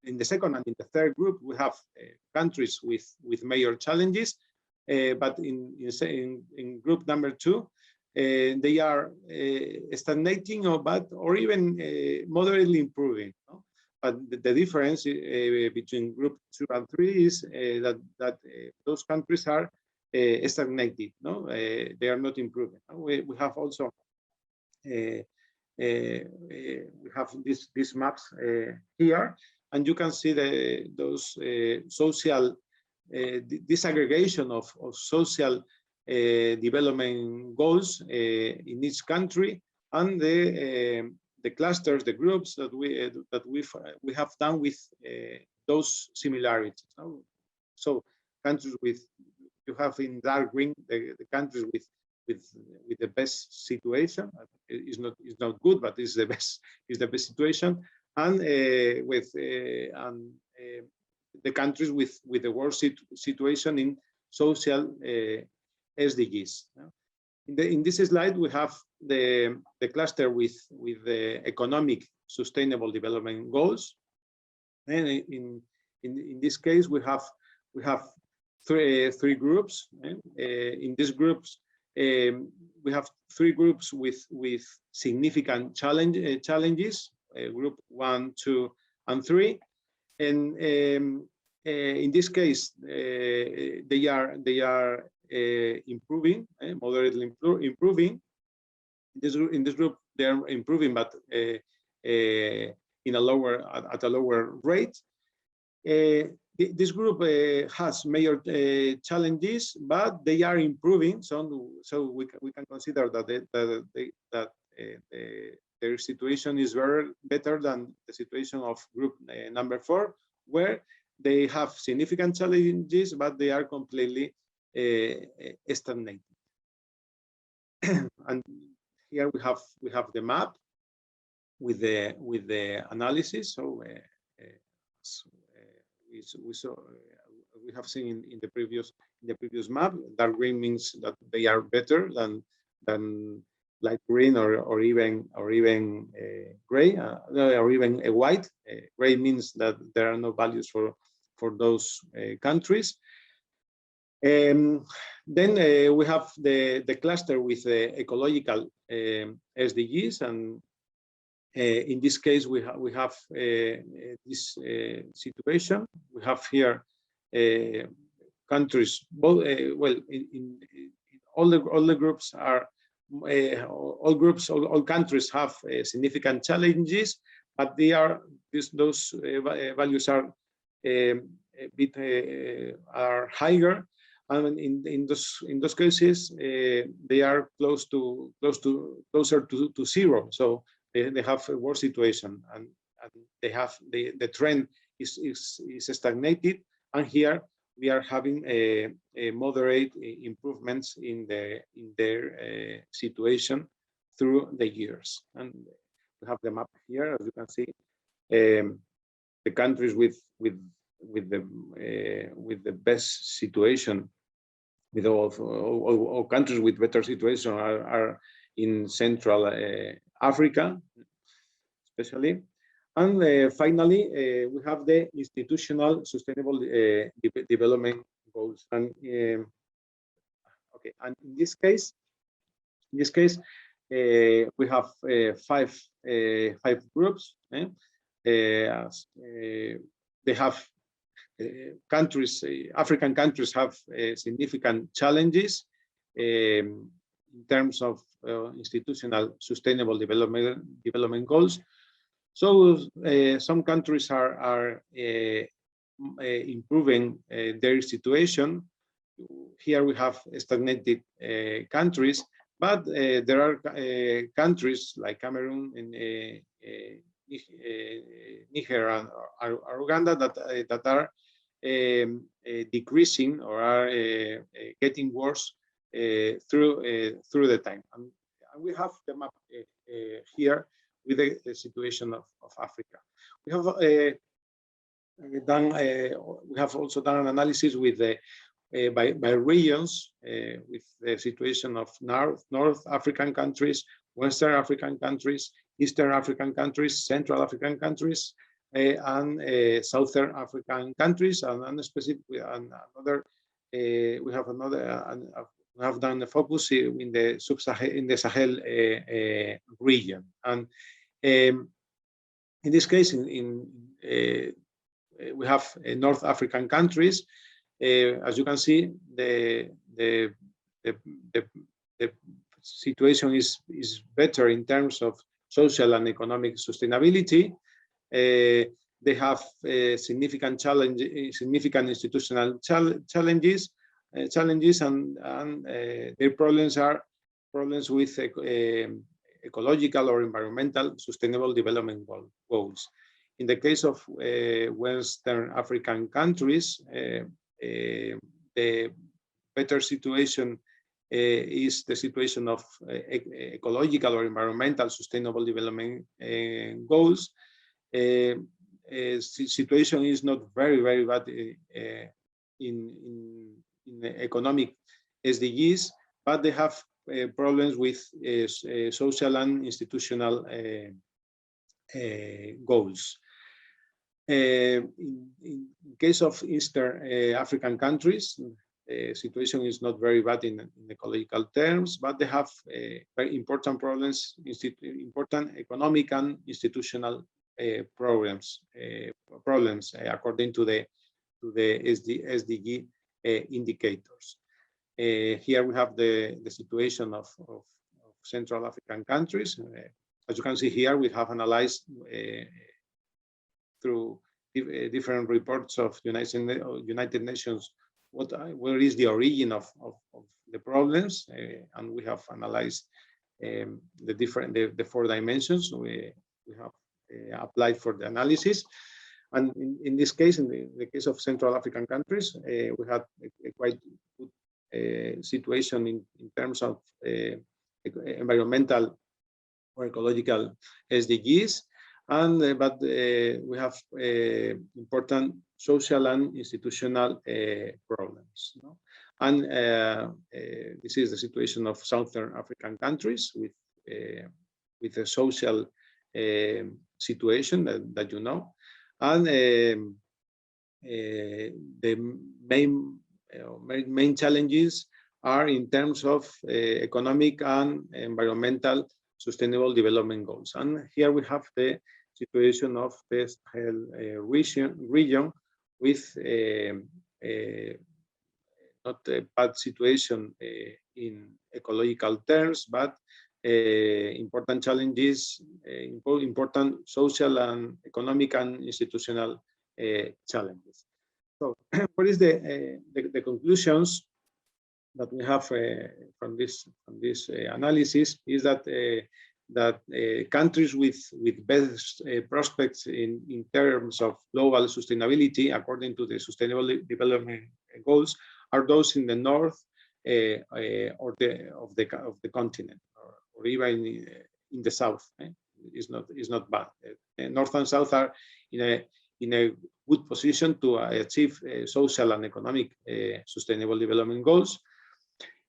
in the second and in the third group, we have countries with major challenges, but in group number 2, they are stagnating or even moderately improving. No? But the difference between group 2 and 3 is that those countries are stagnated. No, they are not improving. We have also we have these maps here, and you can see those social disaggregation of social development goals in each country, and the clusters, the groups that we have done with those similarities. So countries with, you have in dark green the countries with the best situation. Is not good, but is the best situation, and with the countries with the worst situation in social SDGs. In this slide, we have the cluster with the economic sustainable development goals, and in this case we have three groups. In these groups, we have 3 groups with significant challenges: group 1, 2, and 3. And in this case, they are improving, moderately improving. In this group, they are improving, but at a lower rate. This group has major challenges, but they are improving. So we can consider that their situation is better than the situation of group number 4, where they have significant challenges, but they are completely stagnated. And here we have the map with the analysis. So we have seen in the previous map, dark green means that they are better than light green or even gray, or even a white. Gray means that there are no values for those countries. Then we have the cluster with ecological SDGs, and in this case we have this situation. We have here countries. Both in all the groups are. All countries have significant challenges, but those values are a bit higher, And in those cases, they are closer to zero. So they have a worse situation, and they have the trend is stagnated. And here we are having a moderate improvements in their situation through the years. And we have the map here, as you can see, the countries with the best situation, with all countries with better situation are in Central Africa, especially. And finally, we have the institutional sustainable development goals. And okay, and in this case, we have five groups. They have countries, African countries have significant challenges in terms of institutional sustainable development goals. So some countries are improving their situation. Here we have stagnated countries, but there are countries like Cameroon and Niger and Uganda that are decreasing or are getting worse through the time. And we have the map here with the situation of Africa. We have also done an analysis with by regions with the situation of North African countries, Western African countries, Eastern African countries, Central African countries, and Southern African countries, and another. We have done a focus in the Sahel region, and in this case, we have North African countries. As you can see, the situation is better in terms of social and economic sustainability. They have significant institutional challenges, and their problems are problems with ecological or environmental sustainable development goals. In the case of Western African countries, the better situation is the situation of ecological or environmental sustainable development goals. Situation is not very bad in economic SDGs, but they have problems with social and institutional goals. In case of Eastern African countries, situation is not very bad in ecological terms, but they have very important problems, important economic and institutional problems according to the SDG indicators. Here we have the situation of Central African countries. As you can see here, we have analyzed through different reports of United Nations where is the origin of the problems, and we have analyzed the 4 dimensions we have applied for the analysis. And in this case, in the case of Central African countries, we had a quite good situation in terms of environmental or ecological SDGs, and but we have important social and institutional problems. No? And this is the situation of Southern African countries with a social situation that you know, and the main challenges are in terms of economic and environmental sustainable development goals. And here we have the situation of the Sahel region with not a bad situation in ecological terms, but important challenges, important social and economic and institutional challenges. So what is the conclusions that we have from this analysis is that countries with best prospects in terms of global sustainability, according to the Sustainable Development Goals, are those in the north of the continent, or even in the south. Is not bad. North and south are in a good position to achieve social and economic sustainable development goals.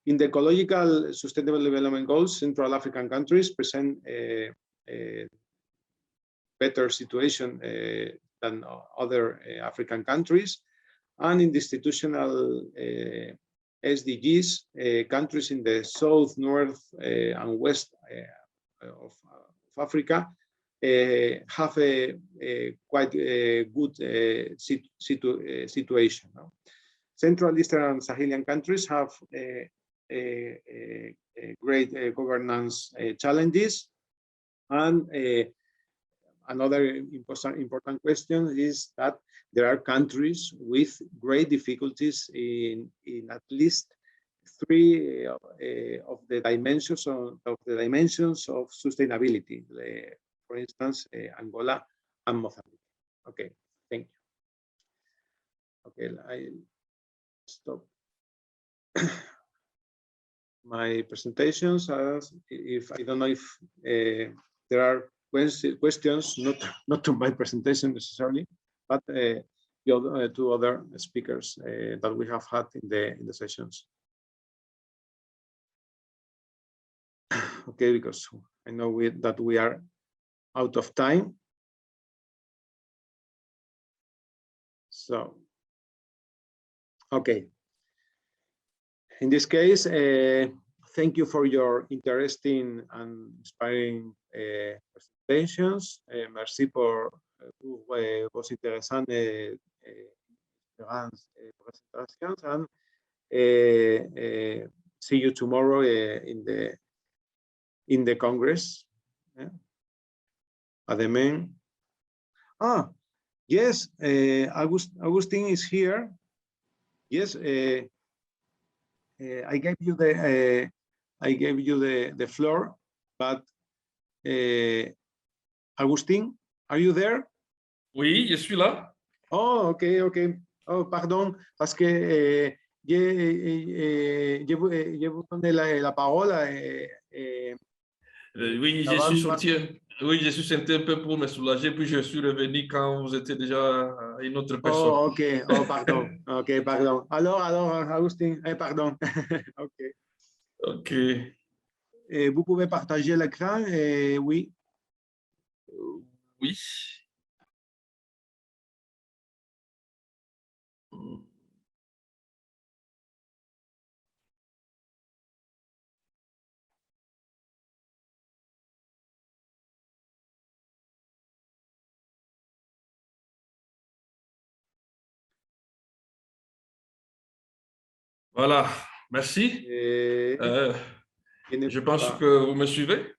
In the ecological sustainable development goals, Central African countries present a better situation than other African countries. And in the institutional SDGs, countries in the south, north, and west of Africa have a quite good situation. Central Eastern and Sahelian countries have great governance challenges, and another important question is that there are countries with great difficulties in at least 3 of the dimensions of sustainability. For instance, Angola and Mozambique. Okay, thank you. Okay, I stop my presentations. If I don't know if there are questions, not to my presentation necessarily, but the other, 2 other speakers that we have had in the sessions. Okay, because I know that we are out of time. So, okay. In this case, thank you for your interesting and inspiring presentations. Merci pour vos interesantes presentations, and see you tomorrow in the Congress. Amen. Ah, yes, Agustin is here. Yes, I gave you the floor, but Agustin, are you there? Oui, je suis là. Oh, okay. Oh, pardon, parce que je vous donne la parole. Oui, je suis sorti. Oui, je suis sorti un peu pour me soulager, puis je suis revenu quand vous étiez déjà une autre personne. Oh, ok. Oh, pardon. Ok, pardon. Alors, Agustin, pardon. Ok. Ok. Vous pouvez partager l'écran, oui. Oui. Voilà, merci. Je pense que vous me suivez.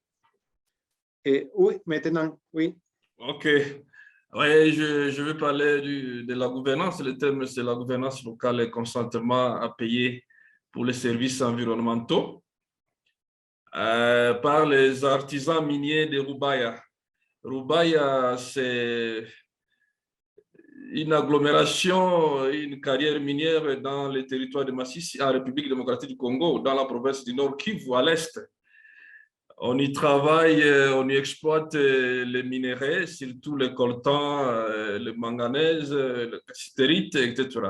Oui, maintenant, oui. OK. Oui, je vais parler de la gouvernance. Le thème, c'est la gouvernance locale et consentement à payer pour les services environnementaux par les artisans miniers de Roubaïa. Roubaïa, c'est une agglomération, une carrière minière dans le territoire de Massissi, en République démocratique du Congo, dans la province du Nord Kivu, à l'est. On y travaille, on y exploite les minerais, surtout le coltan, le manganèse, le cassitérite, etc.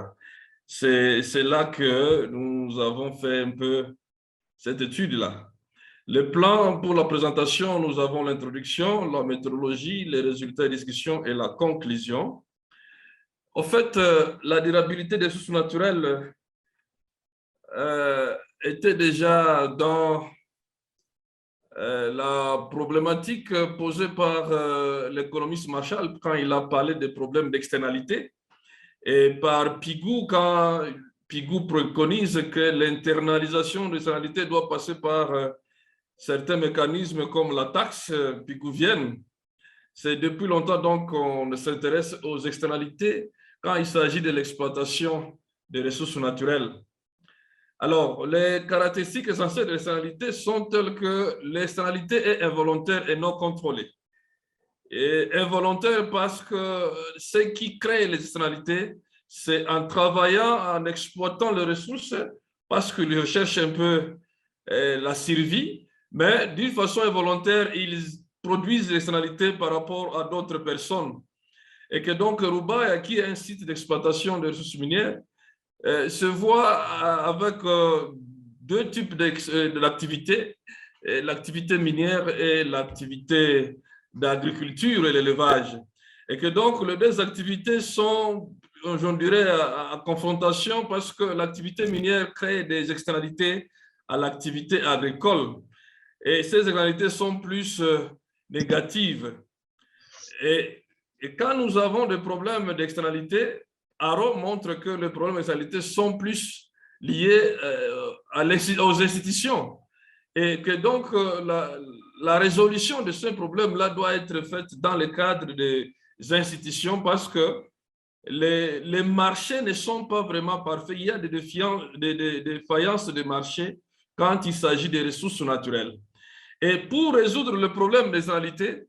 C'est là que nous avons fait un peu cette étude-là. Le plan pour la présentation, nous avons l'introduction, la méthodologie, les résultats de discussion et la conclusion. En fait, la durabilité des ressources naturelles était déjà dans la problématique posée par l'économiste Marshall quand il a parlé des problèmes d'externalité, et par Pigou quand Pigou préconise que l'internalisation des externalités doit passer par certains mécanismes comme la taxe pigouvienne. C'est depuis longtemps donc qu'on s'intéresse aux externalités quand il s'agit de l'exploitation des ressources naturelles. Alors, les caractéristiques essentielles de l'externalité sont telles que l'externalité est involontaire et non contrôlée. Et involontaire parce que ce qui crée les externalités, c'est en travaillant, en exploitant les ressources, parce qu'ils recherchent un peu la survie, mais d'une façon involontaire, ils produisent des externalités par rapport à d'autres personnes. Et que donc, Roubaïa, qui est un site d'exploitation de ressources minières, se voit avec deux types d'activités, l'activité minière et l'activité d'agriculture et l'élevage. Et que donc, les deux activités sont, je dirais, en confrontation parce que l'activité minière crée des externalités à l'activité agricole. Et ces externalités sont plus négatives. Et quand nous avons des problèmes d'externalité, Aro montre que les problèmes d'externalité sont plus liés aux institutions. Et que donc la résolution de ce problème-là doit être faite dans le cadre des institutions parce que les marchés ne sont pas vraiment parfaits. Il y a des défaillances de marché quand il s'agit des ressources naturelles. Et pour résoudre le problème des externalités,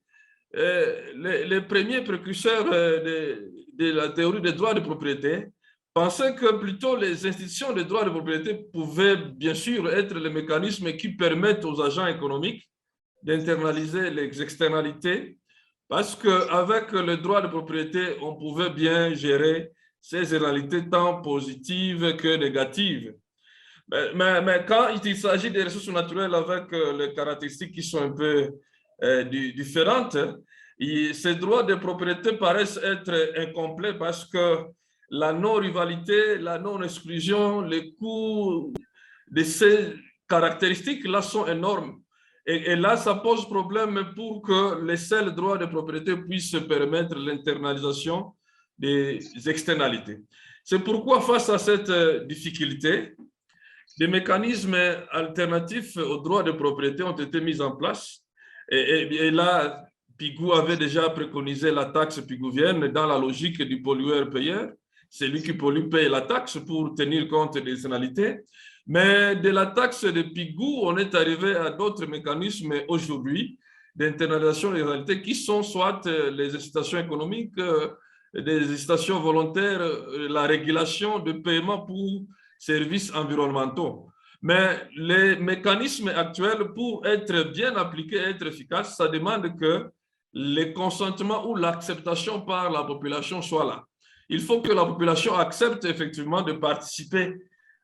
les premiers précurseurs de la théorie des droits de propriété pensaient que plutôt les institutions de droits de propriété pouvaient bien sûr être les mécanismes qui permettent aux agents économiques d'internaliser les externalités parce qu'avec le droit de propriété, on pouvait bien gérer ces externalités tant positives que négatives. Mais quand il s'agit des ressources naturelles avec les caractéristiques qui sont un peu différentes, ces droits de propriété paraissent être incomplets parce que la non-rivalité, la non-exclusion, les coûts de ces caractéristiques-là sont énormes. Et là, ça pose problème pour que les seuls droits de propriété puissent permettre l'internalisation des externalités. C'est pourquoi, face à cette difficulté, des mécanismes alternatifs aux droits de propriété ont été mis en place. Et là, Pigou avait déjà préconisé la taxe pigouvienne dans la logique du pollueur-payeur. C'est lui qui pollue paye la taxe pour tenir compte des externalités. Mais de la taxe de Pigou, on est arrivé à d'autres mécanismes aujourd'hui d'internalisation des externalités qui sont soit les incitations économiques, des incitations volontaires, la régulation de paiement pour services environnementaux. Mais les mécanismes actuels, pour être bien appliqués et être efficaces, ça demande que le consentement ou l'acceptation par la population soit là. Il faut que la population accepte effectivement de participer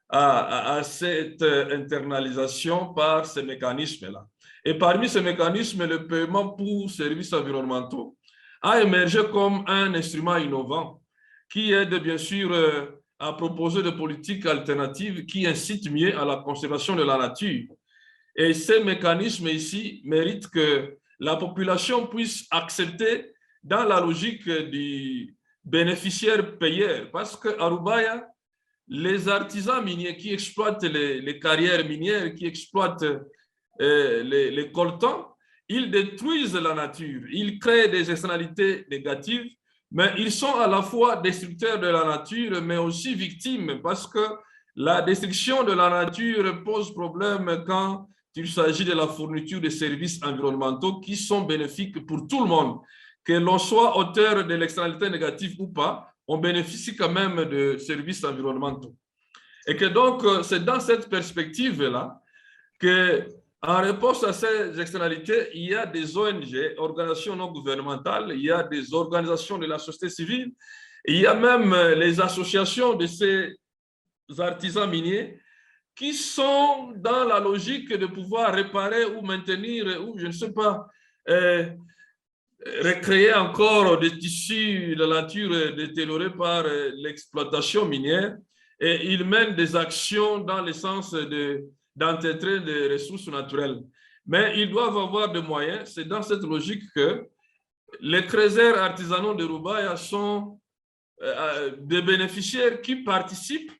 à cette internalisation par ces mécanismes-là. Et parmi ces mécanismes, le paiement pour services environnementaux a émergé comme un instrument innovant qui aide bien sûr à proposer des politiques alternatives qui incitent mieux à la conservation de la nature. Et ces mécanismes ici méritent que la population puisse accepter dans la logique du bénéficiaire-payeur. Parce qu'à Roubaïa, les artisans miniers qui exploitent les carrières minières, qui exploitent les coltans, ils détruisent la nature, ils créent des externalités négatives, mais ils sont à la fois destructeurs de la nature, mais aussi victimes, parce que la destruction de la nature pose problème quand il s'agit de la fourniture de services environnementaux qui sont bénéfiques pour tout le monde. Que l'on soit auteur de l'externalité négative ou pas, on bénéficie quand même de services environnementaux. Et que donc, c'est dans cette perspective-là que, en réponse à ces externalités, il y a des ONG, organisations non gouvernementales, il y a des organisations de la société civile, il y a même les associations de ces artisans miniers qui sont dans la logique de pouvoir réparer ou maintenir, ou je ne sais pas, recréer encore des tissus de la nature détériorés par l'exploitation minière, et ils mènent des actions dans le sens d'entretien des ressources naturelles. Mais ils doivent avoir des moyens. C'est dans cette logique que les trésors artisanaux de Roubaïa sont des bénéficiaires qui participent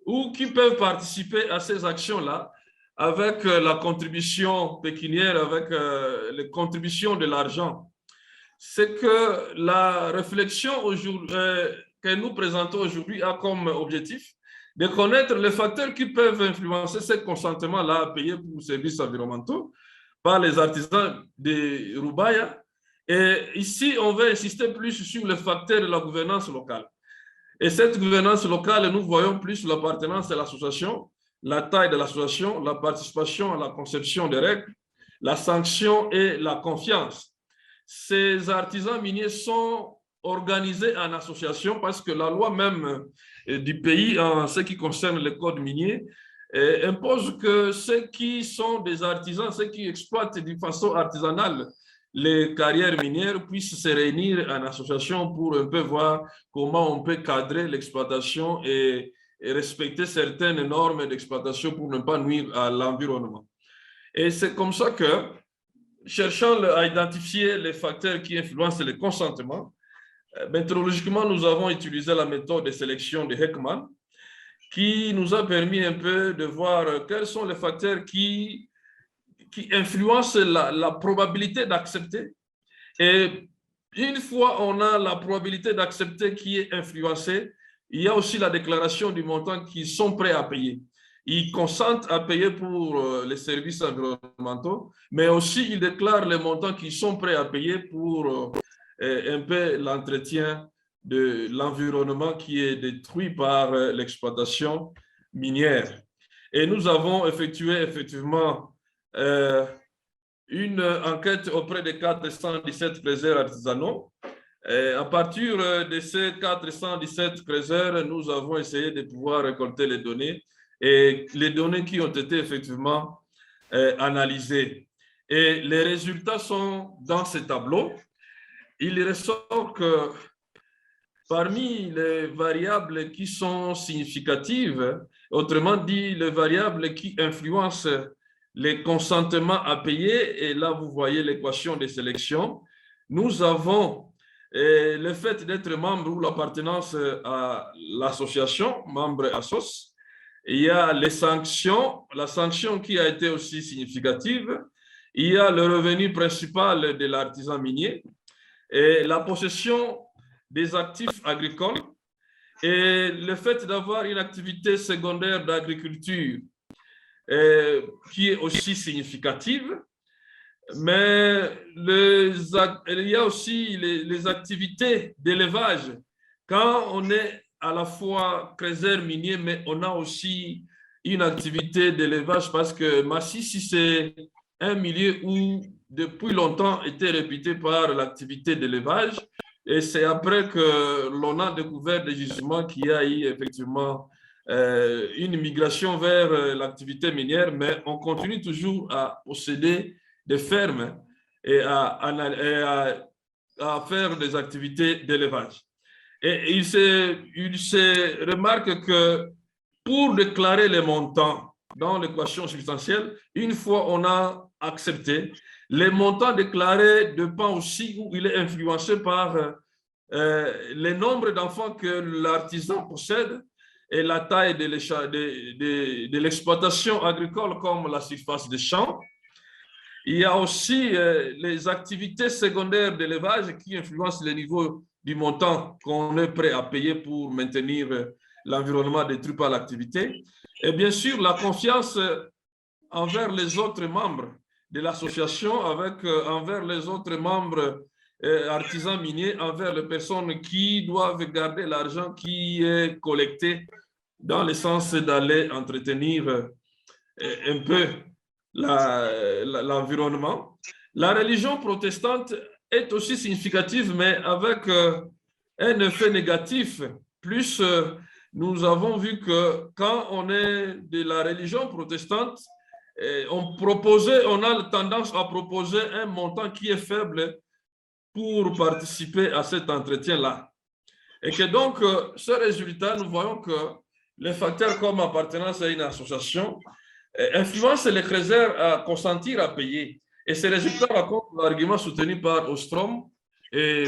ou qui peuvent participer à ces actions-là avec la contribution pécuniaire, avec les contributions de l'argent. C'est que la réflexion que nous présentons aujourd'hui a comme objectif, de connaître les facteurs qui peuvent influencer ce consentement-là à payer pour les services environnementaux par les artisans de Rubaya. Et ici, on va insister plus sur les facteurs de la gouvernance locale. Et cette gouvernance locale, nous voyons plus l'appartenance à l'association, la taille de l'association, la participation à la conception des règles, la sanction et la confiance. Ces artisans miniers sont organisés en association parce que la loi même du pays, en ce qui concerne le code minier, impose que ceux qui sont des artisans, ceux qui exploitent de façon artisanale les carrières minières puissent se réunir en association pour un peu voir comment on peut cadrer l'exploitation et respecter certaines normes d'exploitation pour ne pas nuire à l'environnement. Et c'est comme ça que, cherchant à identifier les facteurs qui influencent le consentement, méthodologiquement, nous avons utilisé la méthode de sélection de Heckman qui nous a permis un peu de voir quels sont les facteurs qui influencent la probabilité d'accepter. Et une fois on a la probabilité d'accepter qui est influencée, il y a aussi la déclaration du montant qu'ils sont prêts à payer. Ils consentent à payer pour les services environnementaux, mais aussi ils déclarent les montants qu'ils sont prêts à payer pour un peu l'entretien de l'environnement qui est détruit par l'exploitation minière. Et nous avons effectué effectivement une enquête auprès de 417 creuseurs artisanaux. À partir de ces 417 creuseurs, nous avons essayé de pouvoir récolter les données et les données qui ont été effectivement analysées. Et les résultats sont dans ce tableau. Il ressort que parmi les variables qui sont significatives, autrement dit, les variables qui influencent les consentements à payer, et là vous voyez l'équation de sélection, nous avons le fait d'être membre ou l'appartenance à l'association, membre ASOS. Il y a les sanctions, la sanction qui a été aussi significative. Il y a le revenu principal de l'artisan minier et la possession des actifs agricoles et le fait d'avoir une activité secondaire d'agriculture qui est aussi significative. Mais il y a aussi les activités d'élevage. Quand on est à la fois creuseur minier, mais on a aussi une activité d'élevage parce que Massissi, c'est un milieu où depuis longtemps était réputé par l'activité d'élevage. Et c'est après que l'on a découvert des gisements qu'il y a eu effectivement une migration vers l'activité minière, mais on continue toujours à posséder des fermes et à faire des activités d'élevage. Et il se remarque que pour déclarer les montants dans l'équation substantielle, une fois on a accepté, les montants déclarés dépendent aussi où il est influencé par le nombre d'enfants que l'artisan possède et la taille de l'exploitation agricole comme la surface des champs. Il y a aussi les activités secondaires d'élevage qui influencent le niveau du montant qu'on est prêt à payer pour maintenir l'environnement détruit par l'activité. Et bien sûr, la confiance envers les autres membres de l'association, envers les autres membres artisans miniers, envers les personnes qui doivent garder l'argent qui est collecté dans le sens d'aller entretenir un peu l'environnement. La religion protestante est aussi significative, mais avec un effet négatif. Plus nous avons vu que quand on est de la religion protestante, on a tendance à proposer un montant qui est faible pour participer à cet entretien-là. Et que donc, ce résultat, nous voyons que les facteurs comme appartenance à une association influencent les creuseurs à consentir à payer. Et ces résultats racontent l'argument soutenu par Ostrom et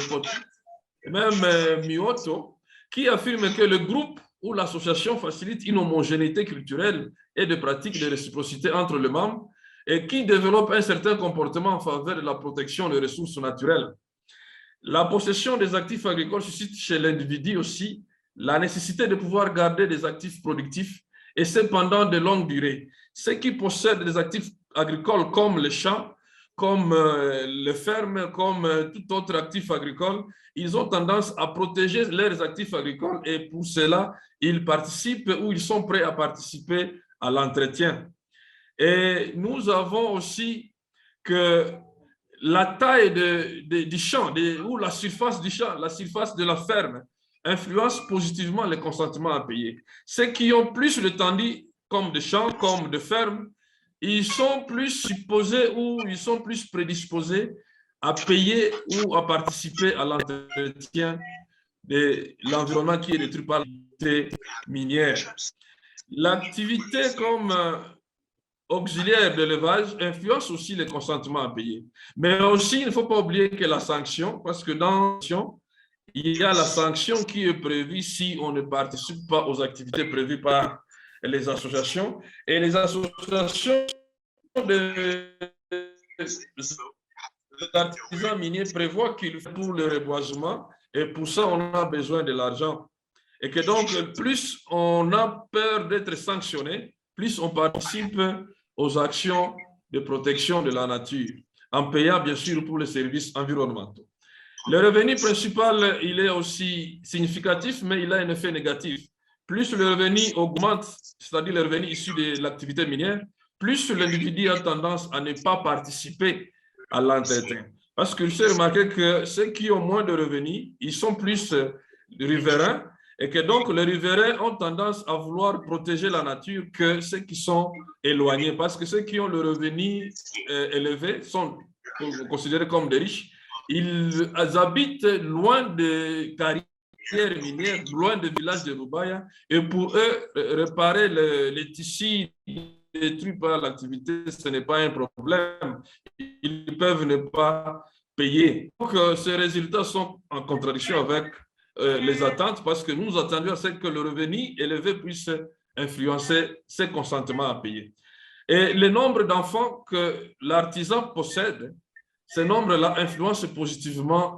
même Mioto, qui affirme que le groupe ou l'association facilite une homogénéité culturelle et de pratiques de réciprocité entre les membres et qui développe un certain comportement en faveur de la protection des ressources naturelles. La possession des actifs agricoles suscite chez l'individu aussi la nécessité de pouvoir garder des actifs productifs, et cependant de longue durée. Ceux qui possèdent des actifs agricoles comme les champs, comme les fermes, comme tout autre actif agricole, ils ont tendance à protéger leurs actifs agricoles et pour cela, ils participent ou ils sont prêts à participer à l'entretien. Et nous avons aussi que la taille du champ ou la surface du champ, la surface de la ferme, influence positivement le consentement à payer. Ceux qui ont plus de tandis comme de champs, comme de fermes, ils sont plus supposés ou ils sont plus prédisposés à payer ou à participer à l'entretien de l'environnement qui est détruit par l'activité minière. L'activité comme auxiliaire de l'élevage influence aussi le consentement à payer. Mais aussi, il ne faut pas oublier que la sanction, parce que dans la sanction, il y a la sanction qui est prévue si on ne participe pas aux activités prévues par les associations. Et les associations d'artisans miniers prévoient qu'il faut pour le reboisement et pour ça, on a besoin de l'argent. Et que donc, plus on a peur d'être sanctionné, plus on participe aux actions de protection de la nature, en payant bien sûr pour les services environnementaux. Le revenu principal, il est aussi significatif, mais il a un effet négatif. Plus le revenu augmente, c'est-à-dire le revenu issu de l'activité minière, plus l'individu a tendance à ne pas participer à l'entretien. Parce que j'ai remarqué que ceux qui ont moins de revenus, ils sont plus riverains, et que donc les riverains ont tendance à vouloir protéger la nature que ceux qui sont éloignés, parce que ceux qui ont le revenu élevé sont considérés comme des riches. Ils habitent loin des carrières minières, loin des villages de Rubaya, et pour eux, réparer les tissus détruits par l'activité, ce n'est pas un problème. Ils peuvent ne pas payer. Donc, ces résultats sont en contradiction avec les attentes, parce que nous attendions à ce que le revenu élevé puisse influencer ces consentements à payer. Et le nombre d'enfants que l'artisan possède, ce nombre-là influence positivement.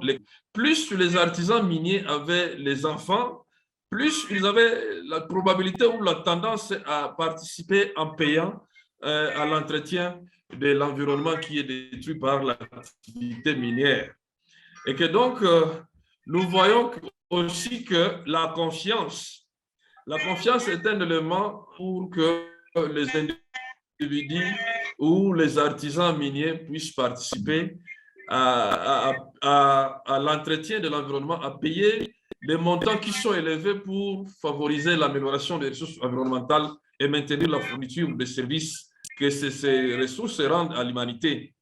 Plus les artisans miniers avaient les enfants, plus ils avaient la probabilité ou la tendance à participer en payant à l'entretien de l'environnement qui est détruit par l'activité minière. Et que donc, nous voyons aussi que la confiance est un élément pour que les individus ou les artisans miniers puissent participer à l'entretien de l'environnement, à payer des montants qui sont élevés pour favoriser l'amélioration des ressources environnementales et maintenir la fourniture des services que ces ressources rendent à l'humanité.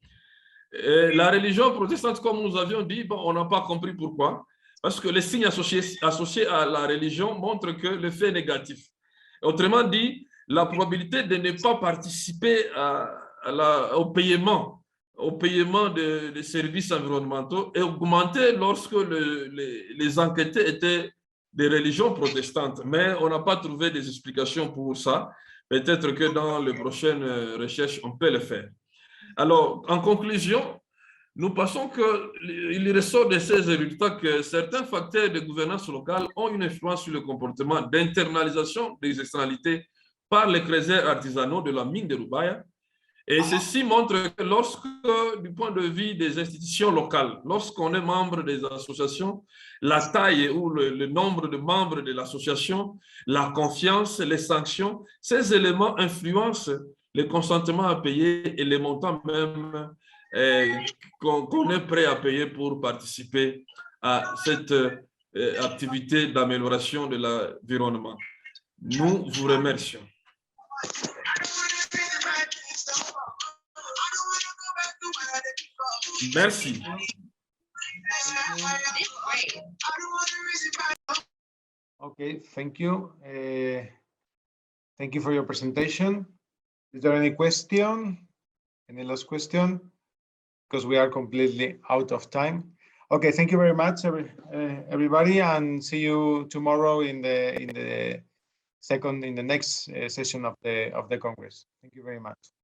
La religion protestante, comme nous avions dit, bon, on n'a pas compris pourquoi, parce que les signes associés à la religion montrent que l'effet est négatif. Autrement dit, la probabilité de ne pas participer au paiement des services environnementaux est augmentée lorsque les enquêtés étaient des religions protestantes. Mais on n'a pas trouvé des explications pour ça. Peut-être que dans les prochaines recherches, on peut le faire. Alors, en conclusion, nous pensons qu'il ressort de ces résultats que certains facteurs de gouvernance locale ont une influence sur le comportement d'internalisation des externalités par les créateurs artisanaux de la mine de Rubaya. Et ceci montre que lorsque, du point de vue des institutions locales, lorsqu'on est membre des associations, la taille ou le nombre de membres de l'association, la confiance, les sanctions, ces éléments influencent le consentement à payer et les montants même qu'on est prêt à payer pour participer à cette activité d'amélioration de l'environnement. Nous vous remercions. Merci. Okay, thank you. Thank you for your presentation. Is there any question? Any last question? Because we are completely out of time. Okay, thank you very much, everybody, and see you tomorrow in the next session of the Congress. Thank you very much.